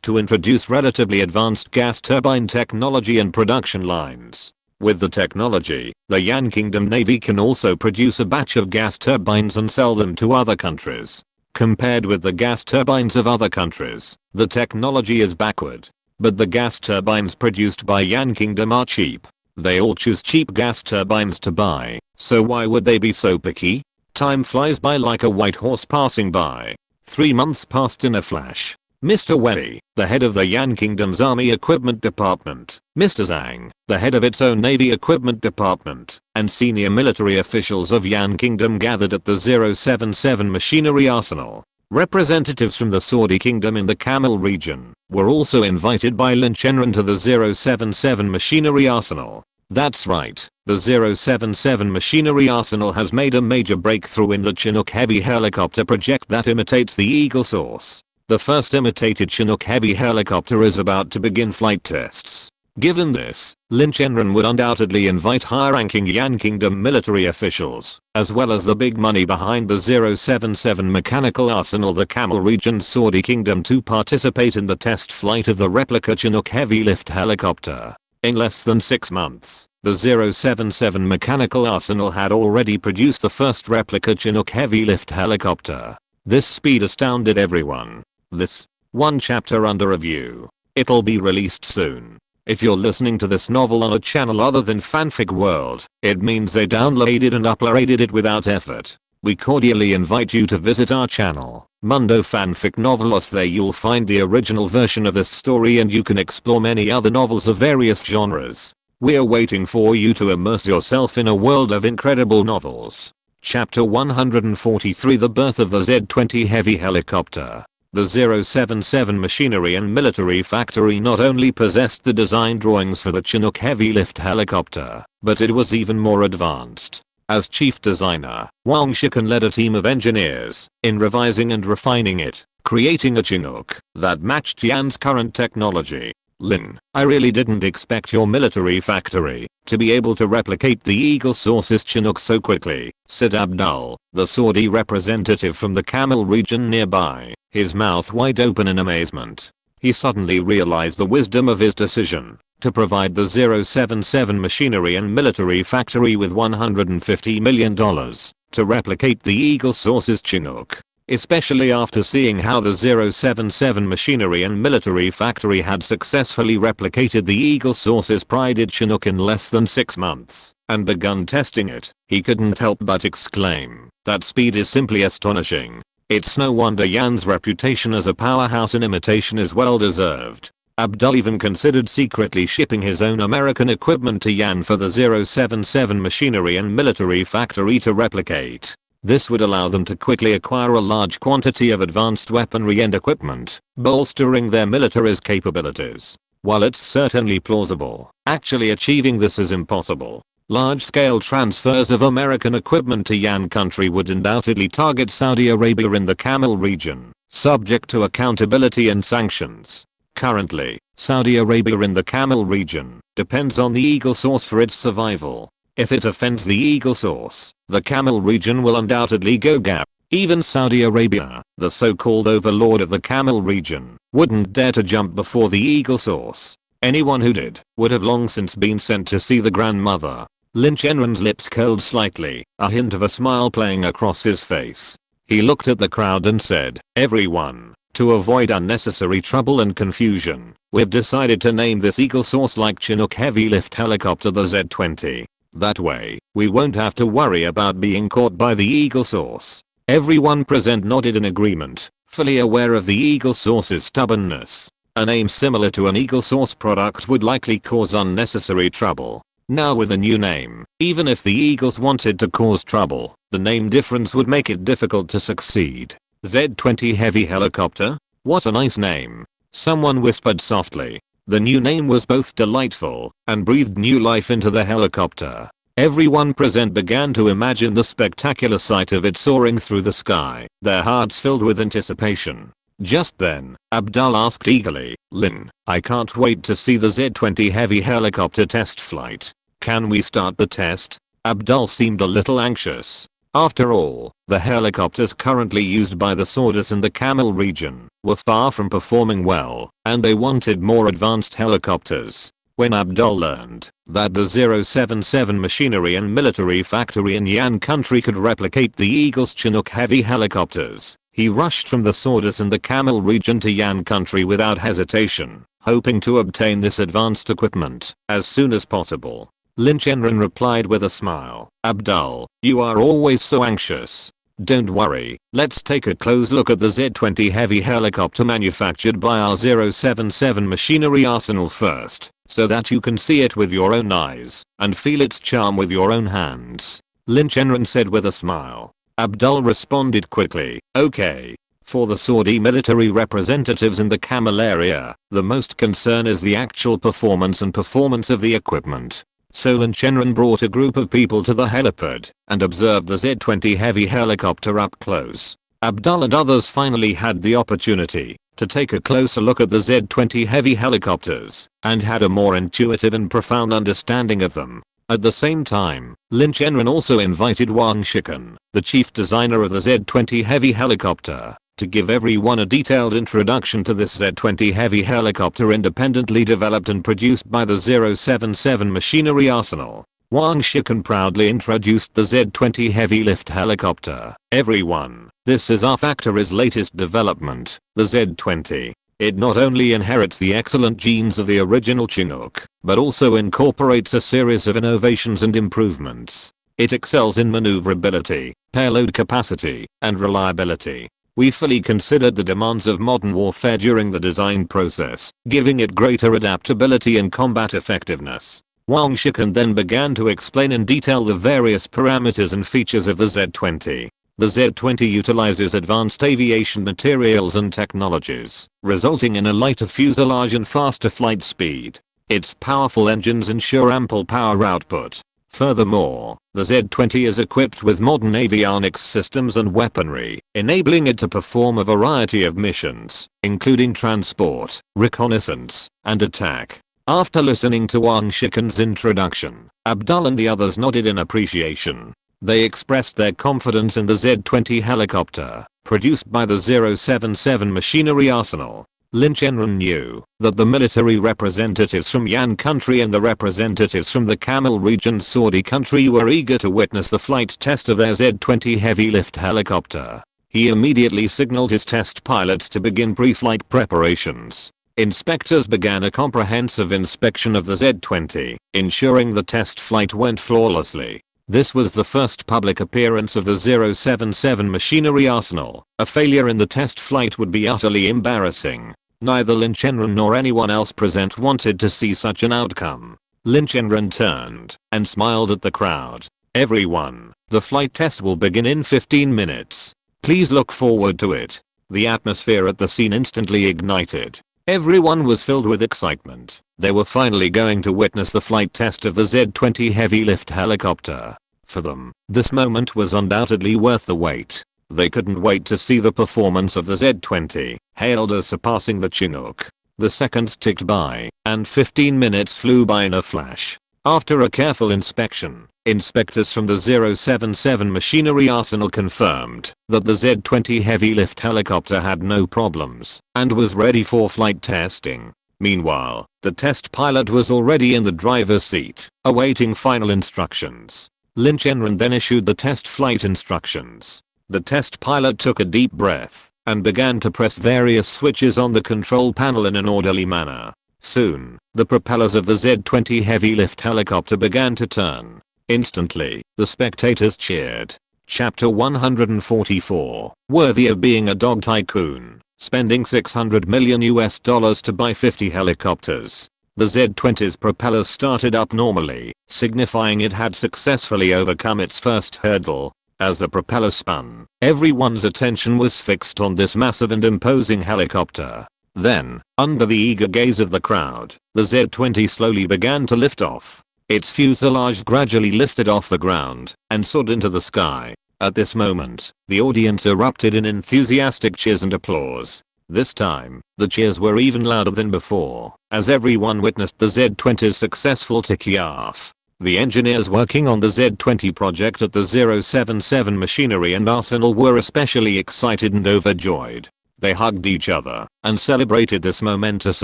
A: to introduce relatively advanced gas turbine technology and production lines. With the technology, the Yan Kingdom Navy can also produce a batch of gas turbines and sell them to other countries. Compared with the gas turbines of other countries, the technology is backward. But the gas turbines produced by Yan Kingdom are cheap. They all choose cheap gas turbines to buy, so why would they be so picky? Time flies by like a white horse passing by. 3 months passed in a flash. Mr. Wei, the head of the Yan Kingdom's Army Equipment Department, Mr. Zhang, the head of its own Navy Equipment Department, and senior military officials of Yan Kingdom gathered at the 077 machinery arsenal. Representatives from the Saudi Kingdom in the Camel region were also invited by Lin Chenran to the 077 machinery arsenal. That's right, the 077 machinery arsenal has made a major breakthrough in the Chinook heavy helicopter project that imitates the Eagle source. The first imitated Chinook heavy helicopter is about to begin flight tests. Given this, Lin Chenran would undoubtedly invite high-ranking Yan Kingdom military officials, as well as the big money behind the 077 mechanical arsenal the Camel region's Saudi kingdom to participate in the test flight of the replica Chinook heavy lift helicopter. In less than 6 months, the 077 mechanical arsenal had already produced the first replica Chinook heavy lift helicopter. This speed astounded everyone. This one chapter under review. It'll be released soon. If you're listening to this novel on a channel other than Fanfic World, it means they downloaded and uploaded it without effort. We cordially invite you to visit our channel, Mundo Fanfic Novelos. There you'll find the original version of this story and you can explore many other novels of various genres. We're waiting for you to immerse yourself in a world of incredible novels. Chapter 143, The Birth of the Z-20 Heavy Helicopter. The 077 machinery and military factory not only possessed the design drawings for the Chinook heavy lift helicopter, but it was even more advanced. As chief designer, Wang Shikan led a team of engineers in revising and refining it, creating a Chinook that matched Yan's current technology. Lin, I really didn't expect your military factory to be able to replicate the Eagle Source's Chinook so quickly, said Abdul, the Saudi representative from the Camel region nearby, his mouth wide open in amazement. He suddenly realized the wisdom of his decision to provide the 077 machinery and military factory with $150 million to replicate the Eagle Source's Chinook. Especially after seeing how the 077 machinery and military factory had successfully replicated the Eagle Source's prided Chinook in less than 6 months and begun testing it, he couldn't help but exclaim, that speed is simply astonishing. It's no wonder Yan's reputation as a powerhouse in imitation is well deserved. Abdul even considered secretly shipping his own American equipment to Yan for the 077 machinery and military factory to replicate. This would allow them to quickly acquire a large quantity of advanced weaponry and equipment, bolstering their military's capabilities. While it's certainly plausible, actually achieving this is impossible. Large-scale transfers of American equipment to Yan country would undoubtedly target Saudi Arabia in the Camel region, subject to accountability and sanctions. Currently, Saudi Arabia in the Camel region depends on the Eagle Source for its survival. If it offends the Eagle Source, the Camel region will undoubtedly go gap. Even Saudi Arabia, the so-called overlord of the Camel region, wouldn't dare to jump before the Eagle Source. Anyone who did would have long since been sent to see the grandmother. Lin Chenran's lips curled slightly, a hint of a smile playing across his face. He looked at the crowd and said, everyone, to avoid unnecessary trouble and confusion, we've decided to name this Eagle Source-like Chinook heavy lift helicopter the Z-20. That way, we won't have to worry about being caught by the Eagle Source. Everyone present nodded in agreement, fully aware of the Eagle Source's stubbornness. A name similar to an Eagle Source product would likely cause unnecessary trouble. Now with a new name, even if the Eagles wanted to cause trouble, the name difference would make it difficult to succeed. Z-20 Heavy Helicopter? What a nice name. Someone whispered softly. The new name was both delightful and breathed new life into the helicopter. Everyone present began to imagine the spectacular sight of it soaring through the sky, their hearts filled with anticipation. Just then, Abdul asked eagerly, Lin, I can't wait to see the Z-20 heavy helicopter test flight. Can we start the test? Abdul seemed a little anxious. After all, the helicopters currently used by the Saudis in the Camel region were far from performing well, and they wanted more advanced helicopters. When Abdul learned that the 077 machinery and military factory in Yan country could replicate the Eagle's Chinook heavy helicopters, he rushed from the Saudis in the Camel region to Yan country without hesitation, hoping to obtain this advanced equipment as soon as possible. Lin Chenran replied with a smile, Abdul, you are always so anxious. Don't worry, let's take a close look at the Z-20 heavy helicopter manufactured by our 077 machinery arsenal first, so that you can see it with your own eyes and feel its charm with your own hands. Lin Chenran said with a smile. Abdul responded quickly, okay. For the Saudi military representatives in the Camel area, the most concern is the actual performance of the equipment. So Lin Chenran brought a group of people to the helipad and observed the Z-20 heavy helicopter up close. Abdul and others finally had the opportunity to take a closer look at the Z-20 heavy helicopters and had a more intuitive and profound understanding of them. At the same time, Lin Chenran also invited Wang Shikan, the chief designer of the Z-20 heavy helicopter, to give everyone a detailed introduction to this Z-20 heavy helicopter independently developed and produced by the 077 machinery arsenal. Wang Shikan proudly introduced the Z-20 heavy lift helicopter. Everyone, this is our factory's latest development, the Z-20. It not only inherits the excellent genes of the original Chinook, but also incorporates a series of innovations and improvements. It excels in maneuverability, payload capacity, and reliability. We fully considered the demands of modern warfare during the design process, giving it greater adaptability and combat effectiveness. Wang Shikan then began to explain in detail the various parameters and features of the Z-20. The Z-20 utilizes advanced aviation materials and technologies, resulting in a lighter fuselage and faster flight speed. Its powerful engines ensure ample power output. Furthermore, the Z-20 is equipped with modern avionics systems and weaponry, enabling it to perform a variety of missions, including transport, reconnaissance, and attack. After listening to Wang Shikan's introduction, Abdul and the others nodded in appreciation. They expressed their confidence in the Z-20 helicopter, produced by the 077 machinery arsenal. Lin Chenran knew that the military representatives from Yan country and the representatives from the Camel region's Saudi country were eager to witness the flight test of their Z-20 heavy lift helicopter. He immediately signaled his test pilots to begin pre-flight preparations. Inspectors began a comprehensive inspection of the Z-20, ensuring the test flight went flawlessly. This was the first public appearance of the 077 machinery arsenal. A failure in the test flight would be utterly embarrassing. Neither Lin Chenran nor anyone else present wanted to see such an outcome. Lin Chenran turned and smiled at the crowd. Everyone, the flight test will begin in 15 minutes. Please look forward to it. The atmosphere at the scene instantly ignited. Everyone was filled with excitement. They were finally going to witness the flight test of the Z-20 heavy lift helicopter. For them, this moment was undoubtedly worth the wait. They couldn't wait to see the performance of the Z-20, hailed as surpassing the Chinook. The seconds ticked by, and 15 minutes flew by in a flash. After a careful inspection, inspectors from the 077 machinery arsenal confirmed that the Z-20 heavy lift helicopter had no problems and was ready for flight testing. Meanwhile, the test pilot was already in the driver's seat, awaiting final instructions. Lin Chenran then issued the test flight instructions. The test pilot took a deep breath and began to press various switches on the control panel in an orderly manner. Soon, the propellers of the Z-20 heavy lift helicopter began to turn. Instantly, the spectators cheered. Chapter 144. Worthy of being a dog tycoon, spending $600 million to buy 50 helicopters. The Z-20's propellers started up normally, signifying it had successfully overcome its first hurdle. As the propeller spun, everyone's attention was fixed on this massive and imposing helicopter. Then, under the eager gaze of the crowd, the Z-20 slowly began to lift off. Its fuselage gradually lifted off the ground and soared into the sky. At this moment, the audience erupted in enthusiastic cheers and applause. This time, the cheers were even louder than before, as everyone witnessed the Z-20's successful takeoff. The engineers working on the Z-20 project at the 077 machinery and arsenal were especially excited and overjoyed. They hugged each other and celebrated this momentous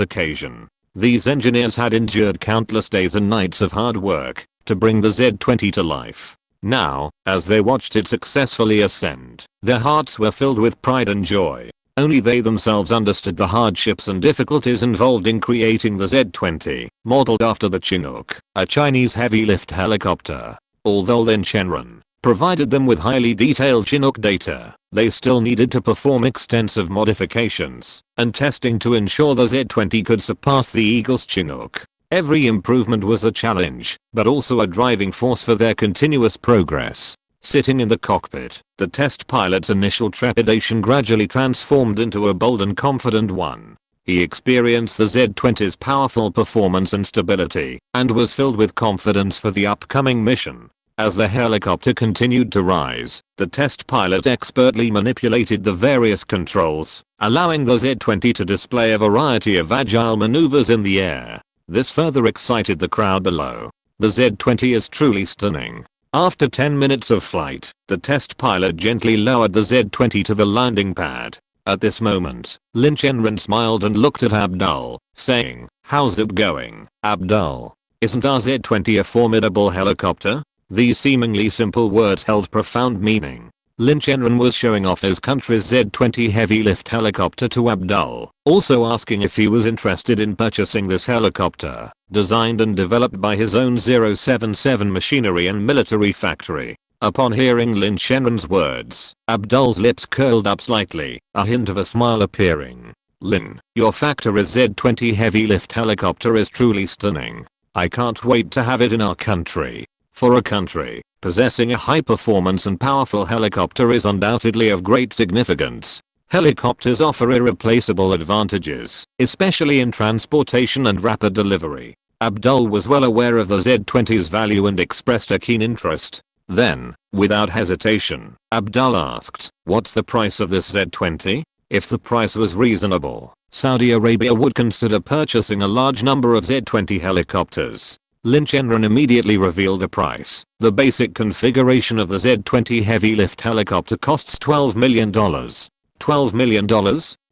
A: occasion. These engineers had endured countless days and nights of hard work to bring the Z-20 to life. Now, as they watched it successfully ascend, their hearts were filled with pride and joy. Only they themselves understood the hardships and difficulties involved in creating the Z-20, modeled after the Chinook, a Chinese heavy lift helicopter. Although Lin Chenran provided them with highly detailed Chinook data, they still needed to perform extensive modifications and testing to ensure the Z-20 could surpass the Eagle's Chinook. Every improvement was a challenge, but also a driving force for their continuous progress. Sitting in the cockpit, the test pilot's initial trepidation gradually transformed into a bold and confident one. He experienced the Z-20's powerful performance and stability, and was filled with confidence for the upcoming mission. As the helicopter continued to rise, the test pilot expertly manipulated the various controls, allowing the Z-20 to display a variety of agile maneuvers in the air. This further excited the crowd below. The Z-20 is truly stunning. After 10 minutes of flight, the test pilot gently lowered the Z-20 to the landing pad. At this moment, Lin Chenran smiled and looked at Abdul, saying, "How's it going, Abdul? Isn't our Z-20 a formidable helicopter?" These seemingly simple words held profound meaning. Lin Chenran was showing off his country's Z-20 heavy lift helicopter to Abdul, also asking if he was interested in purchasing this helicopter, designed and developed by his own 077 machinery and military factory. Upon hearing Lin Chenran's words, Abdul's lips curled up slightly, a hint of a smile appearing. "Lin, your factory's Z-20 heavy lift helicopter is truly stunning. I can't wait to have it in our country." For a country, possessing a high-performance and powerful helicopter is undoubtedly of great significance. Helicopters offer irreplaceable advantages, especially in transportation and rapid delivery. Abdul was well aware of the Z-20's value and expressed a keen interest. Then, without hesitation, Abdul asked, "What's the price of this Z-20? If the price was reasonable, Saudi Arabia would consider purchasing a large number of Z-20 helicopters." Lin Chenran immediately revealed a price. The basic configuration of the Z-20 heavy lift helicopter costs $12 million. $12 million?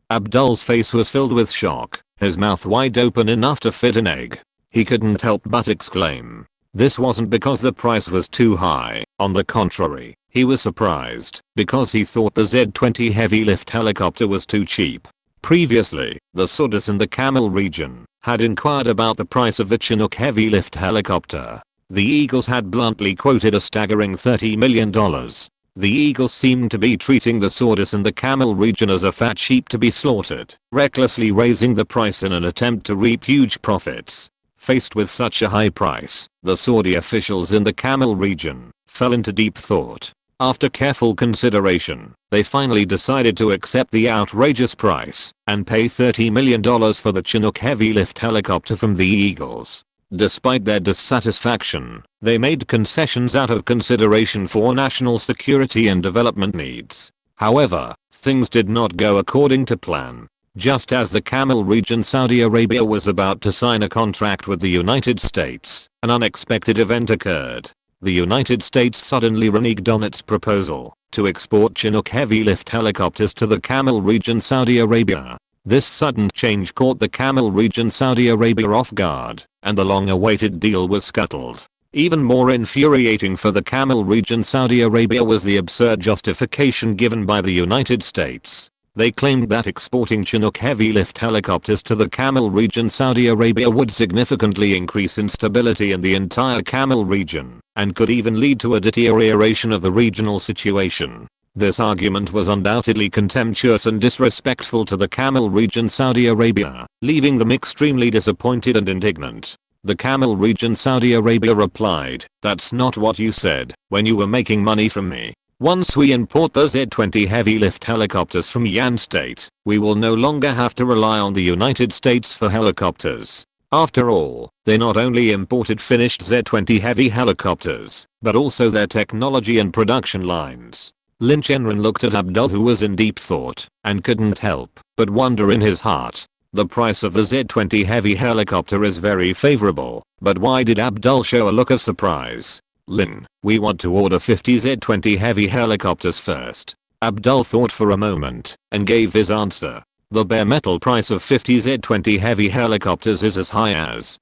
A: Abdul's face was filled with shock, his mouth wide open enough to fit an egg. He couldn't help but exclaim. This wasn't because the price was too high. On the contrary, he was surprised because he thought the Z-20 heavy lift helicopter was too cheap. Previously, the Sudais in the Camel region had inquired about the price of the Chinook heavy lift helicopter. The Eagles had bluntly quoted a staggering $30 million. The Eagles seemed to be treating the Sudais in the Camel region as a fat sheep to be slaughtered, recklessly raising the price in an attempt to reap huge profits. Faced with such a high price, the Saudi officials in the Camel region fell into deep thought. After careful consideration, they finally decided to accept the outrageous price and pay $30 million for the Chinook heavy lift helicopter from the Eagles. Despite their dissatisfaction, they made concessions out of consideration for national security and development needs. However, things did not go according to plan. Just as the Camel region Saudi Arabia was about to sign a contract with the United States, an unexpected event occurred. The United States suddenly reneged on its proposal to export Chinook heavy lift helicopters to the Camel region Saudi Arabia. This sudden change caught the Camel region Saudi Arabia off guard, and the long-awaited deal was scuttled. Even more infuriating for the Camel region Saudi Arabia was the absurd justification given by the United States. They claimed that exporting Chinook heavy lift helicopters to the Camel region Saudi Arabia would significantly increase instability in the entire Camel region, and could even lead to a deterioration of the regional situation. This argument was undoubtedly contemptuous and disrespectful to the Camel region Saudi Arabia, leaving them extremely disappointed and indignant. The Camel region Saudi Arabia replied, "That's not what you said when you were making money from me. Once we import the Z-20 heavy lift helicopters from Yan State, we will no longer have to rely on the United States for helicopters." After all, they not only imported finished Z-20 heavy helicopters, but also their technology and production lines. Lin Chenran looked at Abdul, who was in deep thought, and couldn't help but wonder in his heart. The price of the Z-20 heavy helicopter is very favorable, but why did Abdul show a look of surprise? "Lin, we want to order 50 Z-20 heavy helicopters first." Abdul thought for a moment, and gave his answer. The bare metal price of 50 Z-20 heavy helicopters is as high as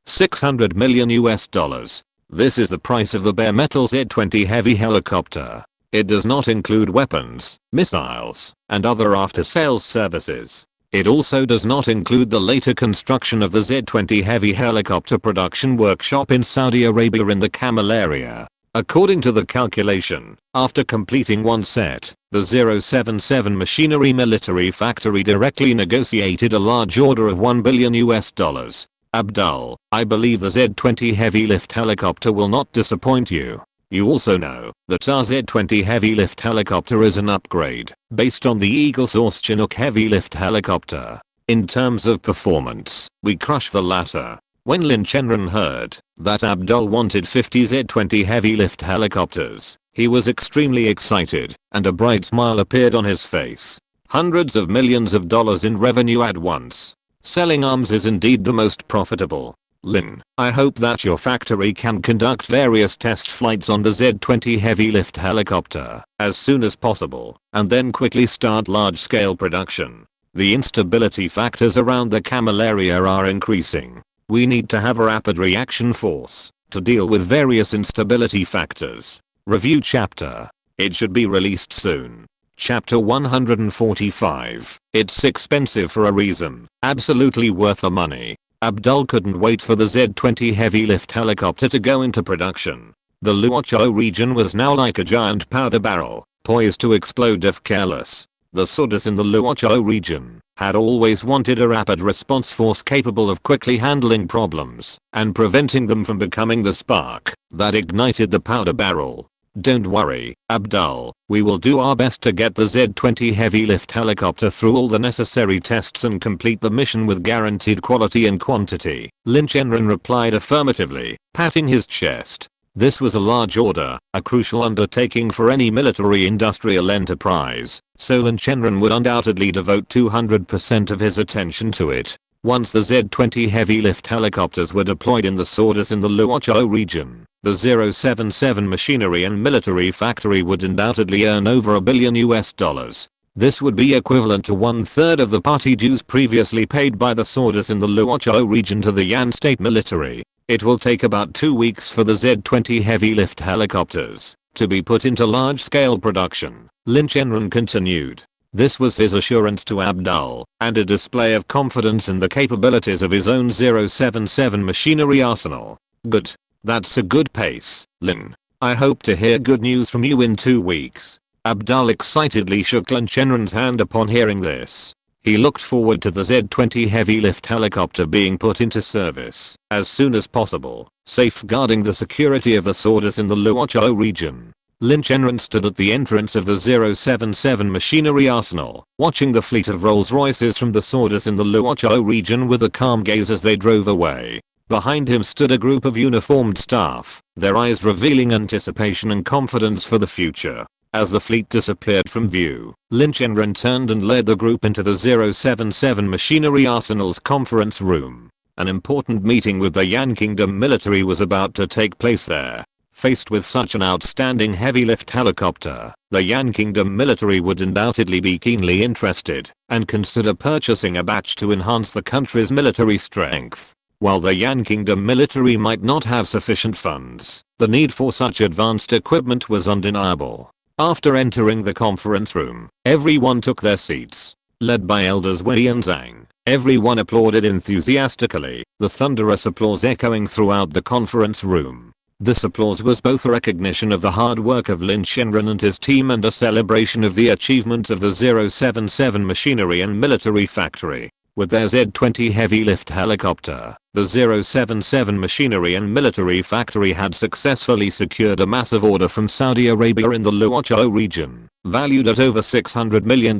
A: $600 million US. This is the price of the bare metal Z-20 heavy helicopter. It does not include weapons, missiles, and other after-sales services. It also does not include the later construction of the Z-20 heavy helicopter production workshop in Saudi Arabia in the Camel area. According to the calculation, after completing one set, the 077 machinery military factory directly negotiated a large order of $1 billion US. Abdul, I believe the Z-20 heavy lift helicopter will not disappoint you. You also know that our Z-20 heavy lift helicopter is an upgrade based on the Eagle Source Chinook heavy lift helicopter. In terms of performance, we crush the latter. When Lin Chenran heard that Abdul wanted 50 Z-20 heavy lift helicopters. He was extremely excited, and a bright smile appeared on his face. Hundreds of millions of dollars in revenue at once. Selling arms is indeed the most profitable. Lin, I hope that your factory can conduct various test flights on the Z-20 heavy lift helicopter as soon as possible, and then quickly start large-scale production. The instability factors around the Camel area are increasing. We need to have a rapid reaction force to deal with various instability factors. Review chapter. It should be released soon. Chapter 145. It's expensive for a reason. Absolutely worth the money. Abdul couldn't wait for the Z-20 heavy lift helicopter to go into production. The Luocho region was now like a giant powder barrel, poised to explode if careless. The soldiers in the Luocho region had always wanted a rapid response force capable of quickly handling problems and preventing them from becoming the spark that ignited the powder barrel. Don't worry, Abdul, we will do our best to get the Z-20 heavy lift helicopter through all the necessary tests and complete the mission with guaranteed quality and quantity. Lin Chenran replied affirmatively, patting his chest. This was a large order, a crucial undertaking for any military-industrial enterprise, so Lin Chenran would undoubtedly devote 200% of his attention to it. Once the Z-20 heavy lift helicopters were deployed in the Swords in the Luocho region, the 077 machinery and military factory would undoubtedly earn over $1 billion. This would be equivalent to 1/3 of the party dues previously paid by the Swords in the Luocho region to the Yan state military. It will take about 2 weeks for the Z-20 heavy lift helicopters to be put into large-scale production, Lin Chenran continued. This was his assurance to Abdul, and a display of confidence in the capabilities of his own 077 machinery arsenal. Good. That's a good pace, Lin. I hope to hear good news from you in 2 weeks. Abdul excitedly shook Lin Chenran's hand upon hearing this. He looked forward to the Z-20 heavy lift helicopter being put into service as soon as possible, safeguarding the security of the Swords in the Luocho region. Lin Chenran stood at the entrance of the 077 machinery arsenal, watching the fleet of Rolls-Royces from the Swords in the Luocho region with a calm gaze as they drove away. Behind him stood a group of uniformed staff, their eyes revealing anticipation and confidence for the future. As the fleet disappeared from view, Lin Chenran turned and led the group into the 077 machinery arsenal's conference room. An important meeting with the Yan Kingdom military was about to take place there. Faced with such an outstanding heavy lift helicopter, the Yan Kingdom military would undoubtedly be keenly interested and consider purchasing a batch to enhance the country's military strength. While the Yan Kingdom military might not have sufficient funds, the need for such advanced equipment was undeniable. After entering the conference room, everyone took their seats. Led by elders Wei and Zhang, everyone applauded enthusiastically, the thunderous applause echoing throughout the conference room. This applause was both a recognition of the hard work of Lin Chenran and his team and a celebration of the achievement of the 077 machinery and military factory. With their Z-20 heavy lift helicopter, the 077 machinery and military factory had successfully secured a massive order from Saudi Arabia in the Luocho region, valued at over $600 million.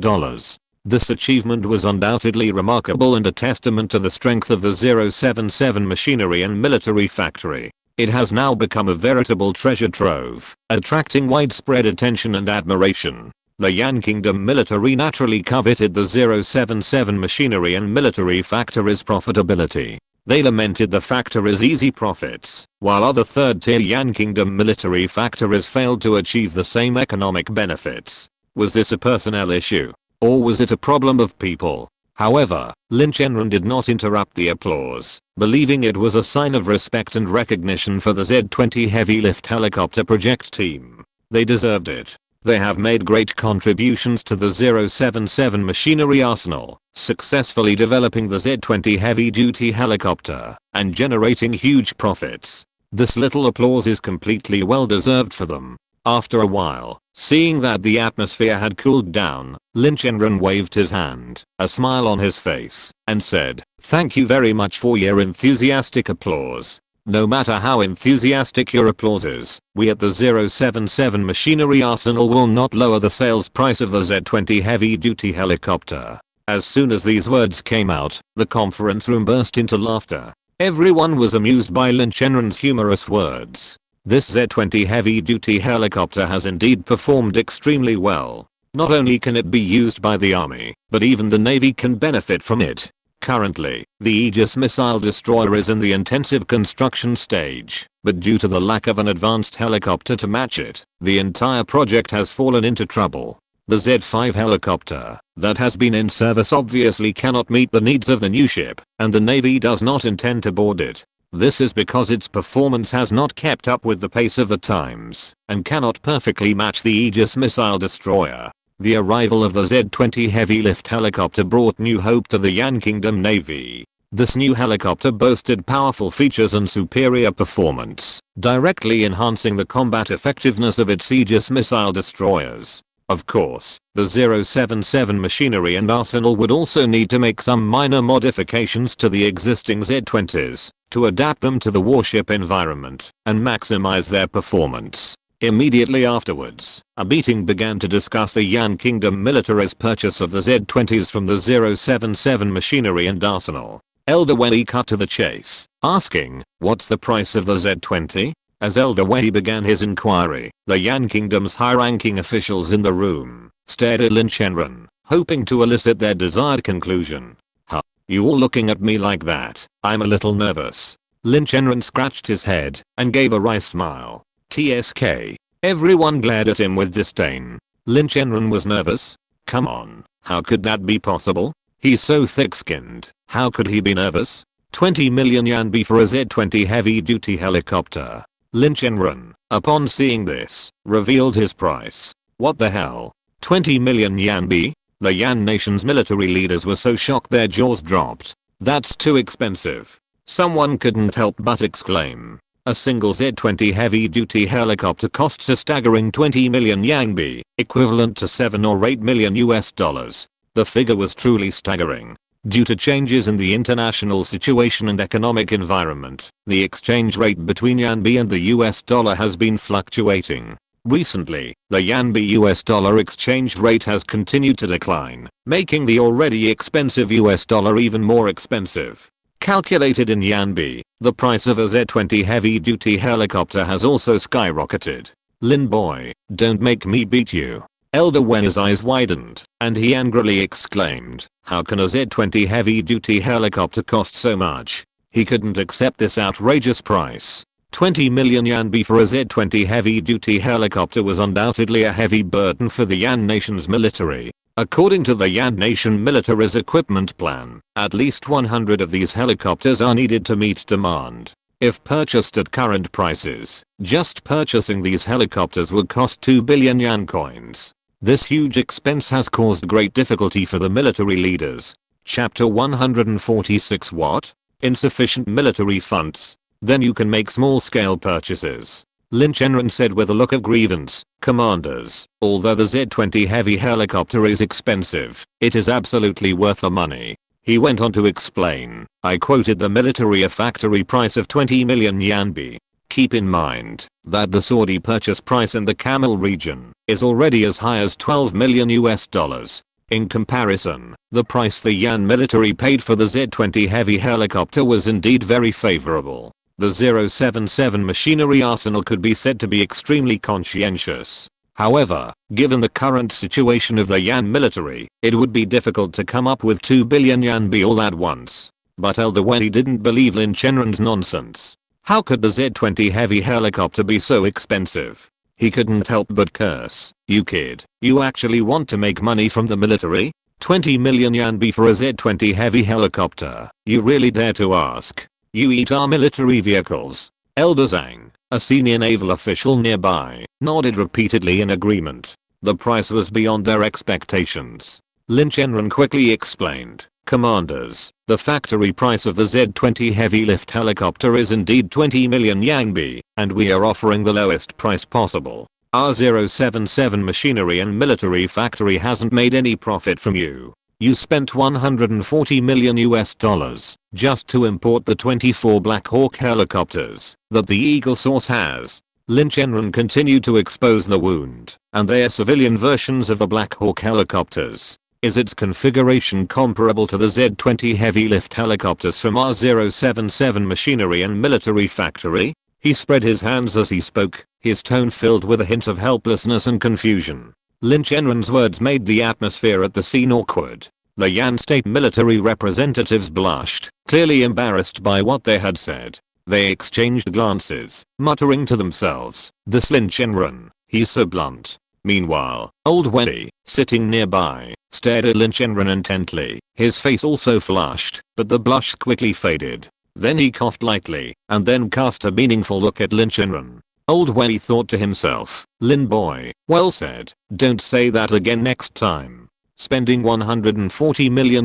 A: This achievement was undoubtedly remarkable and a testament to the strength of the 077 machinery and military factory. It has now become a veritable treasure trove, attracting widespread attention and admiration. The Yan Kingdom military naturally coveted the 077 machinery and military factory's profitability. They lamented the factory's easy profits, while other third-tier Yan Kingdom military factories failed to achieve the same economic benefits. Was this a personnel issue? Or was it a problem of people? However, Lin Chenran did not interrupt the applause, believing it was a sign of respect and recognition for the Z-20 heavy lift helicopter project team. They deserved it. They have made great contributions to the 077 machinery arsenal, successfully developing the Z-20 heavy-duty helicopter and generating huge profits. This little applause is completely well-deserved for them. After a while, seeing that the atmosphere had cooled down, Lin Chenran waved his hand, a smile on his face, and said, "Thank you very much for your enthusiastic applause. No matter how enthusiastic your applause is, we at the 077 machinery arsenal will not lower the sales price of the Z-20 heavy-duty helicopter." As soon as these words came out, the conference room burst into laughter. Everyone was amused by Lin Chenran's humorous words. This Z-20 heavy-duty helicopter has indeed performed extremely well. Not only can it be used by the army, but even the navy can benefit from it. Currently, the Aegis missile destroyer is in the intensive construction stage, but due to the lack of an advanced helicopter to match it, the entire project has fallen into trouble. The Z-5 helicopter that has been in service obviously cannot meet the needs of the new ship, and the Navy does not intend to board it. This is because its performance has not kept up with the pace of the times, and cannot perfectly match the Aegis missile destroyer. The arrival of the Z-20 heavy lift helicopter brought new hope to the Yan Kingdom Navy. This new helicopter boasted powerful features and superior performance, directly enhancing the combat effectiveness of its Aegis missile destroyers. Of course, the 077 machinery and arsenal would also need to make some minor modifications to the existing Z-20s to adapt them to the warship environment and maximize their performance. Immediately afterwards, a meeting began to discuss the Yan Kingdom military's purchase of the Z-20s from the 077 machinery and arsenal. Elder Wei cut to the chase, asking, "What's the price of the Z-20? As Elder Wei began his inquiry, the Yan Kingdom's high-ranking officials in the room stared at Lin Chenran, hoping to elicit their desired conclusion. "Huh? You all looking at me like that? I'm a little nervous." Lin Chenran scratched his head and gave a wry smile. TSK. Everyone glared at him with disdain. Lin Chenran was nervous? Come on, how could that be possible? He's so thick-skinned, how could he be nervous? 20 million yanbi for a Z-20 heavy-duty helicopter. Lin Chenran, upon seeing this, revealed his price. What the hell? 20 million yanbi? The Yan nation's military leaders were so shocked their jaws dropped. That's too expensive. Someone couldn't help but exclaim. A single Z-20 heavy-duty helicopter costs a staggering 20 million yanbi, equivalent to 7 or 8 million US dollars. The figure was truly staggering. Due to changes in the international situation and economic environment, the exchange rate between yanbi and the US dollar has been fluctuating. Recently, the yanbi-US dollar exchange rate has continued to decline, making the already expensive US dollar even more expensive. Calculated in yanbi, the price of a Z-20 heavy-duty helicopter has also skyrocketed. Lin boy, don't make me beat you. Elder Wen's eyes widened, and he angrily exclaimed, how can a Z-20 heavy-duty helicopter cost so much? He couldn't accept this outrageous price. 20 million yanbi for a Z-20 heavy-duty helicopter was undoubtedly a heavy burden for the Yan nation's military. According to the Yan nation military's equipment plan, at least 100 of these helicopters are needed to meet demand. If purchased at current prices, just purchasing these helicopters would cost 2 billion yan coins. This huge expense has caused great difficulty for the military leaders. Chapter 146 What? Insufficient military funds? Then you can make small-scale purchases. Lin Chenran said with a look of grievance, "Commanders, although the Z-20 heavy helicopter is expensive, it is absolutely worth the money." He went on to explain, I quoted the military a factory price of 20 million yanbi. Keep in mind that the Saudi purchase price in the Camel region is already as high as 12 million US dollars. In comparison, the price the Yan military paid for the Z-20 heavy helicopter was indeed very favorable. The 077 machinery arsenal could be said to be extremely conscientious. However, given the current situation of the Yan military, it would be difficult to come up with 2 billion yanbi all at once. But Elder Wen didn't believe Lin Chenran's nonsense. How could the Z-20 heavy helicopter be so expensive? He couldn't help but curse. You kid, you actually want to make money from the military? 20 million yanbi for a Z-20 heavy helicopter, you really dare to ask? You eat our military vehicles. Elder Zhang, a senior naval official nearby, nodded repeatedly in agreement. The price was beyond their expectations. Lin Chenran quickly explained, Commanders, the factory price of the Z-20 heavy lift helicopter is indeed 20 million yanbi, and we are offering the lowest price possible. Our 077 machinery and military factory hasn't made any profit from you. You spent 140 million US dollars just to import the 24 Black Hawk helicopters that the Eagle Source has. Lin Chenran continued to expose the wound, and they are civilian versions of the Black Hawk helicopters. Is its configuration comparable to the Z-20 heavy lift helicopters from our 077 machinery and military factory? He spread his hands as he spoke, his tone filled with a hint of helplessness and confusion. Lin Chenran's words made the atmosphere at the scene awkward. The Yan state military representatives blushed, clearly embarrassed by what they had said. They exchanged glances, muttering to themselves, "This Lin Chenran, he's so blunt." Meanwhile, old Wendy, sitting nearby, stared at Lin Chenran intently. His face also flushed, but the blush quickly faded. Then he coughed lightly, and then cast a meaningful look at Lin Chenran. Old Wendy thought to himself, "Lin boy, well said, don't say that again next time." Spending $140 million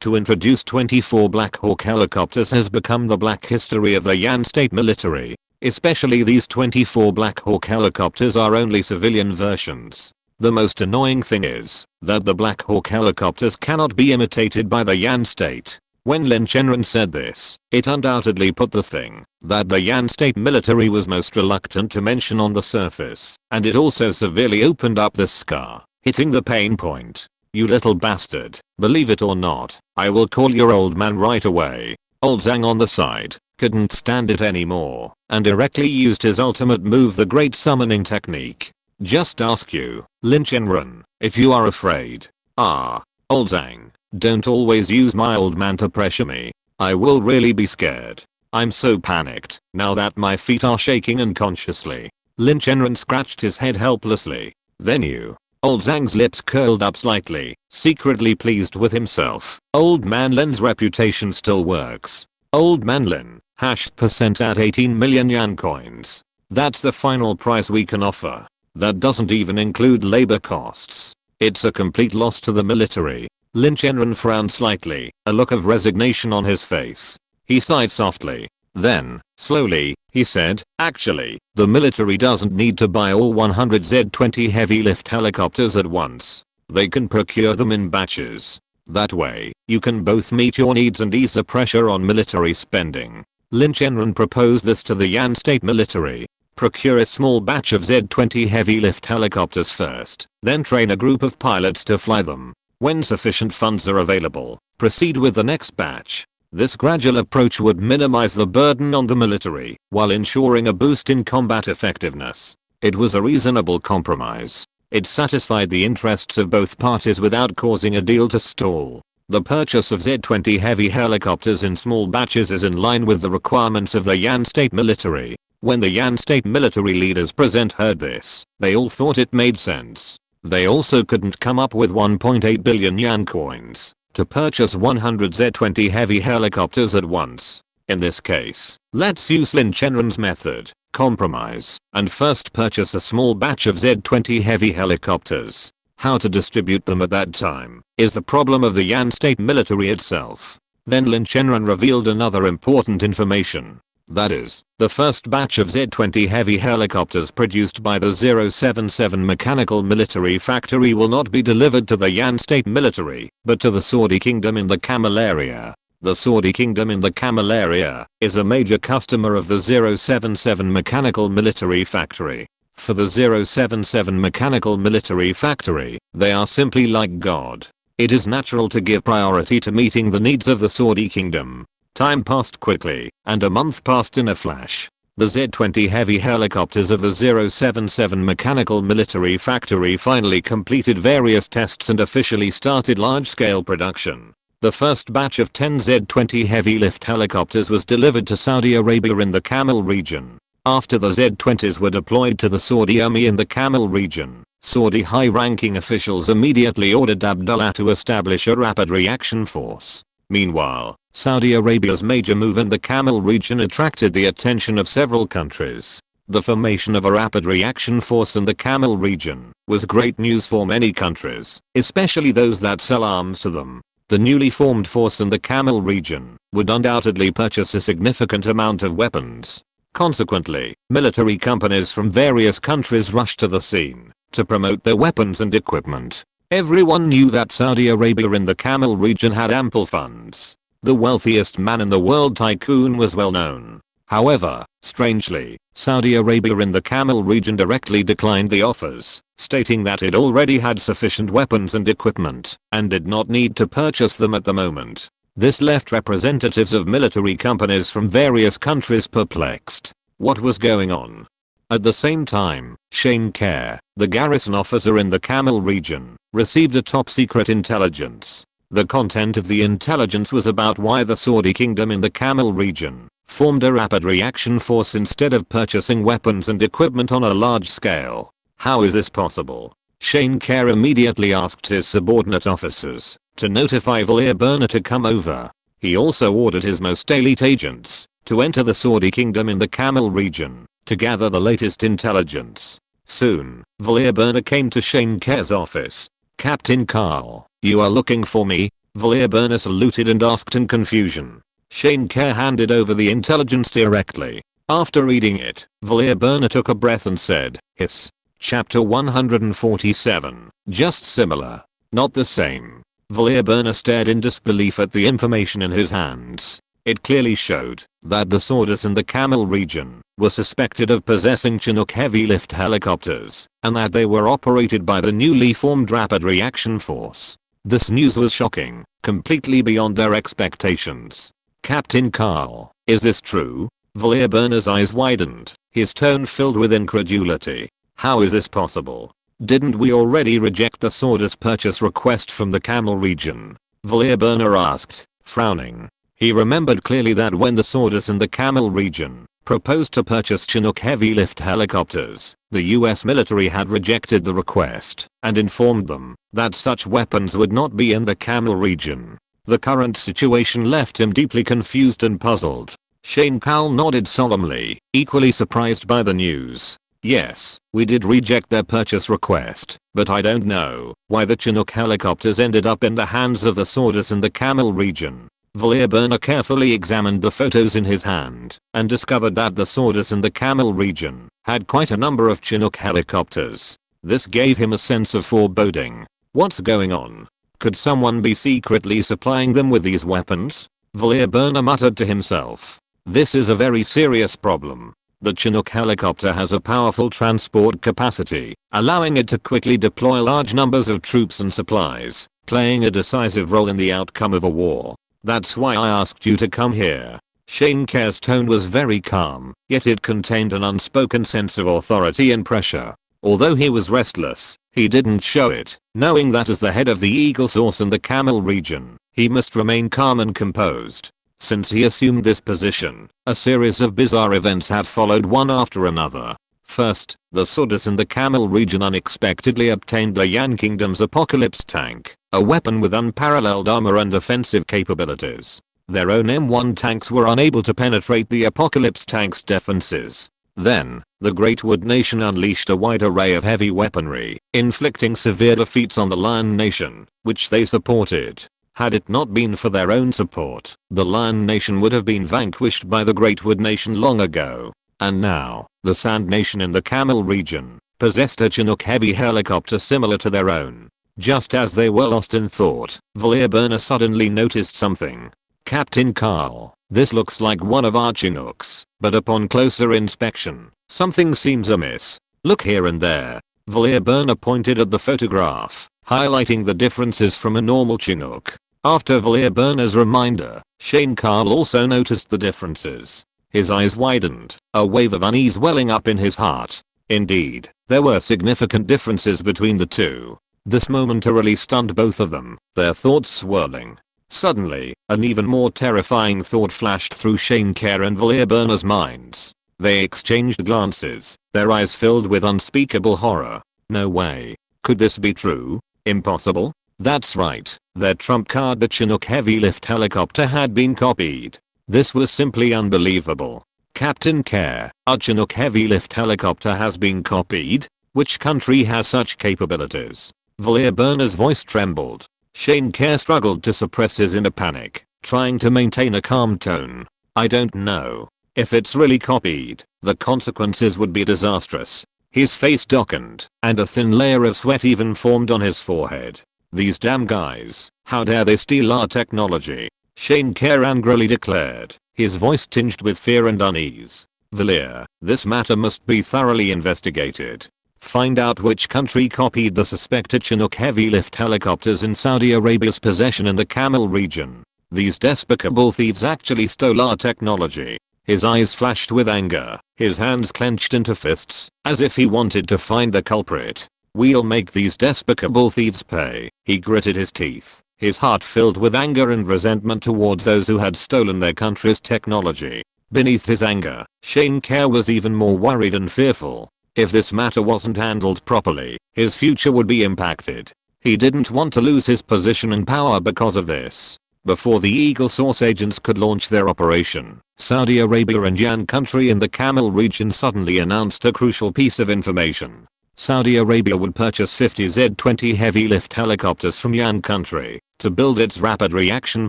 A: to introduce 24 Black Hawk helicopters has become the black history of the Yan state military. Especially these 24 Black Hawk helicopters are only civilian versions. The most annoying thing is that the Black Hawk helicopters cannot be imitated by the Yan state. When Lin Chenran said this, it undoubtedly put the thing that the Yan state military was most reluctant to mention on the surface, and it also severely opened up the scar, hitting the pain point. "You little bastard, believe it or not, I will call your old man right away." Old Zhang on the side couldn't stand it anymore and directly used his ultimate move, the great summoning technique. "Just ask you, Lin Chenran, if you are afraid." Old Zhang, don't always use my old man to pressure me. I will really be scared. I'm so panicked now that my feet are shaking unconsciously. Lin Chenran scratched his head helplessly. "Then you." Old Zhang's lips curled up slightly, secretly pleased with himself. Old man Lin's reputation still works. Old man Lin, %, at 18 million Yan coins. That's the final price we can offer. That doesn't even include labor costs. It's a complete loss to the military. Lin Chenran frowned slightly, a look of resignation on his face. He sighed softly. Then, slowly, he said, "Actually, the military doesn't need to buy all 100 Z-20 heavy lift helicopters at once. They can procure them in batches. That way, you can both meet your needs and ease the pressure on military spending." Lin Chenran proposed this to the Yan state military. Procure a small batch of Z-20 heavy lift helicopters first, then train a group of pilots to fly them. When sufficient funds are available, proceed with the next batch. This gradual approach would minimize the burden on the military while ensuring a boost in combat effectiveness. It was a reasonable compromise. It satisfied the interests of both parties without causing a deal to stall. The purchase of Z-20 heavy helicopters in small batches is in line with the requirements of the Yan state military. When the Yan state military leaders present heard this, they all thought it made sense. They also couldn't come up with 1.8 billion Yan coins to purchase 100 Z-20 heavy helicopters at once. In this case, let's use Lin Chenran's method, compromise, and first purchase a small batch of Z-20 heavy helicopters. How to distribute them at that time is the problem of the Yan state military itself. Then Lin Chenran revealed another important information. That is, the first batch of Z-20 heavy helicopters produced by the 077 mechanical military factory will not be delivered to the Yan state military, but to the Saudi kingdom in the Camel area. The Saudi kingdom in the Camel area is a major customer of the 077 mechanical military factory. For the 077 mechanical military factory, they are simply like God. It is natural to give priority to meeting the needs of the Saudi kingdom. Time passed quickly, and a month passed in a flash. The Z-20 heavy helicopters of the 077 mechanical military factory finally completed various tests and officially started large-scale production. The first batch of 10 Z-20 heavy lift helicopters was delivered to Saudi Arabia in the Camel region. After the Z-20s were deployed to the Saudi Army in the Camel region, Saudi high-ranking officials immediately ordered Abdullah to establish a rapid reaction force. Meanwhile, Saudi Arabia's major move in the Camel region attracted the attention of several countries. The formation of a rapid reaction force in the Camel region was great news for many countries, especially those that sell arms to them. The newly formed force in the Camel region would undoubtedly purchase a significant amount of weapons. Consequently, military companies from various countries rushed to the scene to promote their weapons and equipment. Everyone knew that Saudi Arabia in the Camel region had ample funds. The wealthiest man in the world, tycoon, was well known. However, strangely, Saudi Arabia in the Camel region directly declined the offers, stating that it already had sufficient weapons and equipment and did not need to purchase them at the moment. This left representatives of military companies from various countries perplexed. What was going on? At the same time, Shane Kerr, the garrison officer in the Camel region, received a top-secret intelligence. The content of the intelligence was about why the Saudi kingdom in the Camel region formed a rapid reaction force instead of purchasing weapons and equipment on a large scale. How is this possible? Shane Kerr immediately asked his subordinate officers to notify Valir Burner to come over. He also ordered his most elite agents to enter the Saudi kingdom in the Camel region to gather the latest intelligence. Soon, Valir Burner came to Shane Kerr's office. "Captain Carl, you are looking for me?" Valir Burner saluted and asked in confusion. Shane Kerr handed over the intelligence directly. After reading it, Valir Burner took a breath and said, "Hiss. Chapter 147. Just similar. Not the same." Valir Burner stared in disbelief at the information in his hands. It clearly showed that the Saudis in the Camel region were suspected of possessing Chinook heavy lift helicopters and that they were operated by the newly formed Rapid Reaction Force. This news was shocking, completely beyond their expectations. "Captain Carl, is this true?" Valir Burner's eyes widened, his tone filled with incredulity. "How is this possible? Didn't we already reject the Saudis purchase request from the Camel region?" Valir Burner asked, frowning. He remembered clearly that when the Saudis in the Camel region proposed to purchase Chinook heavy lift helicopters, the US military had rejected the request and informed them that such weapons would not be in the Camel region. The current situation left him deeply confused and puzzled. Shane Kerr nodded solemnly, equally surprised by the news. "Yes, we did reject their purchase request, but I don't know why the Chinook helicopters ended up in the hands of the Saudis in the Camel region." Valir Burner carefully examined the photos in his hand and discovered that the Saudis in the Camel region had quite a number of Chinook helicopters. This gave him a sense of foreboding. What's going on? Could someone be secretly supplying them with these weapons? Valir Burner muttered to himself. This is a very serious problem. The Chinook helicopter has a powerful transport capacity, allowing it to quickly deploy large numbers of troops and supplies, playing a decisive role in the outcome of a war. That's why I asked you to come here. Shane Kerr's tone was very calm, yet it contained an unspoken sense of authority and pressure. Although he was restless, he didn't show it, knowing that as the head of the Eagle Source in the Camel region, he must remain calm and composed. Since he assumed this position, a series of bizarre events have followed one after another. First, the Saudis in the Camel region unexpectedly obtained the Yan Kingdom's Apocalypse tank, a weapon with unparalleled armor and offensive capabilities. Their own M1 tanks were unable to penetrate the Apocalypse tank's defenses. Then, the Great Wood Nation unleashed a wide array of heavy weaponry, inflicting severe defeats on the Lion Nation, which they supported. Had it not been for their own support, the Lion Nation would have been vanquished by the Great Wood Nation long ago. And now, the Sand Nation in the Camel region possessed a Chinook heavy helicopter similar to their own. Just as they were lost in thought, Valir Burner suddenly noticed something. "Captain Carl, this looks like one of our Chinooks, but upon closer inspection, something seems amiss. Look here and there." Valir Burner pointed at the photograph, highlighting the differences from a normal Chinook. After Valir Burner's reminder, Shane Kerr also noticed the differences. His eyes widened, a wave of unease welling up in his heart. Indeed, there were significant differences between the two. This momentarily stunned both of them, their thoughts swirling. Suddenly, an even more terrifying thought flashed through Shane Kerr and Valir Burner's minds. They exchanged glances, their eyes filled with unspeakable horror. No way. Could this be true? Impossible? That's right, their trump card, the Chinook heavy lift helicopter, had been copied. This was simply unbelievable. "Captain Kerr, our Chinook heavy lift helicopter has been copied? Which country has such capabilities?" Valir Burner's voice trembled. Shane Kerr struggled to suppress his inner panic, trying to maintain a calm tone. "I don't know. If it's really copied, the consequences would be disastrous." His face darkened, and a thin layer of sweat even formed on his forehead. "These damn guys, how dare they steal our technology?" Shane Kerr angrily declared. his voice tinged with fear and unease. Valir, this matter must be thoroughly investigated. Find out which country copied the suspected Chinook heavy lift helicopters in Saudi Arabia's possession in the Camel region. These despicable thieves actually stole our technology. His eyes flashed with anger, his hands clenched into fists, as if he wanted to find the culprit. We'll make these despicable thieves pay. He gritted his teeth, his heart filled with anger and resentment towards those who had stolen their country's technology. Beneath his anger, Shane Kerr was even more worried and fearful. If this matter wasn't handled properly, his future would be impacted. He didn't want to lose his position and power because of this. Before the Eagle Source agents could launch their operation, Saudi Arabia and Yan country in the Camel region suddenly announced a crucial piece of information. Saudi Arabia would purchase 50 Z-20 heavy lift helicopters from Yan country to build its rapid reaction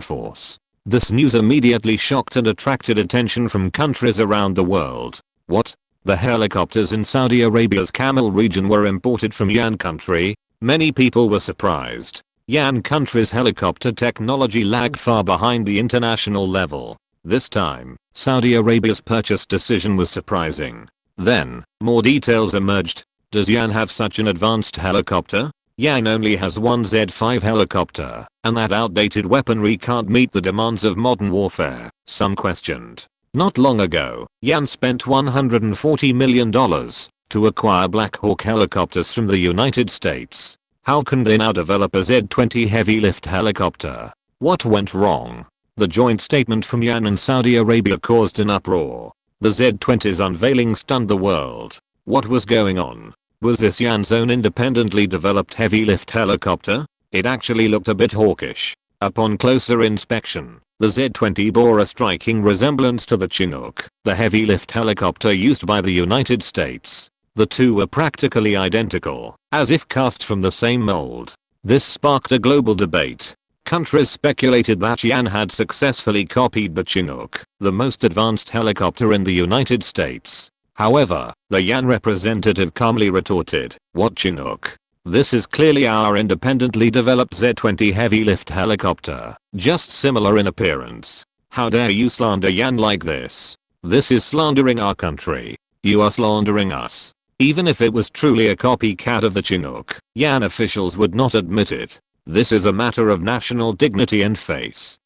A: force. This news immediately shocked and attracted attention from countries around the world. What? The helicopters in Saudi Arabia's Camel region were imported from Yan country? Many people were surprised. Yan country's helicopter technology lagged far behind the international level. This time, Saudi Arabia's purchase decision was surprising. Then, more details emerged. Does Yan have such an advanced helicopter? Yan only has one Z-5 helicopter, and that outdated weaponry can't meet the demands of modern warfare, some questioned. Not long ago, Yan spent $140 million to acquire Black Hawk helicopters from the United States. How can they now develop a Z-20 heavy lift helicopter? What went wrong? The joint statement from Yan and Saudi Arabia caused an uproar. The Z-20's unveiling stunned the world. What was going on? Was this Yan's own independently developed heavy lift helicopter? It actually looked a bit hawkish. Upon closer inspection, the Z-20 bore a striking resemblance to the Chinook, the heavy lift helicopter used by the United States. The two were practically identical, as if cast from the same mold. This sparked a global debate. Countries speculated that Yan had successfully copied the Chinook, the most advanced helicopter in the United States. However, the Yan representative calmly retorted, "What Chinook? This is clearly our independently developed Z-20 heavy lift helicopter, just similar in appearance. How dare you slander Yan like this? This is slandering our country. You are slandering us." Even if it was truly a copycat of the Chinook, Yan officials would not admit it. This is a matter of national dignity and face.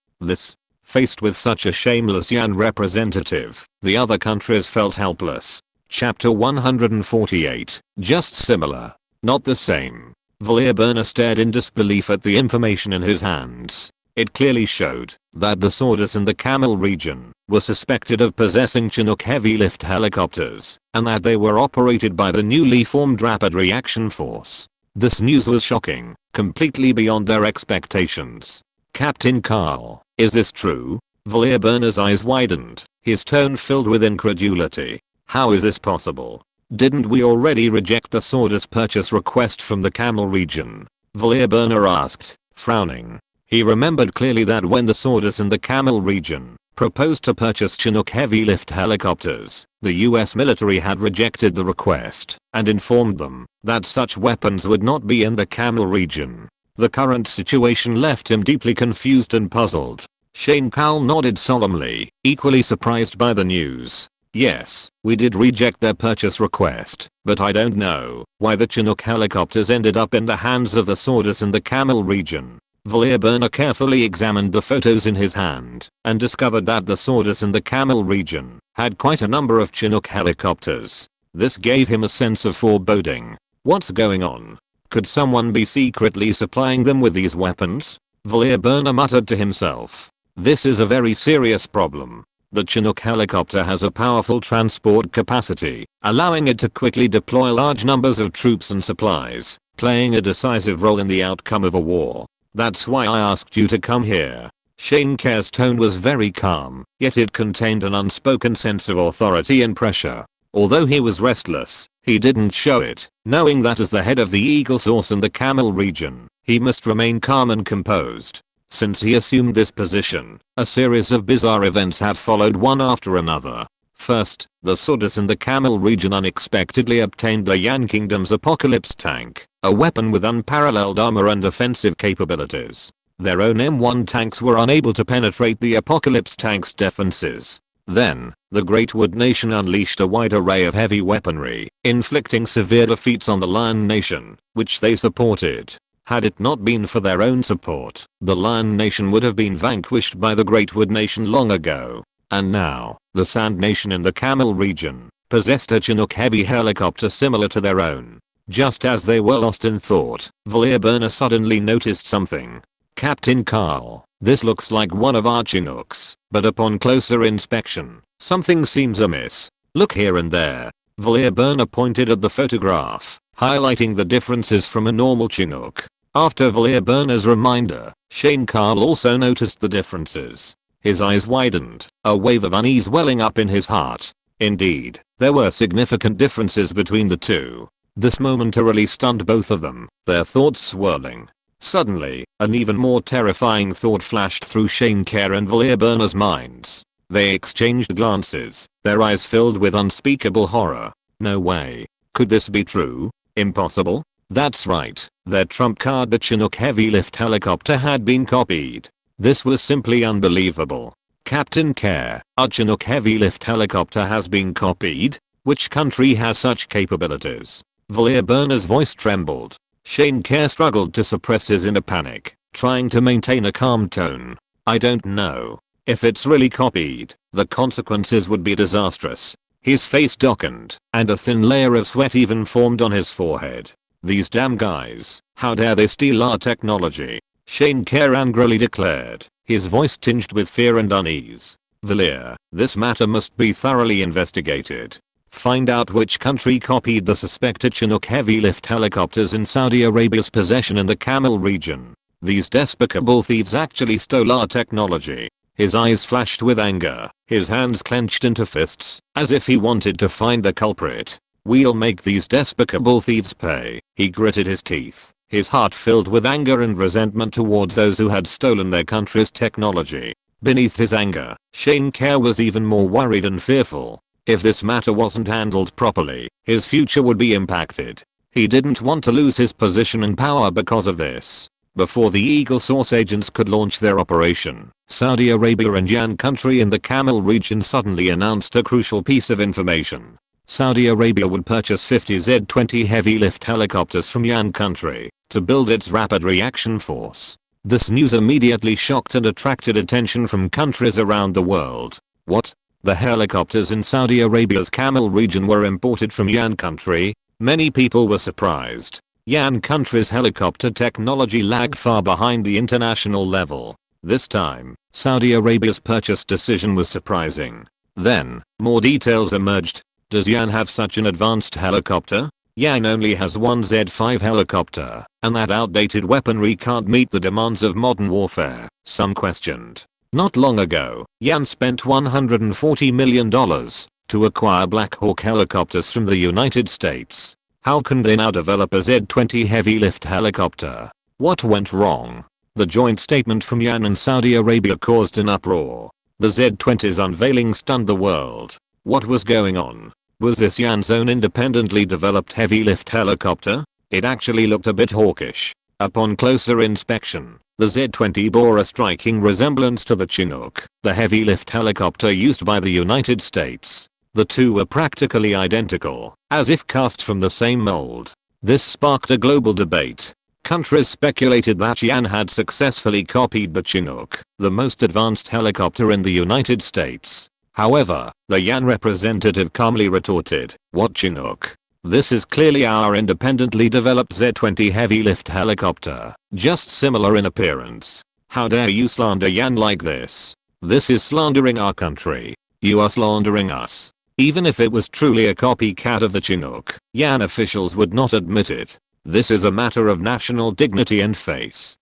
A: Faced with such a shameless Yan representative, the other countries felt helpless. Chapter 148, just similar. Not the same. Valir Burner stared in disbelief at the information in his hands. It clearly showed that the Sordus in the Camel region were suspected of possessing Chinook heavy lift helicopters, and that they were operated by the newly formed Rapid Reaction Force. This news was shocking, completely beyond their expectations. "Captain Carl, is this true?" Valir Burner's eyes widened, his tone filled with incredulity. "How is this possible? Didn't we already reject the Sordus purchase request from the Camel region?" Valir Burner asked, frowning. He remembered clearly that when the Sordus in the Camel region proposed to purchase Chinook heavy lift helicopters, the US military had rejected the request and informed them that such weapons would not be in the Camel region. The current situation left him deeply confused and puzzled. Shane Powell nodded solemnly, equally surprised by the news. "Yes, we did reject their purchase request, but I don't know why the Chinook helicopters ended up in the hands of the Sordus in the Camel region." Valir Burner carefully examined the photos in his hand and discovered that the Sordus in the Camel region had quite a number of Chinook helicopters. This gave him a sense of foreboding. What's going on? Could someone be secretly supplying them with these weapons? Valir Burner muttered to himself. This is a very serious problem. The Chinook helicopter has a powerful transport capacity, allowing it to quickly deploy large numbers of troops and supplies, playing a decisive role in the outcome of a war. That's why I asked you to come here. Shane Kerr's tone was very calm, yet it contained an unspoken sense of authority and pressure. Although he was restless, he didn't show it, knowing that as the head of the Eagle Source in the Camel region, he must remain calm and composed. Since he assumed this position, a series of bizarre events have followed one after another. First, the Sordus in the Camel region unexpectedly obtained the Yan Kingdom's Apocalypse tank, a weapon with unparalleled armor and offensive capabilities. Their own M1 tanks were unable to penetrate the Apocalypse tank's defenses. Then, the Great Wood Nation unleashed a wide array of heavy weaponry, inflicting severe defeats on the Lion Nation, which they supported. Had it not been for their own support, the Lion Nation would have been vanquished by the Great Wood Nation long ago. And now, the Sand Nation in the Camel region possessed a Chinook heavy helicopter similar to their own. Just as they were lost in thought, Valier Burner suddenly noticed something. "Captain Carl, this looks like one of our Chinooks, but upon closer inspection, something seems amiss. Look here and there." Valier Burner pointed at the photograph, highlighting the differences from a normal Chinook. After Valier Burner's reminder, Shane Carl also noticed the differences. His eyes widened, a wave of unease welling up in his heart. Indeed, there were significant differences between the two. This momentarily stunned both of them, their thoughts swirling. Suddenly, an even more terrifying thought flashed through Shane Kerr and Valier Burner's minds. They exchanged glances, their eyes filled with unspeakable horror. No way. Could this be true? Impossible? That's right, their trump card, the Chinook heavy lift helicopter, had been copied. This was simply unbelievable. "Captain Kerr, our Chinook heavy lift helicopter has been copied? Which country has such capabilities?" Valier Burner's voice trembled. Shane Kerr struggled to suppress his inner panic, trying to maintain a calm tone. "I don't know. If it's really copied, the consequences would be disastrous." His face darkened, and a thin layer of sweat even formed on his forehead. "These damn guys, how dare they steal our technology?" Shane Kerr angrily declared, his voice tinged with fear and unease. "Valier, this matter must be thoroughly investigated. Find out which country copied the suspected Chinook heavy lift helicopters in Saudi Arabia's possession in the Camel region. These despicable thieves actually stole our technology." His eyes flashed with anger, his hands clenched into fists, as if he wanted to find the culprit. "We'll make these despicable thieves pay." He gritted his teeth, his heart filled with anger and resentment towards those who had stolen their country's technology. Beneath his anger, Shane Kerr was even more worried and fearful. If this matter wasn't handled properly, his future would be impacted. He didn't want to lose his position and power because of this. Before the Eagle Source agents could launch their operation, Saudi Arabia and Yan country in the Camel region suddenly announced a crucial piece of information. Saudi Arabia would purchase 50 Z-20 heavy lift helicopters from Yan country to build its rapid reaction force. This news immediately shocked and attracted attention from countries around the world. What? The helicopters in Saudi Arabia's Camel region were imported from Yan country? Many people were surprised. Yan country's helicopter technology lagged far behind the international level. This time, Saudi Arabia's purchase decision was surprising. Then, more details emerged. Does Yan have such an advanced helicopter? Yan only has one Z-5 helicopter, and that outdated weaponry can't meet the demands of modern warfare, some questioned. Not long ago, Yan spent $140 million to acquire Black Hawk helicopters from the United States. How can they now develop a Z-20 heavy lift helicopter? What went wrong? The joint statement from Yan and Saudi Arabia caused an uproar. The Z-20's unveiling stunned the world. What was going on? Was this Yan's own independently developed heavy lift helicopter? It actually looked a bit hawkish. Upon closer inspection, the Z-20 bore a striking resemblance to the Chinook, the heavy lift helicopter used by the United States. The two were practically identical, as if cast from the same mold. This sparked a global debate. Countries speculated that Yan had successfully copied the Chinook, the most advanced helicopter in the United States. However, the Yan representative calmly retorted, "What Chinook? This is clearly our independently developed Z-20 heavy lift helicopter, just similar in appearance. How dare you slander Yan like this? This is slandering our country. You are slandering us." Even if it was truly a copycat of the Chinook, Yan officials would not admit it. This is a matter of national dignity and face.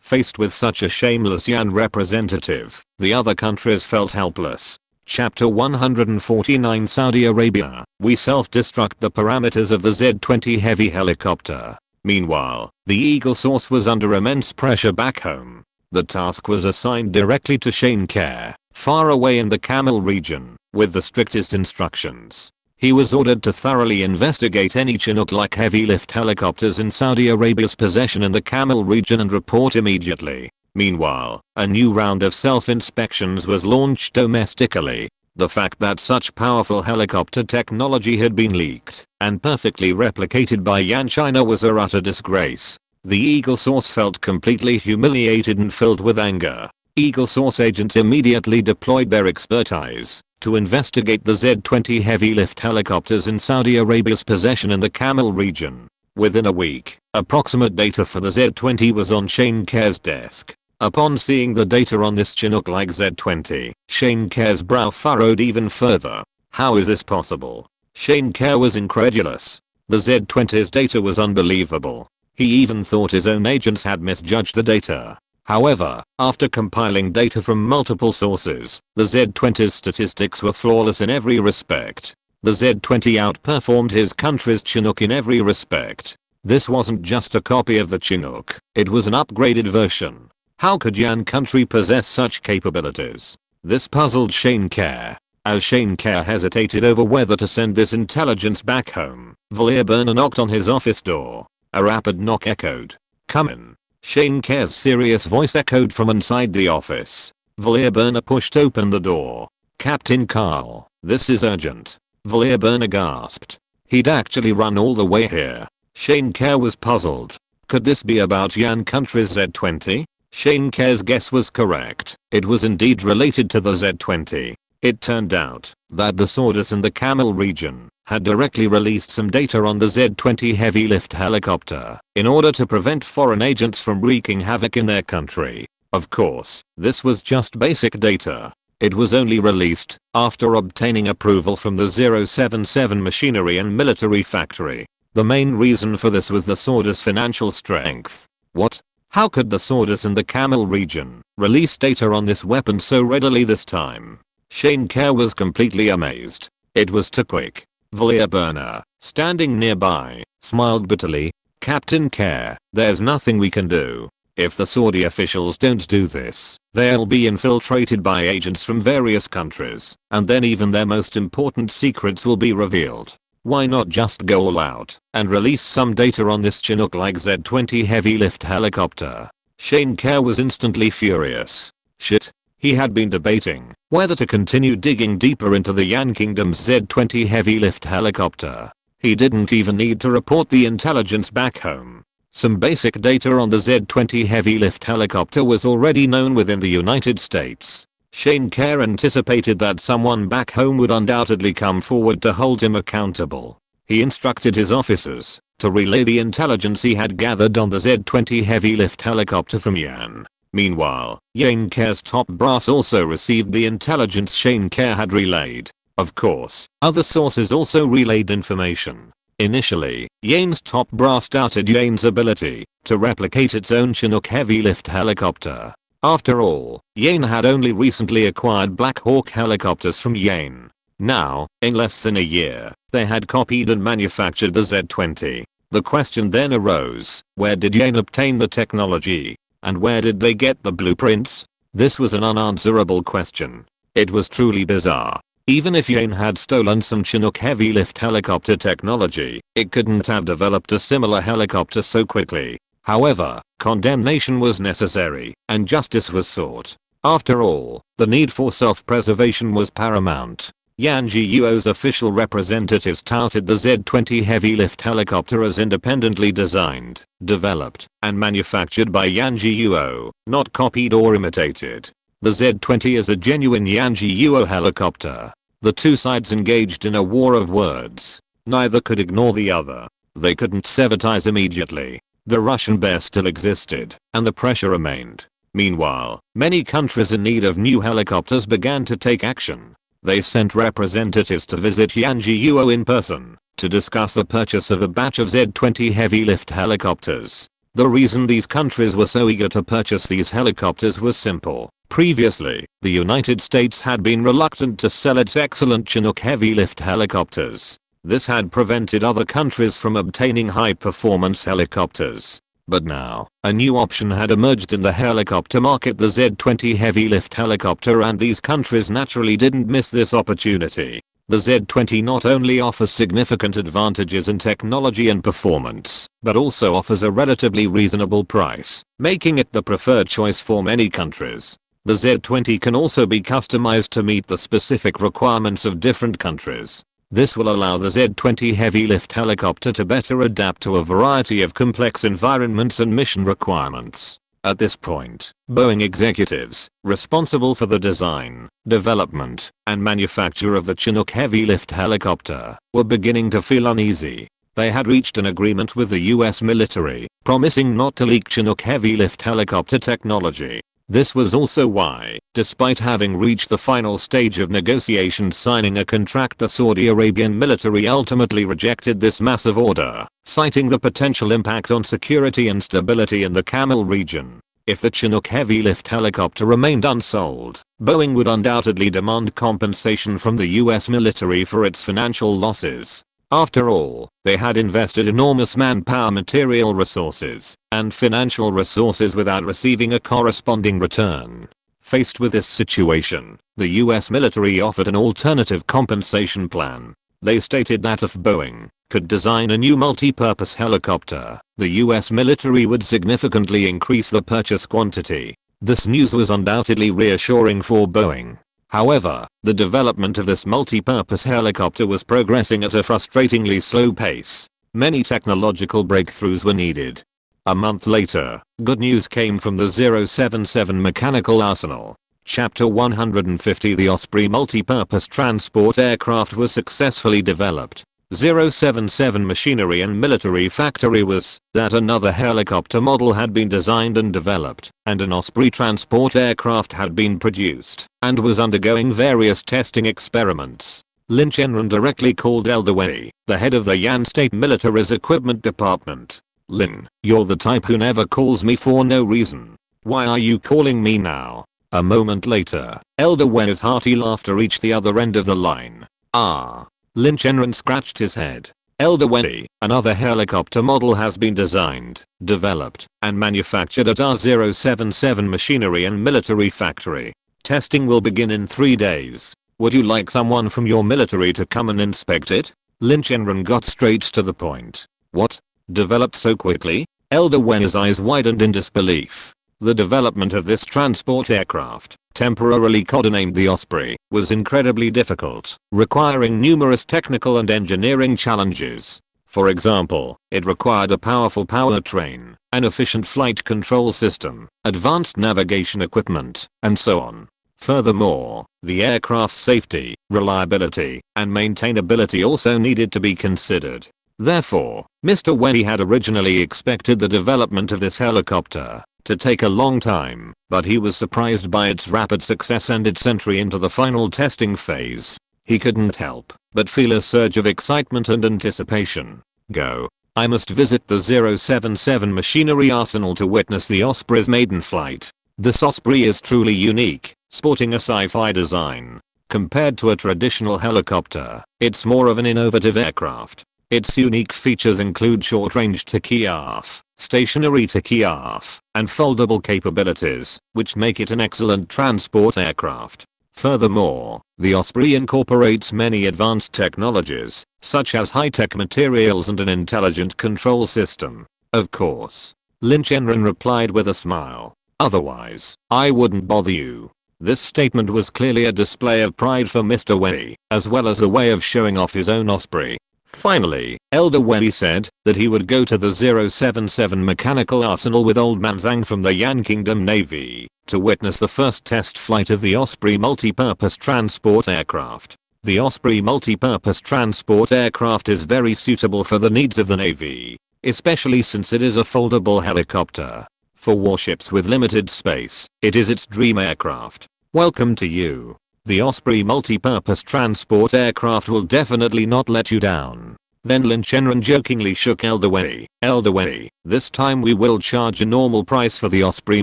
A: Faced with such a shameless Yan representative, the other countries felt helpless. Chapter 149 Saudi Arabia, we self-destruct the parameters of the Z-20 heavy helicopter. Meanwhile, the Eagle Source was under immense pressure back home. The task was assigned directly to Shane Kerr, far away in the Camel region, with the strictest instructions. He was ordered to thoroughly investigate any Chinook-like heavy lift helicopters in Saudi Arabia's possession in the Camel region and report immediately. Meanwhile, a new round of self-inspections was launched domestically. The fact that such powerful helicopter technology had been leaked and perfectly replicated by Yan China was a utter disgrace. The Eagle Source felt completely humiliated and filled with anger. Eagle Source agents immediately deployed their expertise to investigate the Z-20 heavy lift helicopters in Saudi Arabia's possession in the Camel region. Within a week, approximate data for the Z-20 was on Shane Kerr's desk. Upon seeing the data on this Chinook-like Z-20, Shane Kerr's brow furrowed even further. How is this possible? Shane Kerr was incredulous. The Z-20's data was unbelievable. He even thought his own agents had misjudged the data. However, after compiling data from multiple sources, the Z-20's statistics were flawless in every respect. The Z-20 outperformed his country's Chinook in every respect. This wasn't just a copy of the Chinook, it was an upgraded version. How could Yan country possess such capabilities? This puzzled Shane Kerr. As Shane Kerr hesitated over whether to send this intelligence back home, Valir Burner knocked on his office door. A rapid knock echoed. "Come in." Shane Kerr's serious voice echoed from inside the office. Valir Burner pushed open the door. "Captain Carl, this is urgent." Valir Burner gasped. He'd actually run all the way here. Shane Kerr was puzzled. Could this be about Yan country's Z-20? Shane Kerr's guess was correct. It was indeed related to the Z-20. It turned out that the Sordus in the Camel region had directly released some data on the Z-20 heavy lift helicopter in order to prevent foreign agents from wreaking havoc in their country. Of course, this was just basic data. It was only released after obtaining approval from the 077 machinery and military factory. The main reason for this was the Sordus' financial strength. What? How could the Sordus in the Camel region release data on this weapon so readily this time? Shane Kerr was completely amazed. It was too quick. Valir Burner, standing nearby, smiled bitterly. "Captain Kerr, there's nothing we can do. If the Saudi officials don't do this, they'll be infiltrated by agents from various countries, and then even their most important secrets will be revealed. Why not just go all out and release some data on this Chinook-like Z-20 heavy lift helicopter?" Shane Kerr was instantly furious. Shit. He had been debating whether to continue digging deeper into the Yan Kingdom's Z-20 heavy lift helicopter. He didn't even need to report the intelligence back home. Some basic data on the Z-20 heavy lift helicopter was already known within the United States. Shane Kerr anticipated that someone back home would undoubtedly come forward to hold him accountable. He instructed his officers to relay the intelligence he had gathered on the Z-20 heavy lift helicopter from Yan. Meanwhile, Shane Kerr's top brass also received the intelligence Shane Kerr had relayed. Of course, other sources also relayed information. Initially, Yane's top brass doubted Yane's ability to replicate its own Chinook heavy lift helicopter. After all, Yane had only recently acquired Black Hawk helicopters from Yane. Now, in less than a year, they had copied and manufactured the Z-20. The question then arose, where did Yane obtain the technology? And where did they get the blueprints? This was an unanswerable question. It was truly bizarre. Even if Yane had stolen some Chinook heavy lift helicopter technology, it couldn't have developed a similar helicopter so quickly. However, condemnation was necessary, and justice was sought. After all, the need for self-preservation was paramount. Yan Guo's official representatives touted the Z-20 heavy lift helicopter as independently designed, developed, and manufactured by Yan Guo, not copied or imitated. The Z-20 is a genuine Yan Guo helicopter. The two sides engaged in a war of words. Neither could ignore the other. They couldn't sever ties immediately. The Russian bear still existed, and the pressure remained. Meanwhile, many countries in need of new helicopters began to take action. They sent representatives to visit Yan Guo in person to discuss the purchase of a batch of Z-20 heavy lift helicopters. The reason these countries were so eager to purchase these helicopters was simple. Previously, the United States had been reluctant to sell its excellent Chinook heavy lift helicopters. This had prevented other countries from obtaining high-performance helicopters. But now, a new option had emerged in the helicopter market, the Z-20 heavy lift helicopter, and these countries naturally didn't miss this opportunity. The Z-20 not only offers significant advantages in technology and performance, but also offers a relatively reasonable price, making it the preferred choice for many countries. The Z-20 can also be customized to meet the specific requirements of different countries. This will allow the Z-20 heavy lift helicopter to better adapt to a variety of complex environments and mission requirements. At this point, Boeing executives, responsible for the design, development, and manufacture of the Chinook heavy lift helicopter, were beginning to feel uneasy. They had reached an agreement with the US military, promising not to leak Chinook heavy lift helicopter technology. This was also why, despite having reached the final stage of negotiations signing a contract, the Saudi Arabian military ultimately rejected this massive order, citing the potential impact on security and stability in the Camel region. If the Chinook heavy lift helicopter remained unsold, Boeing would undoubtedly demand compensation from the US military for its financial losses. After all, they had invested enormous manpower, material resources, and financial resources without receiving a corresponding return. Faced with this situation, the US military offered an alternative compensation plan. They stated that if Boeing could design a new multi-purpose helicopter, the US military would significantly increase the purchase quantity. This news was undoubtedly reassuring for Boeing. However, the development of this multi-purpose helicopter was progressing at a frustratingly slow pace. Many technological breakthroughs were needed. A month later, good news came from the 077 Mechanical Arsenal. Chapter 150. The Osprey multi-purpose transport aircraft was successfully developed. 077 Machinery and Military Factory was that another helicopter model had been designed and developed, and an Osprey transport aircraft had been produced, and was undergoing various testing experiments. Lin Chenran directly called Eldaway, the head of the Yan State Military's Equipment Department. "Lin, you're the type who never calls me for no reason. Why are you calling me now?" A moment later, Eldaway's hearty laughter reached the other end of the line. "Ah." Lin Chenran scratched his head. "Eldaway, another helicopter model has been designed, developed, and manufactured at our 077 Machinery and Military Factory. Testing will begin in 3 days. Would you like someone from your military to come and inspect it?" Lin Chenran got straight to the point. "What? Developed so quickly?" Eldaway's eyes widened in disbelief. The development of this transport aircraft, temporarily codenamed the Osprey, was incredibly difficult, requiring numerous technical and engineering challenges. For example, it required a powerful powertrain, an efficient flight control system, advanced navigation equipment, and so on. Furthermore, the aircraft's safety, reliability, and maintainability also needed to be considered. Therefore, Mr. Weddy had originally expected the development of this helicopter to take a long time, but he was surprised by its rapid success and its entry into the final testing phase. He couldn't help but feel a surge of excitement and anticipation. "Go. I must visit the 077 Machinery Arsenal to witness the Osprey's maiden flight. This Osprey is truly unique, sporting a sci-fi design. Compared to a traditional helicopter, it's more of an innovative aircraft. Its unique features include short-range takeoff, stationary takeoff, and foldable capabilities, which make it an excellent transport aircraft. Furthermore, the Osprey incorporates many advanced technologies, such as high-tech materials and an intelligent control system." "Of course," Lin Chenran replied with a smile. "Otherwise, I wouldn't bother you." This statement was clearly a display of pride for Mr. Weddy, as well as a way of showing off his own Osprey. Finally, Elder Weddy said that he would go to the 077 Mechanical Arsenal with Old Man Zhang from the Yan Kingdom Navy to witness the first test flight of the Osprey multi-purpose transport aircraft. The Osprey multi-purpose transport aircraft is very suitable for the needs of the Navy, especially since it is a foldable helicopter. For warships with limited space, it is its dream aircraft. Welcome to you. The Osprey multi-purpose transport aircraft will definitely not let you down. Then Lin Chenran jokingly shook Elder Weddy. "Elder Weddy, this time we will charge a normal price for the Osprey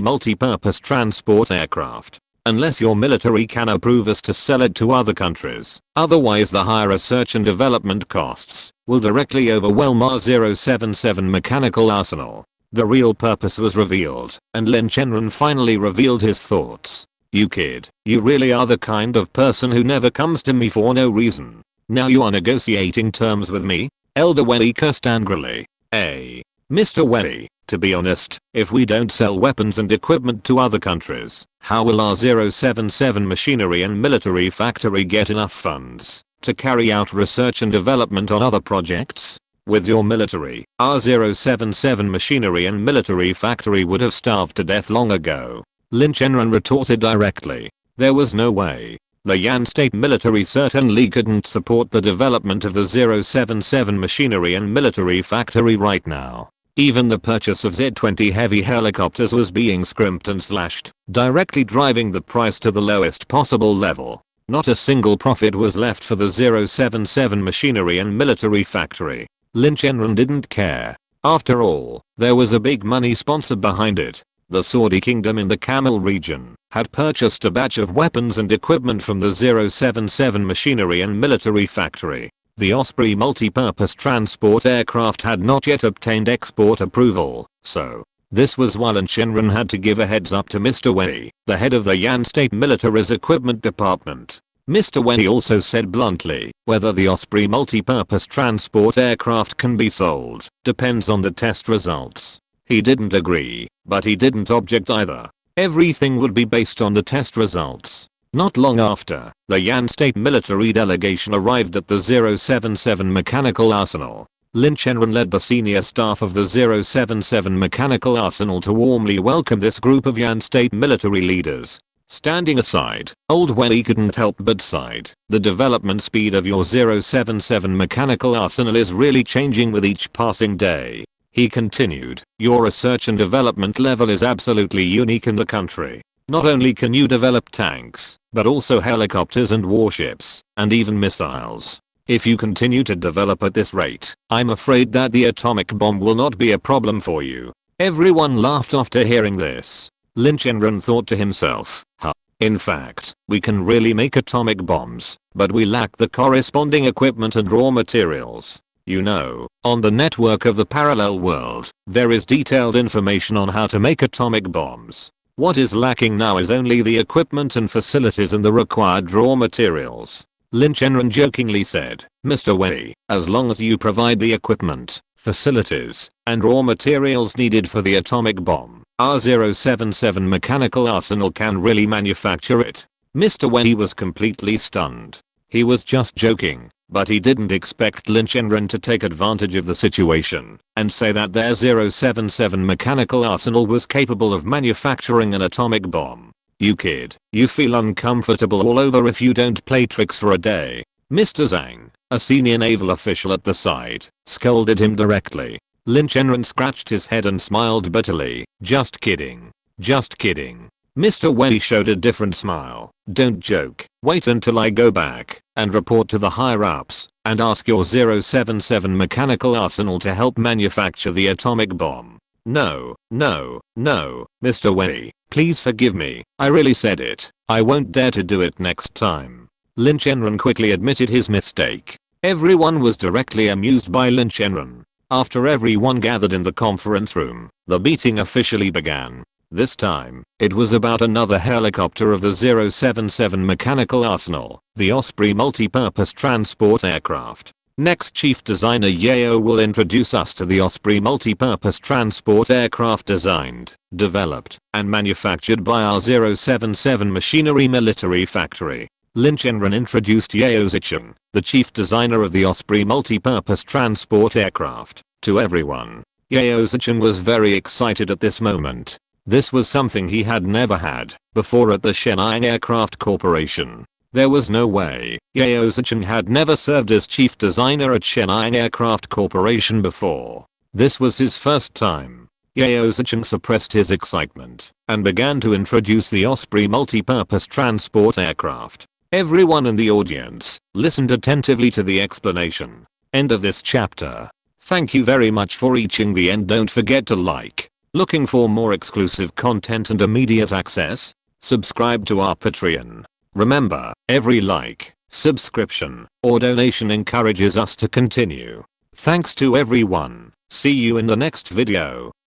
A: multi-purpose transport aircraft. Unless your military can approve us to sell it to other countries. Otherwise the higher research and development costs will directly overwhelm our 077 Mechanical Arsenal." The real purpose was revealed, and Lin Chenran finally revealed his thoughts. "You kid, you really are the kind of person who never comes to me for no reason. Now you are negotiating terms with me? Elder Welly cursed angrily. Mr. Welly, to be honest, if we don't sell weapons and equipment to other countries, how will our 077 machinery and military factory get enough funds to carry out research and development on other projects? With your military, our 077 machinery and military factory would have starved to death long ago. Lin Chenran retorted directly. There was no way. The Yan state military certainly couldn't support the development of the 077 machinery and military factory right now. Even the purchase of Z-20 heavy helicopters was being scrimped and slashed, directly driving the price to the lowest possible level. Not a single profit was left for the 077 machinery and military factory. Lin Chenran didn't care. After all, there was a big money sponsor behind it. The Saudi kingdom in the Camel region had purchased a batch of weapons and equipment from the 077 machinery and military factory. The Osprey multi-purpose transport aircraft had not yet obtained export approval, so this was why Lin Chenran had to give a heads up to Mr. Wei, the head of the Yan State Military's equipment department. Mr. Wei also said bluntly, whether the Osprey multi-purpose transport aircraft can be sold depends on the test results. He didn't agree, but he didn't object either. Everything would be based on the test results. Not long after, the Yan State military delegation arrived at the 077 mechanical arsenal. Lin Chenran led the senior staff of the 077 mechanical arsenal to warmly welcome this group of Yan State military leaders. Standing aside, old Welly couldn't help but sighed. The development speed of your 077 mechanical arsenal is really changing with each passing day. He continued, your research and development level is absolutely unique in the country. Not only can you develop tanks, but also helicopters and warships, and even missiles. If you continue to develop at this rate, I'm afraid that the atomic bomb will not be a problem for you. Everyone laughed after hearing this. Lin Chenran thought to himself, in fact, we can really make atomic bombs, but we lack the corresponding equipment and raw materials. You know, on the network of the parallel world, there is detailed information on how to make atomic bombs. What is lacking now is only the equipment and facilities and the required raw materials. Lin Chenran jokingly said, Mr. Wei, as long as you provide the equipment, facilities, and raw materials needed for the atomic bomb, our 077 mechanical arsenal can really manufacture it. Mr. Wei was completely stunned. He was just joking, but he didn't expect Lin Chenran to take advantage of the situation and say that their 077 mechanical arsenal was capable of manufacturing an atomic bomb. You kid, you feel uncomfortable all over if you don't play tricks for a day. Mr. Zhang, a senior naval official at the side, scolded him directly. Lin Chenran scratched his head and smiled bitterly. Just kidding. Just kidding. Mr. Wei showed a different smile. Don't joke. Wait until I go back and report to the higher ups and ask your 077 mechanical arsenal to help manufacture the atomic bomb. No, Mr. Wei, please forgive me. I really said it. I won't dare to do it next time. Lin Chenran quickly admitted his mistake. Everyone was directly amused by Lin Chenran. After everyone gathered in the conference room, the meeting officially began. This time, it was about another helicopter of the 077 mechanical arsenal, the Osprey multi-purpose transport aircraft. Next, Chief Designer Yeo will introduce us to the Osprey multi-purpose transport aircraft designed, developed, and manufactured by our 077 machinery military factory. Lin Chenran introduced Yeo Zichen, the chief designer of the Osprey multi-purpose transport aircraft, to everyone. Yeo Zichen was very excited at this moment. This was something he had never had before at the Shenyang Aircraft Corporation. There was no way Yeo Zichen had never served as chief designer at Shenyang Aircraft Corporation before. This was his first time. Yeo Zichen suppressed his excitement and began to introduce the Osprey multi-purpose transport aircraft. Everyone in the audience listened attentively to the explanation. End of this chapter. Thank you very much for reaching the end. Don't forget to like. Looking for more exclusive content and immediate access? Subscribe to our Patreon. Remember, every like, subscription, or donation encourages us to continue. Thanks to everyone. See you in the next video.